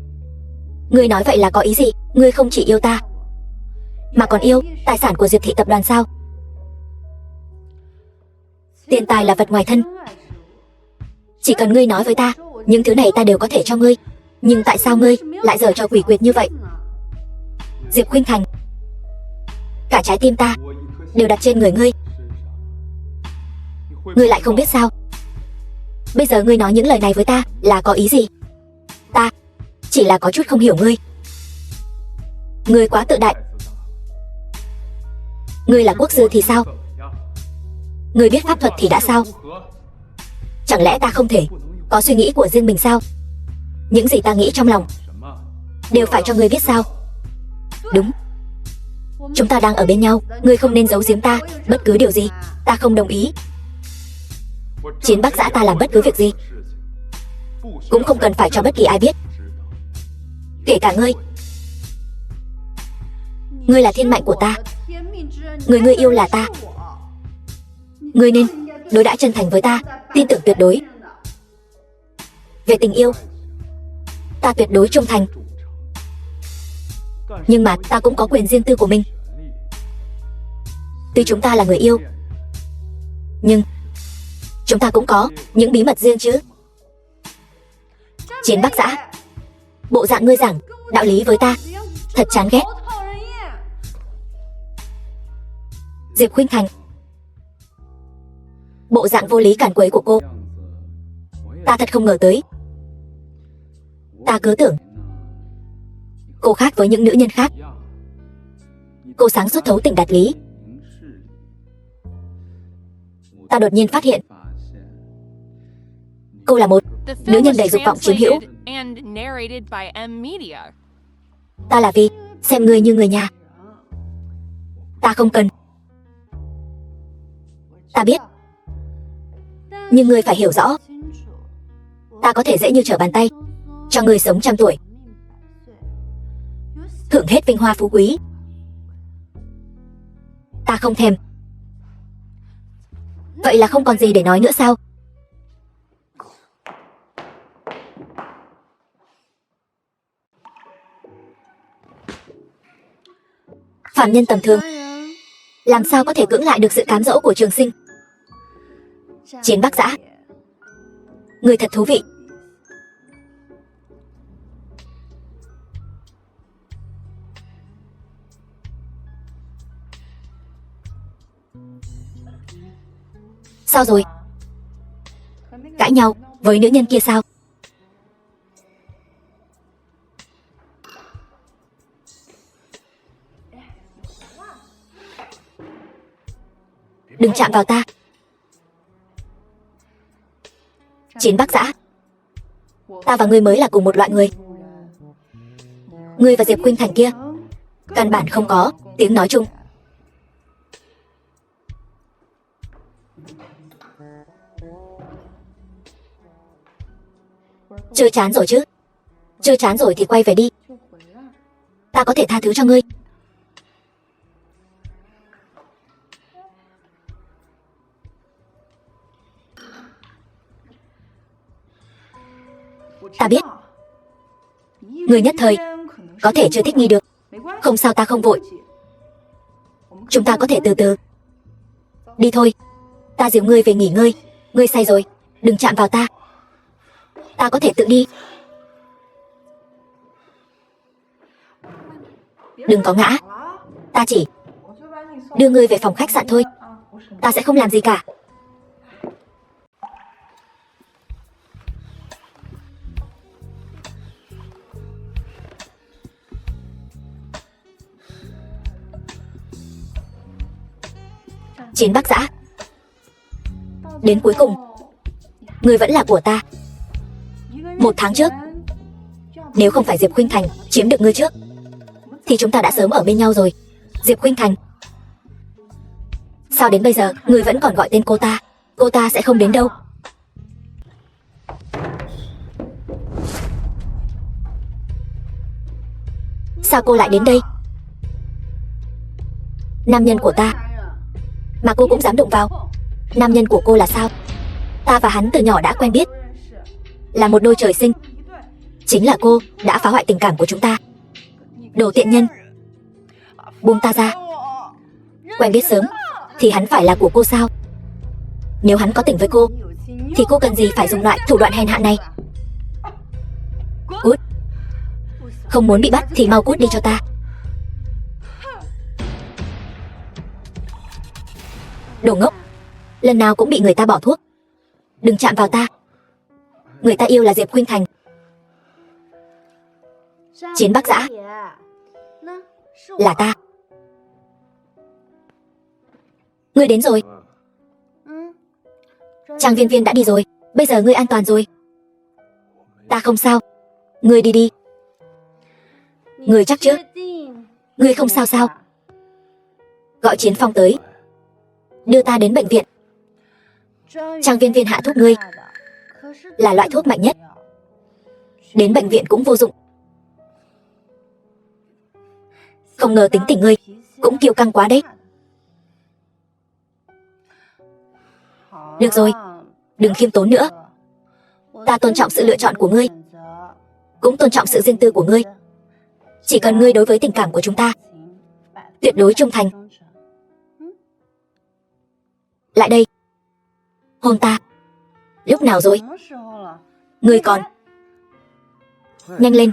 S1: ngươi nói vậy là có ý gì? Ngươi không chỉ yêu ta mà còn yêu tài sản của Diệp Thị tập đoàn sao? Tiền tài là vật ngoài thân. Chỉ cần ngươi nói với ta, những thứ này ta đều có thể cho ngươi. Nhưng tại sao ngươi lại giở trò quỷ quyệt như vậy? Diệp Khuynh Thành, cả trái tim ta đều đặt trên người ngươi. Ngươi lại không biết sao? Bây giờ ngươi nói những lời này với ta là có ý gì? Ta chỉ là có chút không hiểu ngươi. Ngươi quá tự đại. Ngươi là quốc sư thì sao? Ngươi biết pháp thuật thì đã sao? Chẳng lẽ ta không thể có suy nghĩ của riêng mình sao? Những gì ta nghĩ trong lòng đều phải cho ngươi biết sao? Đúng, chúng ta đang ở bên nhau. Ngươi không nên giấu giếm ta bất cứ điều gì. Ta không đồng ý. Chiến Bắc Giã ta làm bất cứ việc gì cũng không cần phải cho bất kỳ ai biết, kể cả ngươi. Ngươi là thiên mệnh của ta. Người ngươi yêu là ta. Ngươi nên đối đãi chân thành với ta, tin tưởng tuyệt đối. Về tình yêu, ta tuyệt đối trung thành. Nhưng mà ta cũng có quyền riêng tư của mình. Tuy chúng ta là người yêu, nhưng chúng ta cũng có những bí mật riêng chứ. Chiến Bắc Giã, bộ dạng ngươi giảng đạo lý với ta thật chán ghét. Diệp Khuynh Thành, bộ dạng vô lý cản quấy của cô, ta thật không ngờ tới. Ta cứ tưởng cô khác với những nữ nhân khác. Cô sáng suốt thấu tình đạt lý. Ta đột nhiên phát hiện Cô là một
S2: The
S1: nữ
S2: film
S1: nhân
S2: was
S1: đầy dục vọng chiếm hữu.
S2: translated and narrated by M Media.
S1: Ta là vì xem ngươi như người nhà. Ta không cần. Ta biết. Nhưng ngươi phải hiểu rõ, ta có thể dễ như trở bàn tay cho ngươi sống 100 tuổi, hưởng hết vinh hoa phú quý. Ta không thèm. Vậy là không còn gì để nói nữa sao? Phạm nhân tầm thường làm sao có thể cưỡng lại được sự cám dỗ của Trường Sinh? Chiến Bắc Giã, người thật thú vị. Sao rồi? Cãi nhau với nữ nhân kia sao? Đừng chạm vào ta. Chiến Bắc Giã, ta và ngươi mới là cùng một loại người. Ngươi và Diệp Khuynh Thành kia căn bản không có tiếng nói chung. Chưa chán rồi chứ? Chưa chán rồi thì quay về đi. Ta có thể tha thứ cho ngươi. Ta biết ngươi nhất thời có thể chưa thích nghi được. Không sao, ta không vội. Chúng ta có thể từ từ. Đi thôi, ta dìu ngươi về nghỉ ngơi. Ngươi say rồi, đừng chạm vào ta. Ta có thể tự đi. Đừng có ngã. Ta chỉ đưa ngươi về phòng khách sạn thôi. Ta sẽ không làm gì cả. Chiến Bắc Giã, đến cuối cùng ngươi vẫn là của ta. 1 tháng trước, nếu không phải Diệp Khuynh Thành chiếm được ngươi trước thì chúng ta đã sớm ở bên nhau rồi. Diệp Khuynh Thành, sao đến bây giờ ngươi vẫn còn gọi tên cô ta? Cô ta sẽ không đến đâu. Sao cô lại đến đây? Nam nhân của ta mà cô cũng dám đụng vào. Nam nhân của cô là sao? Ta và hắn từ nhỏ đã quen biết, là một đôi trời sinh. Chính là cô đã phá hoại tình cảm của chúng ta. Đồ tiện nhân, buông ta ra. Quen biết sớm thì hắn phải là của cô sao? Nếu hắn có tình với cô thì cô cần gì phải dùng loại thủ đoạn hèn hạ này? Cút. Không muốn bị bắt thì mau cút đi cho ta. Đồ ngốc, lần nào cũng bị người ta bỏ thuốc. Đừng chạm vào ta. Người ta yêu là Diệp Khuynh Thành. Chiến Bắc Giã, là ta. Ngươi đến rồi. Trang Viên Viên đã đi rồi. Bây giờ ngươi an toàn rồi. Ta không sao. Ngươi đi đi. Ngươi chắc chứ? Ngươi không sao sao? Gọi Chiến Phong tới, đưa ta đến bệnh viện. Trang Viên Viên hạ thuốc ngươi, là loại thuốc mạnh nhất. Đến bệnh viện cũng vô dụng. Không ngờ tính tình ngươi cũng kiêu căng quá đấy. Được rồi, đừng khiêm tốn nữa. Ta tôn trọng sự lựa chọn của ngươi, cũng tôn trọng sự riêng tư của ngươi. Chỉ cần ngươi đối với tình cảm của chúng ta tuyệt đối trung thành. Lại đây, hôn ta. Lúc nào rồi? Ngươi còn. Nhanh lên.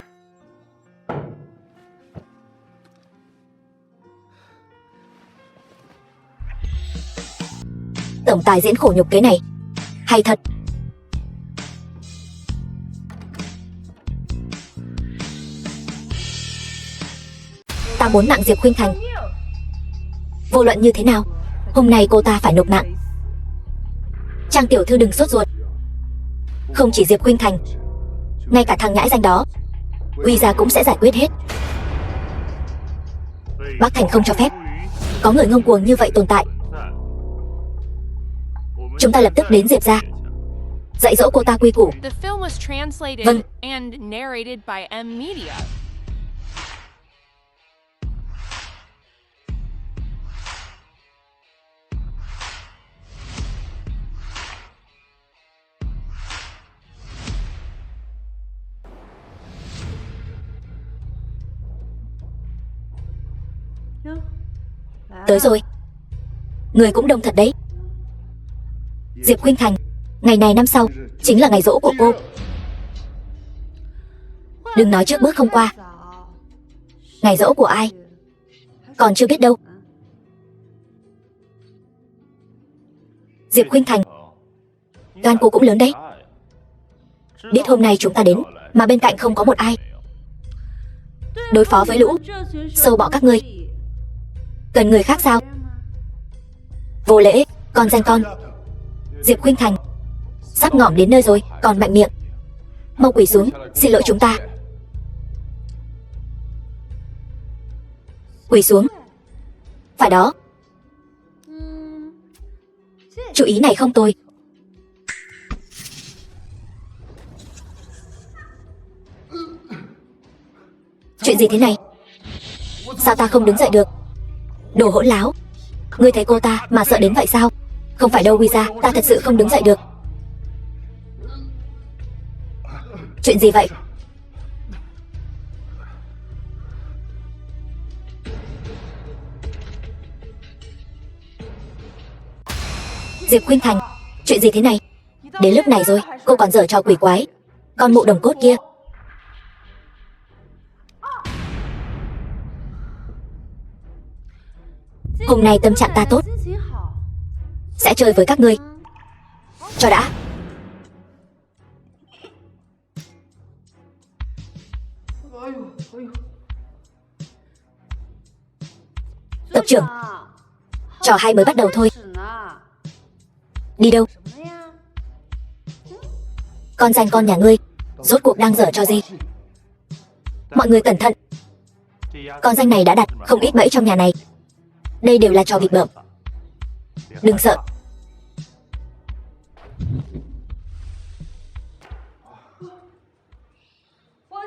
S1: Tổng tài diễn khổ nhục kế này hay thật. Ta muốn nặng Diệp Khuynh Thành. Vô luận như thế nào, hôm nay cô ta phải nộp nặng. Trang tiểu thư đừng sốt ruột. Không chỉ Diệp Khuynh Thành, ngay cả thằng nhãi danh đó, Uy gia cũng sẽ giải quyết hết. Bắc Thành không cho phép có người ngông cuồng như vậy tồn tại. Chúng ta lập tức đến Diệp gia, dạy dỗ cô ta quy củ.
S2: The film was translated
S1: Vâng.
S2: and narrated by M Media.
S1: Tới rồi. Người cũng đông thật đấy. Diệp Khuynh Thành, ngày này năm sau chính là ngày giỗ của cô. Đừng nói trước bước không qua. Ngày giỗ của ai còn chưa biết đâu. Diệp Khuynh Thành, gan cô cũng lớn đấy. Biết hôm nay chúng ta đến mà bên cạnh không có một ai đối phó với lũ sâu bọ các ngươi. Cần người khác sao? Vô lễ, con danh con. Diệp Khuynh Thành, sắp ngỏm đến nơi rồi còn mạnh miệng. Mau quỳ xuống, xin lỗi chúng ta. Quỳ xuống. Phải đó. Chú ý này không tồi. Chuyện gì thế này? Sao ta không đứng dậy được? Đồ hỗn láo. Ngươi thấy cô ta mà sợ đến vậy sao? Không phải đâu Uy gia, ta thật sự không đứng dậy được. Chuyện gì vậy? Diệp Khuynh Thành, chuyện gì thế này? Đến lúc này rồi, cô còn giở trò quỷ quái. Con mụ đồng cốt kia. Hôm nay tâm trạng ta tốt, sẽ chơi với các ngươi. Cho đã. Tộc trưởng, trò hay mới bắt đầu thôi. Đi đâu? Con danh con nhà ngươi rốt cuộc đang dở trò gì? Mọi người cẩn thận. Con danh này đã đặt không ít bẫy trong nhà này. Đây đều là trò vịt bợm. Đừng sợ.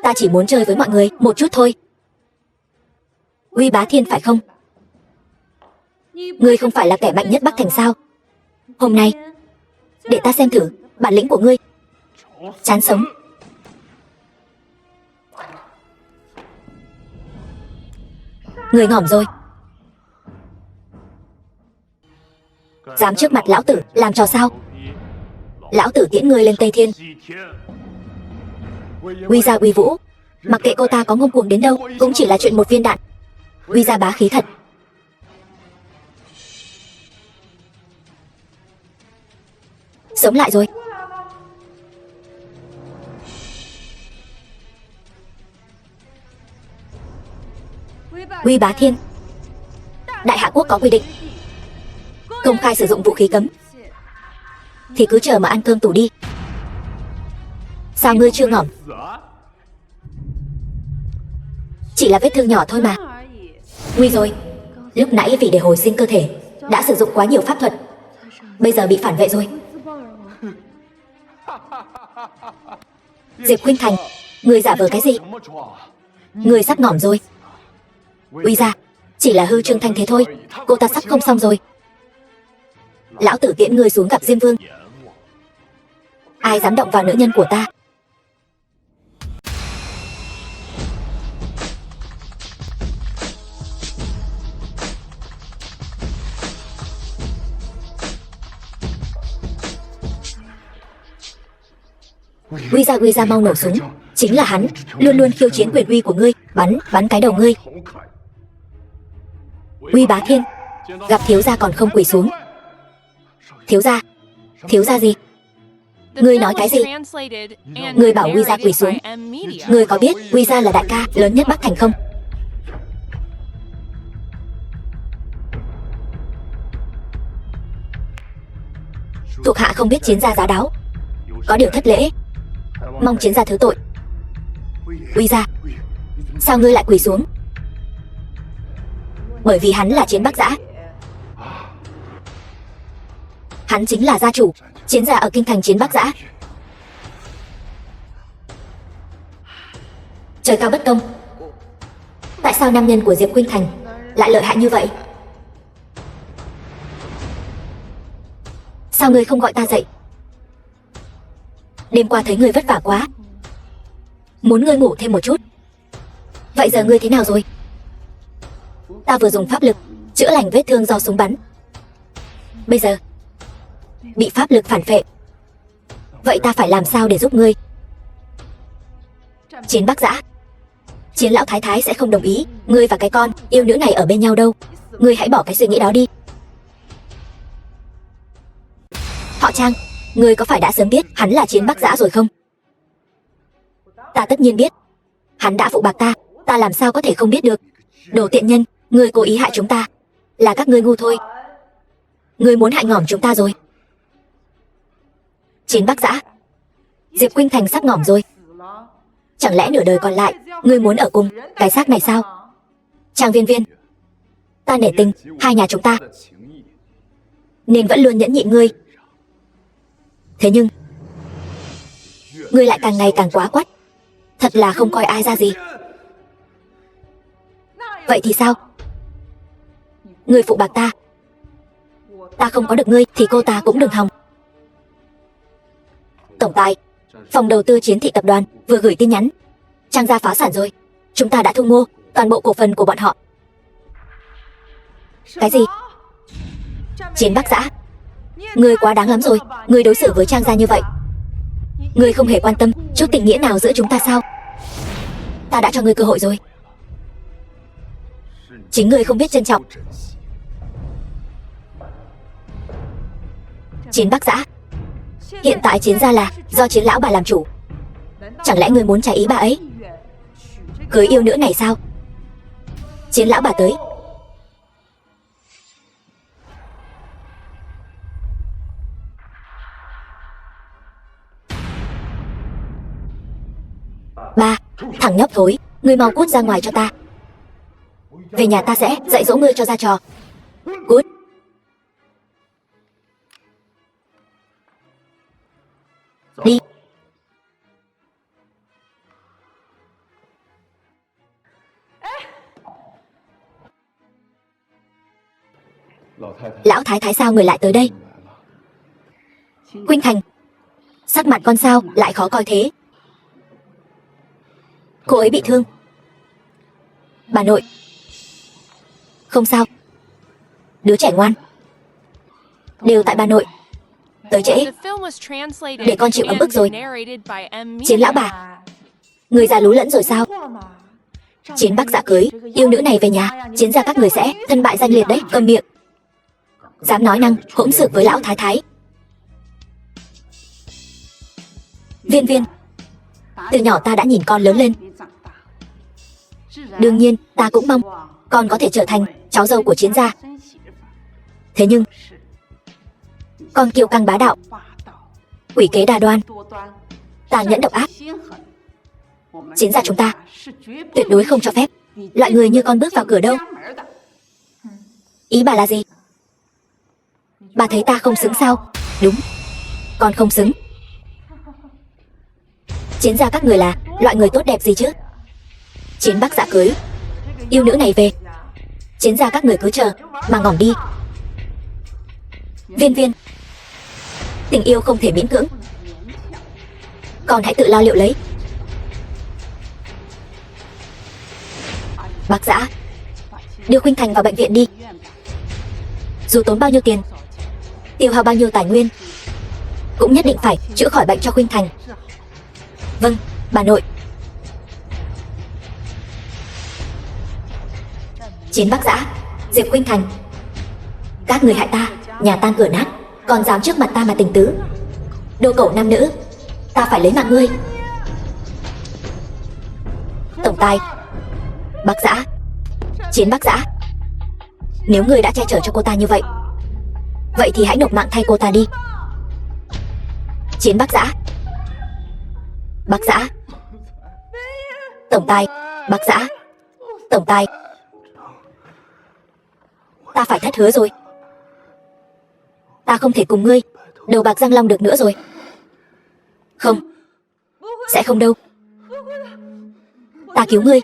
S1: Ta chỉ muốn chơi với mọi người một chút thôi. Uy Bá Thiên phải không? Ngươi không phải là kẻ mạnh nhất Bắc Thành sao? Hôm nay để ta xem thử bản lĩnh của ngươi. Chán sống. Người ngỏm rồi. Dám trước mặt lão tử làm trò sao? Lão tử tiễn ngươi lên Tây Thiên. Uy gia uy vũ, mặc kệ cô ta có ngông cuồng đến đâu cũng chỉ là chuyện một viên đạn. Uy gia bá khí thật. Sống lại rồi. Uy Bá Thiên, Đại Hạ Quốc có quy định công khai sử dụng vũ khí cấm, thì cứ chờ mà ăn cơm tủ đi. Sao ngươi chưa ngỏm? Chỉ là vết thương nhỏ thôi mà. Nguy rồi. Lúc nãy vì để hồi sinh cơ thể đã sử dụng quá nhiều pháp thuật, bây giờ bị phản vệ rồi. Diệp Khuynh Thành, ngươi giả vờ cái gì? Ngươi sắp ngỏm rồi. Uy gia, chỉ là hư trương thanh thế thôi. Cô ta sắp không xong rồi. Lão tử tiễn ngươi xuống gặp Diêm Vương. Ai dám động vào nữ nhân của ta? Uy gia mau nổ súng. Chính là hắn, luôn luôn khiêu chiến quyền uy của ngươi. Bắn cái đầu ngươi. Uy Bá Thiên, gặp thiếu gia còn không quỳ xuống. Thiếu gia gì? Ngươi nói cái gì? Ngươi bảo Uy gia quỳ xuống. Ngươi có biết Uy gia là đại ca lớn nhất Bắc Thành không? Thuộc hạ không biết chiến gia giá đáo, có điều thất lễ, mong chiến gia thứ tội. Uy gia, sao ngươi lại quỳ xuống? Bởi vì hắn là Chiến Bắc Giã. Hắn chính là gia chủ chiến gia ở kinh thành Chiến Bắc Giã. Trời cao bất công, tại sao nam nhân của Diệp Khuynh Thành lại lợi hại như vậy? Sao ngươi không gọi ta dậy? Đêm qua thấy ngươi vất vả quá, muốn ngươi ngủ thêm một chút. Vậy giờ ngươi thế nào rồi? Ta vừa dùng pháp lực chữa lành vết thương do súng bắn, bây giờ bị pháp lực phản phệ. Vậy ta phải làm sao để giúp ngươi? Chiến Bắc Giã, Chiến lão thái thái sẽ không đồng ý ngươi và cái con yêu nữ này ở bên nhau đâu. Ngươi hãy bỏ cái suy nghĩ đó đi. Họ Trang, ngươi có phải đã sớm biết hắn là Chiến Bắc Giã rồi không? Ta tất nhiên biết. Hắn đã phụ bạc ta, ta làm sao có thể không biết được. Đồ tiện nhân, ngươi cố ý hại chúng ta. Là các ngươi ngu thôi. Ngươi muốn hại ngỏm chúng ta rồi. Chiến Bắc Giã, Diệp Khuynh Thành sắp ngỏm rồi. Chẳng lẽ nửa đời còn lại ngươi muốn ở cùng cái xác này sao? Trang Viên Viên, ta nể tình hai nhà chúng ta nên vẫn luôn nhẫn nhịn ngươi. Thế nhưng ngươi lại càng ngày càng quá quắt, thật là không coi ai ra gì. Vậy thì sao? Ngươi phụ bạc ta, ta không có được ngươi thì cô ta cũng đừng hòng. Tổng tài, phòng đầu tư Chiến thị tập đoàn vừa gửi tin nhắn, Trang gia phá sản rồi. Chúng ta đã thu mua toàn bộ cổ phần của bọn họ. Cái gì? Chiến Bắc Giã, ngươi quá đáng lắm rồi. Ngươi đối xử với Trang gia như vậy, ngươi không hề quan tâm chút tình nghĩa nào giữa chúng ta sao? Ta đã cho ngươi cơ hội rồi, chính ngươi không biết trân trọng. Chiến Bắc Giã, hiện tại Chiến gia là do Chiến lão bà làm chủ. Chẳng lẽ ngươi muốn trái ý bà ấy, cưới yêu nữ này sao? Chiến lão bà tới. Ba, thằng nhóc thối, ngươi mau cút ra ngoài cho ta. Về nhà ta sẽ dạy dỗ ngươi cho ra trò. Cút. Đi. Lão thái thái sao người lại tới đây? Khuynh Thành, sắc mặt con sao lại khó coi thế? Cô ấy bị thương. Bà nội, không sao. Đứa trẻ ngoan. Đều tại bà nội. Tới trễ, để con chịu ấm ức rồi. Chiến lão bà, người già lú lẫn rồi sao? Chiến Bắc Giã cưới yêu nữ này về nhà, Chiến gia các người sẽ thân bại danh liệt đấy. Câm miệng, dám nói năng hỗn xược với lão thái thái. Viên Viên, từ nhỏ ta đã nhìn con lớn lên. Đương nhiên ta cũng mong con có thể trở thành cháu dâu của Chiến gia. Thế nhưng con kiêu căng bá đạo, quỷ kế đa đoan, tàn nhẫn độc ác. Chiến gia chúng ta tuyệt đối không cho phép loại người như con bước vào cửa đâu. Ý bà là gì? Bà thấy ta không xứng sao? Đúng, con không xứng. Chiến gia các người là loại người tốt đẹp gì chứ? Chiến Bắc Giã cưới yêu nữ này về, Chiến gia các người cứ chờ mà ngỏm đi. Viên Viên, tình yêu không thể miễn cưỡng, con hãy tự lo liệu lấy. Bắc Giã, đưa Khuynh Thành vào bệnh viện đi. Dù tốn bao nhiêu tiền, tiêu hao bao nhiêu tài nguyên, cũng nhất định phải chữa khỏi bệnh cho Khuynh Thành. Vâng, bà nội. Chiến Bắc Giã, Diệp Khuynh Thành, các người hại ta, nhà tan cửa nát, còn dám trước mặt ta mà tình tứ. Đồ cẩu nam nữ, ta phải lấy mạng ngươi. Tổng tài, Bắc Giã, Chiến Bắc Giã, nếu ngươi đã che chở cho cô ta như vậy, vậy thì hãy nộp mạng thay cô ta đi. Chiến Bắc Giã, Bác xã. Tổng tài. Bác xã. Tổng tài. Ta phải thất hứa rồi. Ta không thể cùng ngươi đầu bạc răng long được nữa rồi. Không. Sẽ không đâu. Ta cứu ngươi.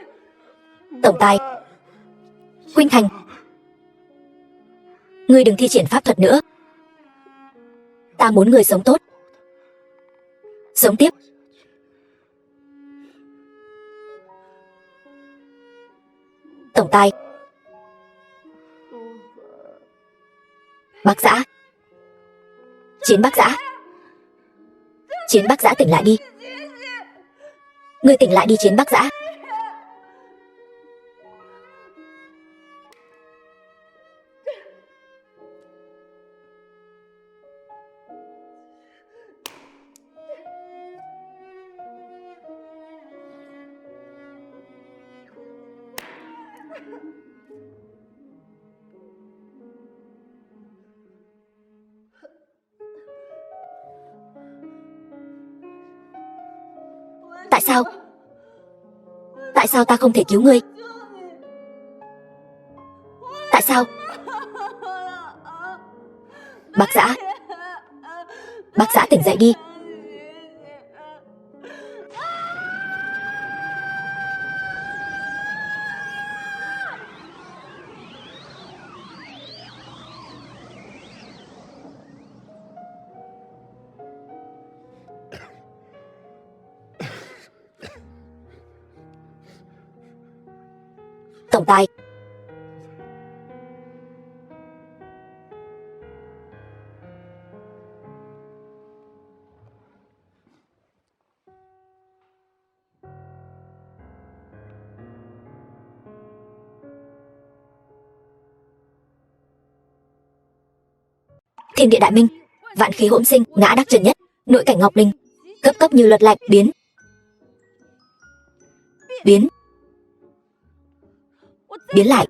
S1: Tổng tài. Khuynh Thành. Ngươi đừng thi triển pháp thuật nữa. Ta muốn ngươi sống tốt. Sống tiếp. Tổng tài. Bác xã. Chiến bác xã. Chiến bác xã tỉnh lại đi. Ngươi tỉnh lại đi Chiến bác xã. Tại sao? Tại sao ta không thể cứu ngươi? Tại sao? Bác xã. Bác xã tỉnh dậy đi. Tổng tài. Thiên địa đại minh, vạn khí hỗn sinh, ngã đắc trần nhất, nội cảnh ngọc linh, cấp cấp như luật lạch, biến. Biến. Biến lại.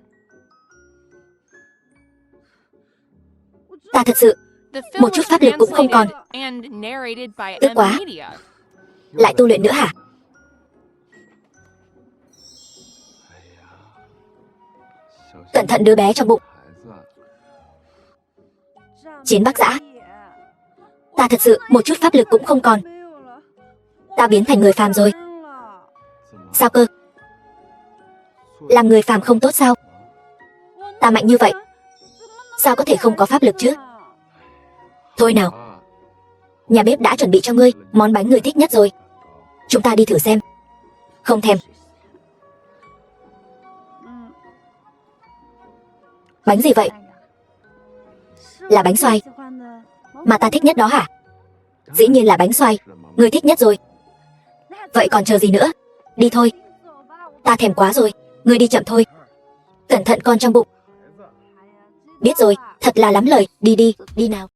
S1: Ta thật sự
S2: The film
S1: một chút
S2: was
S1: pháp lực cũng không còn.
S2: translated and narrated by
S1: Tức quá.
S2: M-Media.
S1: Lại tu luyện nữa hả? Cẩn thận đứa bé trong bụng. Chiến bác xã. Ta thật sự một chút pháp lực cũng không còn. Ta biến thành người phàm rồi. Sao cơ? Làm người phàm không tốt sao? Ta mạnh như vậy, sao có thể không có pháp lực chứ? Thôi nào, nhà bếp đã chuẩn bị cho ngươi món bánh ngươi thích nhất rồi. Chúng ta đi thử xem. Không thèm. Bánh gì vậy? Là bánh xoài. Mà ta thích nhất đó hả? Dĩ nhiên là bánh xoài. Ngươi thích nhất rồi. Vậy còn chờ gì nữa? Đi thôi. Ta thèm quá rồi. Ngươi đi chậm thôi. Cẩn thận con trong bụng. Biết rồi, thật là lắm lời. Đi đi, đi nào.